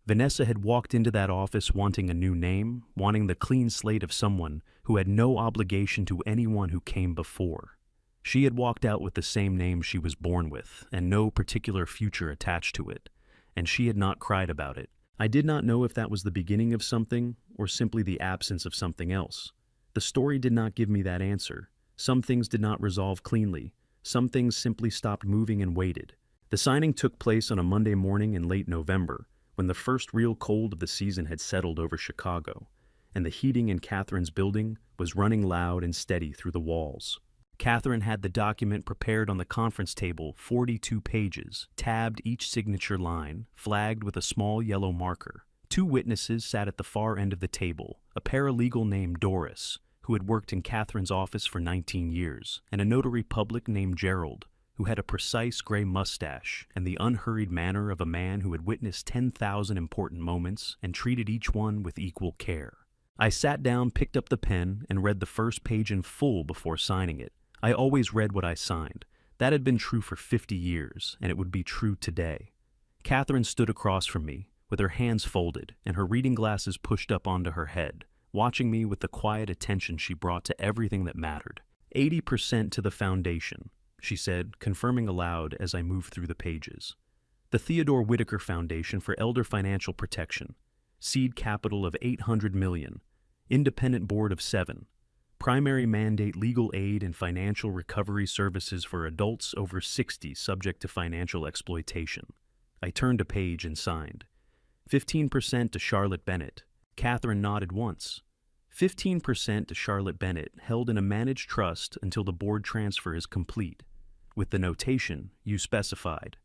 Speaker 1: Vanessa had walked into that office wanting a new name, wanting the clean slate of someone who had no obligation to anyone who came before. She had walked out with the same name she was born with and no particular future attached to it, and she had not cried about it. I did not know if that was the beginning of something or simply the absence of something else. The story did not give me that answer. Some things did not resolve cleanly. Some things simply stopped moving and waited. The signing took place on a Monday morning in late November, when the first real cold of the season had settled over Chicago, and the heating in Catherine's building was running loud and steady through the walls. Catherine had the document prepared on the conference table, 42 pages, tabbed each signature line, flagged with a small yellow marker. 2 witnesses sat at the far end of the table, a paralegal named Doris, who had worked in Catherine's office for 19 years, and a notary public named Gerald, who had a precise gray mustache and the unhurried manner of a man who had witnessed 10,000 important moments and treated each one with equal care. I sat down, picked up the pen, and read the first page in full before signing it. I always read what I signed. That had been true for 50 years, and it would be true today. Catherine stood across from me, with her hands folded and her reading glasses pushed up onto her head, watching me with the quiet attention she brought to everything that mattered. 80% to the foundation, she said, confirming aloud as I moved through the pages. The Theodore Whitaker Foundation for Elder Financial Protection. Seed capital of $800 million. Independent board of 7. Primary mandate legal aid and financial recovery services for adults over 60 subject to financial exploitation. I turned a page and signed. 15% to Charlotte Bennett. Catherine nodded once. 15% to Charlotte Bennett, held in a managed trust until the board transfer is complete, with the notation you specified.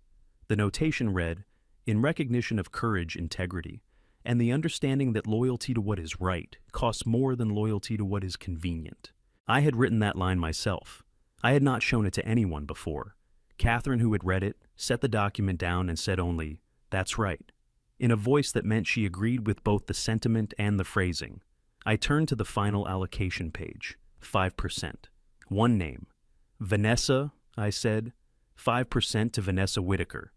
Speaker 1: The notation read, in recognition of courage, integrity, and the understanding that loyalty to what is right costs more than loyalty to what is convenient. I had written that line myself. I had not shown it to anyone before. Catherine, who had read it, set the document down and said only, "That's right," in a voice that meant she agreed with both the sentiment and the phrasing. I turned to the final allocation page. 5%. One name. Vanessa, I said. 5% to Vanessa Whitaker.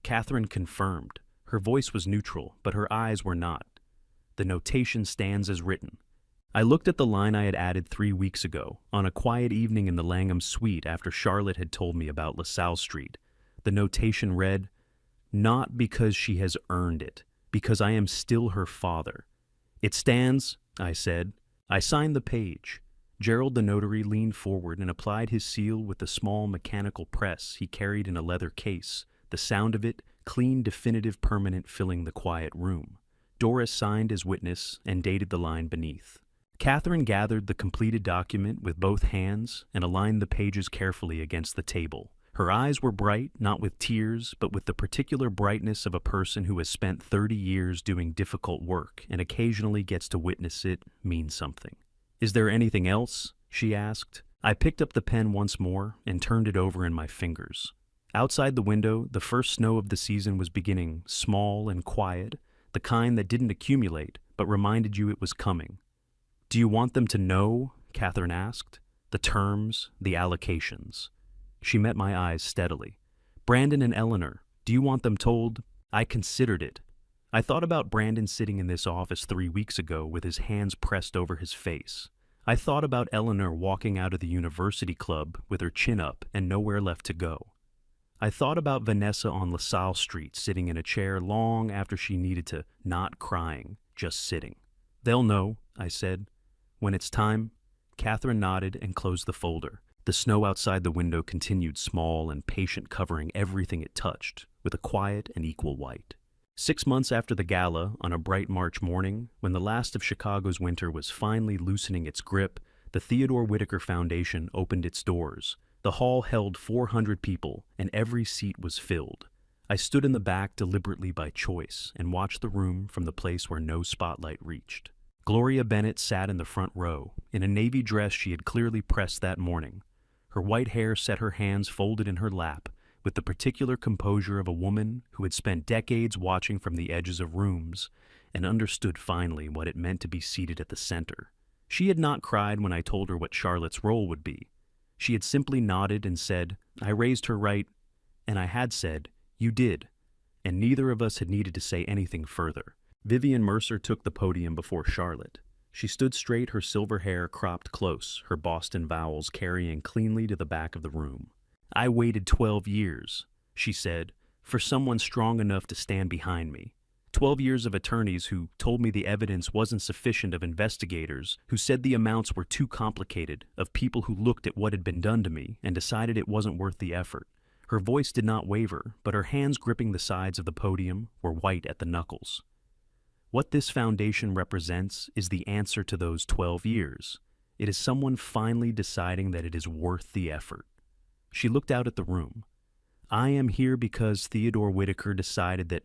Speaker 1: Catherine confirmed. Her voice was neutral, but her eyes were not. The notation stands as written. I looked at the line I had added 3 weeks ago, on a quiet evening in the Langham suite after Charlotte had told me about LaSalle Street. The notation read, "Not because she has earned it, because I am still her father." "It stands," I said. I signed the page. Gerald the notary leaned forward and applied his seal with the small mechanical press he carried in a leather case, the sound of it, clean, definitive, permanent, filling the quiet room. Doris signed as witness and dated the line beneath. Catherine gathered the completed document with both hands and aligned the pages carefully against the table. Her eyes were bright, not with tears, but with the particular brightness of a person who has spent 30 years doing difficult work and occasionally gets to witness it mean something. "Is there anything else?" she asked. I picked up the pen once more and turned it over in my fingers. Outside the window, the first snow of the season was beginning, small and quiet, the kind that didn't accumulate, but reminded you it was coming. "Do you want them to know?" Catherine asked. "The terms, the allocations." She met my eyes steadily. "Brandon and Eleanor, do you want them told?" I considered it. I thought about Brandon sitting in this office 3 weeks ago with his hands pressed over his face. I thought about Eleanor walking out of the university club with her chin up and nowhere left to go. I thought about Vanessa on LaSalle Street sitting in a chair long after she needed to, not crying, just sitting. "They'll know," I said. "When it's time." Catherine nodded and closed the folder. The snow outside the window continued small and patient, covering everything it touched, with a quiet and equal white. 6 months after the gala, on a bright March morning, when the last of Chicago's winter was finally loosening its grip, the Theodore Whitaker Foundation opened its doors. The hall held 400 people, and every seat was filled. I stood in the back deliberately by choice and watched the room from the place where no spotlight reached. Gloria Bennett sat in the front row, in a navy dress she had clearly pressed that morning. Her white hair set, her hands folded in her lap, with the particular composure of a woman who had spent decades watching from the edges of rooms and understood finally what it meant to be seated at the center. She had not cried when I told her what Charlotte's role would be. She had simply nodded and said, "I raised her right," and I had said, "You did," and neither of us had needed to say anything further. Vivian Mercer took the podium before Charlotte. She stood straight, her silver hair cropped close, her Boston vowels carrying cleanly to the back of the room. "I waited 12 years, she said, "for someone strong enough to stand behind me. 12 years of attorneys who told me the evidence wasn't sufficient, of investigators who said the amounts were too complicated, of people who looked at what had been done to me and decided it wasn't worth the effort." Her voice did not waver, but her hands gripping the sides of the podium were white at the knuckles. What this foundation represents is the answer to those 12 years. It is someone finally deciding that it is worth the effort. She looked out at the room. "I am here because Theodore Whitaker decided that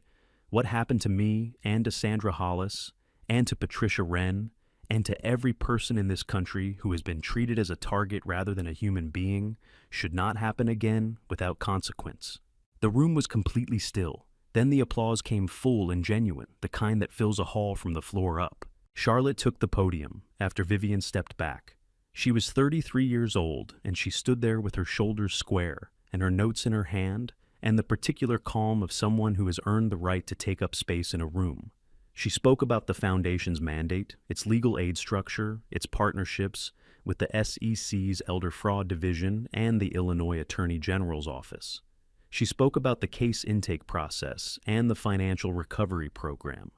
Speaker 1: what happened to me and to Sandra Hollis and to Patricia Wren And to every person in this country who has been treated as a target rather than a human being, should not happen again without consequence. The room was completely still. Then the applause came full and genuine, the kind that fills a hall from the floor up. Charlotte took the podium after Vivian stepped back. She was 33 years old, and she stood there with her shoulders square and her notes in her hand, and the particular calm of someone who has earned the right to take up space in a room. She spoke about the Foundation's mandate, its legal aid structure, its partnerships with the SEC's Elder Fraud Division and the Illinois Attorney General's office. She spoke about the case intake process and the financial recovery program.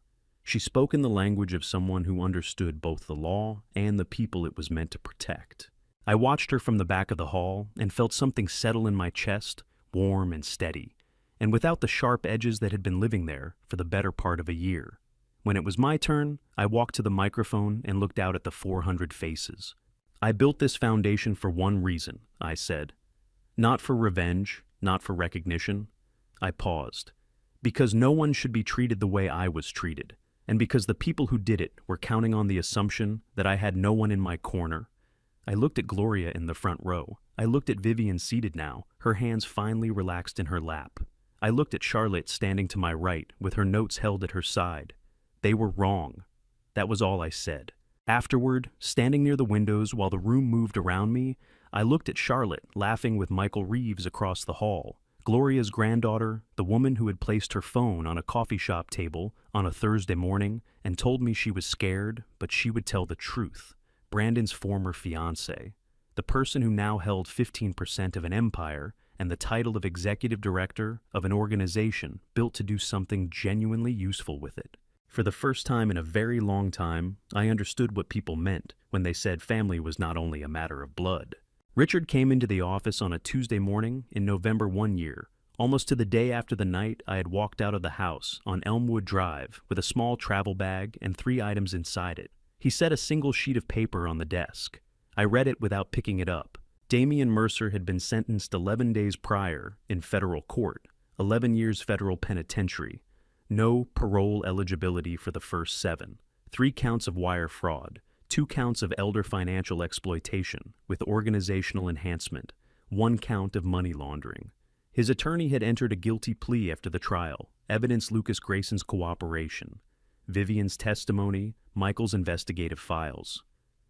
Speaker 1: She spoke in the language of someone who understood both the law and the people it was meant to protect. I watched her from the back of the hall and felt something settle in my chest, warm and steady, and without the sharp edges that had been living there for the better part of a year. When it was my turn, I walked to the microphone and looked out at the 400 faces. I built this foundation for one reason, I said. Not for revenge, not for recognition. I paused. Because no one should be treated the way I was treated, and because the people who did it were counting on the assumption that I had no one in my corner. I looked at Gloria in the front row. I looked at Vivian seated now, her hands finely relaxed in her lap. I looked at Charlotte standing to my right, with her notes held at her side. They were wrong. That was all I said. Afterward, standing near the windows while the room moved around me, I looked at Charlotte laughing with Michael Reeves across the hall, Gloria's granddaughter, the woman who had placed her phone on a coffee shop table on a Thursday morning and told me she was scared, but she would tell the truth, Brandon's former fiancé, the person who now held 15% of an empire and the title of executive director of an organization built to do something genuinely useful with it. For the first time in a very long time, I understood what people meant when they said family was not only a matter of blood. Richard came into the office on a Tuesday morning in November one year, almost to the day after the night I had walked out of the house on Elmwood Drive with a small travel bag and 3 items inside it. He set a single sheet of paper on the desk. I read it without picking it up. Damian Mercer had been sentenced 11 days prior in federal court, 11 years federal penitentiary. No parole eligibility for the first 7, 3 counts of wire fraud, 2 counts of elder financial exploitation with organizational enhancement, 1 count of money laundering. His attorney had entered a guilty plea after the trial, evidenced Lucas Grayson's cooperation, Vivian's testimony, Michael's investigative files.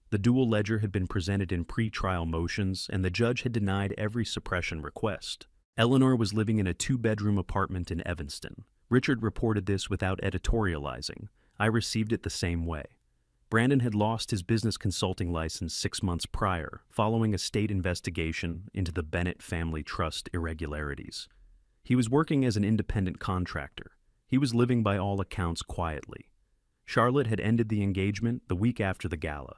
Speaker 1: The dual ledger had been presented in pre-trial motions, and the judge had denied every suppression request. Eleanor was living in a 2-bedroom apartment in Evanston. Richard reported this without editorializing. I received it the same way. Brandon had lost his business consulting license 6 months prior, following a state investigation into the Bennett Family Trust irregularities. He was working as an independent contractor. He was living by all accounts quietly. Charlotte had ended the engagement the week after the gala.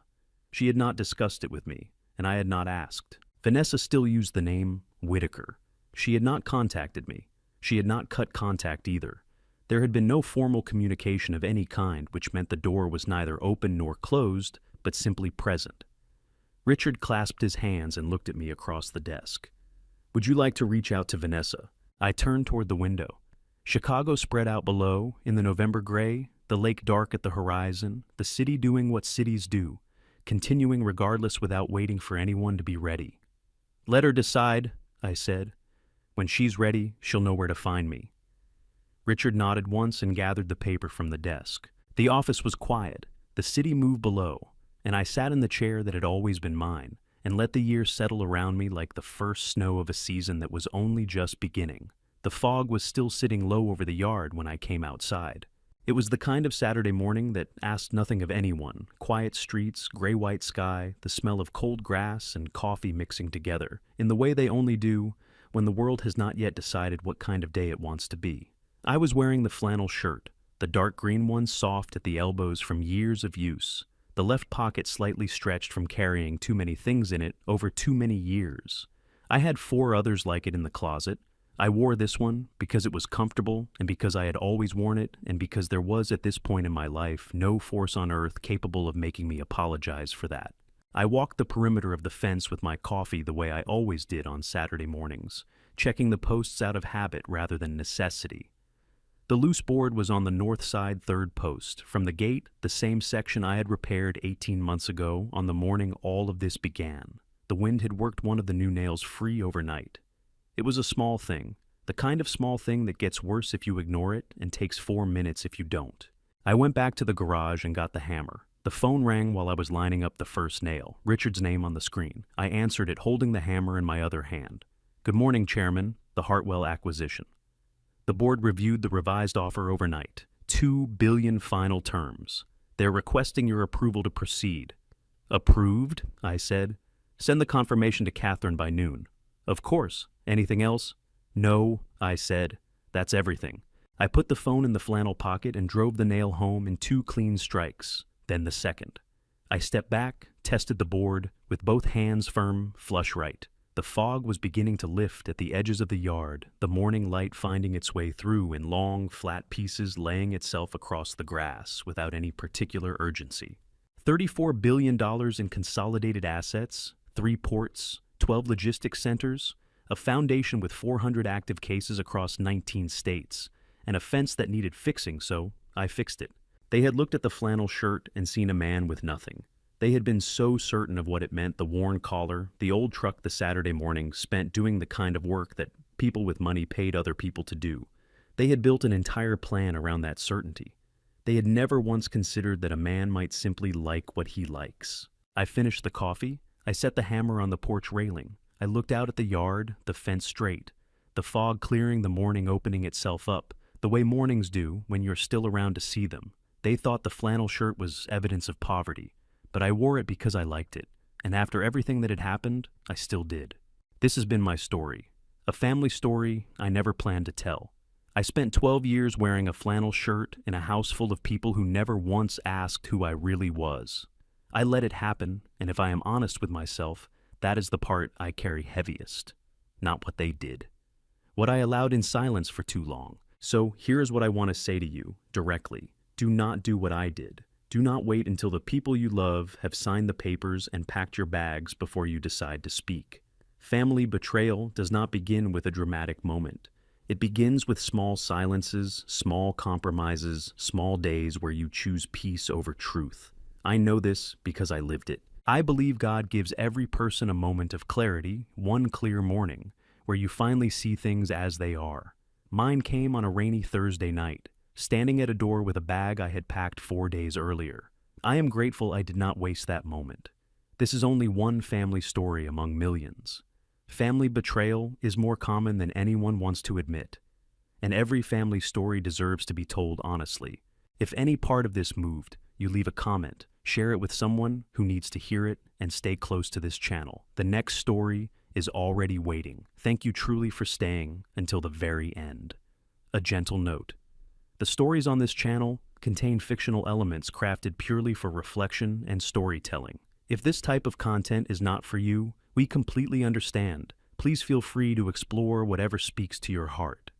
Speaker 1: She had not discussed it with me, and I had not asked. Vanessa still used the name Whitaker. She had not contacted me. She had not cut contact either. There had been no formal communication of any kind, which meant the door was neither open nor closed, but simply present. Richard clasped his hands and looked at me across the desk. "Would you like to reach out to Vanessa?" I turned toward the window. Chicago spread out below, in the November gray, the lake dark at the horizon, the city doing what cities do, continuing regardless without waiting for anyone to be ready. "Let her decide," I said. "When she's ready, she'll know where to find me." Richard nodded once and gathered the paper from the desk. The office was quiet. The city moved below, and I sat in the chair that had always been mine and let the years settle around me like the first snow of a season that was only just beginning. The fog was still sitting low over the yard when I came outside. It was the kind of Saturday morning that asked nothing of anyone. Quiet streets, gray-white sky, the smell of cold grass and coffee mixing together, in the way they only do when the world has not yet decided what kind of day it wants to be. I was wearing the flannel shirt, the dark green one soft at the elbows from years of use, the left pocket slightly stretched from carrying too many things in it over too many years. I had 4 others like it in the closet. I wore this one because it was comfortable and because I had always worn it and because there was at this point in my life no force on earth capable of making me apologize for that. I walked the perimeter of the fence with my coffee the way I always did on Saturday mornings, checking the posts out of habit rather than necessity. The loose board was on the north side third post. From the gate, the same section I had repaired 18 months ago on the morning all of this began. The wind had worked one of the new nails free overnight. It was a small thing, the kind of small thing that gets worse if you ignore it and takes 4 minutes if you don't. I went back to the garage and got the hammer. The phone rang while I was lining up the first nail, Richard's name on the screen. I answered it holding the hammer in my other hand. "Good morning, Chairman, the Hartwell acquisition." The board reviewed the revised offer overnight. 2 billion final terms. They're requesting your approval to proceed. "Approved?" I said. "Send the confirmation to Catherine by noon." "Of course. Anything else?" "No," I said. "That's everything." I put the phone in the flannel pocket and drove the nail home in 2 clean strikes, then the second. I stepped back, tested the board, with both hands firm, flush right. The fog was beginning to lift at the edges of the yard, the morning light finding its way through in long, flat pieces laying itself across the grass without any particular urgency. $34 billion in consolidated assets, 3 ports, 12 logistics centers, a foundation with 400 active cases across 19 states, and a fence that needed fixing, so I fixed it. They had looked at the flannel shirt and seen a man with nothing. They had been so certain of what it meant, the worn collar, the old truck the Saturday morning spent doing the kind of work that people with money paid other people to do. They had built an entire plan around that certainty. They had never once considered that a man might simply like what he likes. I finished the coffee. I set the hammer on the porch railing. I looked out at the yard, the fence straight, the fog clearing, the morning opening itself up, the way mornings do when you're still around to see them. They thought the flannel shirt was evidence of poverty, but I wore it because I liked it, and after everything that had happened, I still did. This has been my story, a family story I never planned to tell. I spent 12 years wearing a flannel shirt in a house full of people who never once asked who I really was. I let it happen, and if I am honest with myself, that is the part I carry heaviest, not what they did. What I allowed in silence for too long. So here is what I want to say to you, directly. Do not do what I did. Do not wait until the people you love have signed the papers and packed your bags before you decide to speak. Family betrayal does not begin with a dramatic moment. It begins with small silences, small compromises, small days where you choose peace over truth. I know this because I lived it. I believe God gives every person a moment of clarity, one clear morning, where you finally see things as they are. Mine came on a rainy Thursday night, standing at a door with a bag I had packed 4 days earlier. I am grateful I did not waste that moment. This is only one family story among millions. Family betrayal is more common than anyone wants to admit, and every family story deserves to be told honestly. If any part of this moved, you leave a comment, share it with someone who needs to hear it, and stay close to this channel. The next story is already waiting. Thank you truly for staying until the very end. A gentle note. The stories on this channel contain fictional elements crafted purely for reflection and storytelling. If this type of content is not for you, we completely understand. Please feel free to explore whatever speaks to your heart.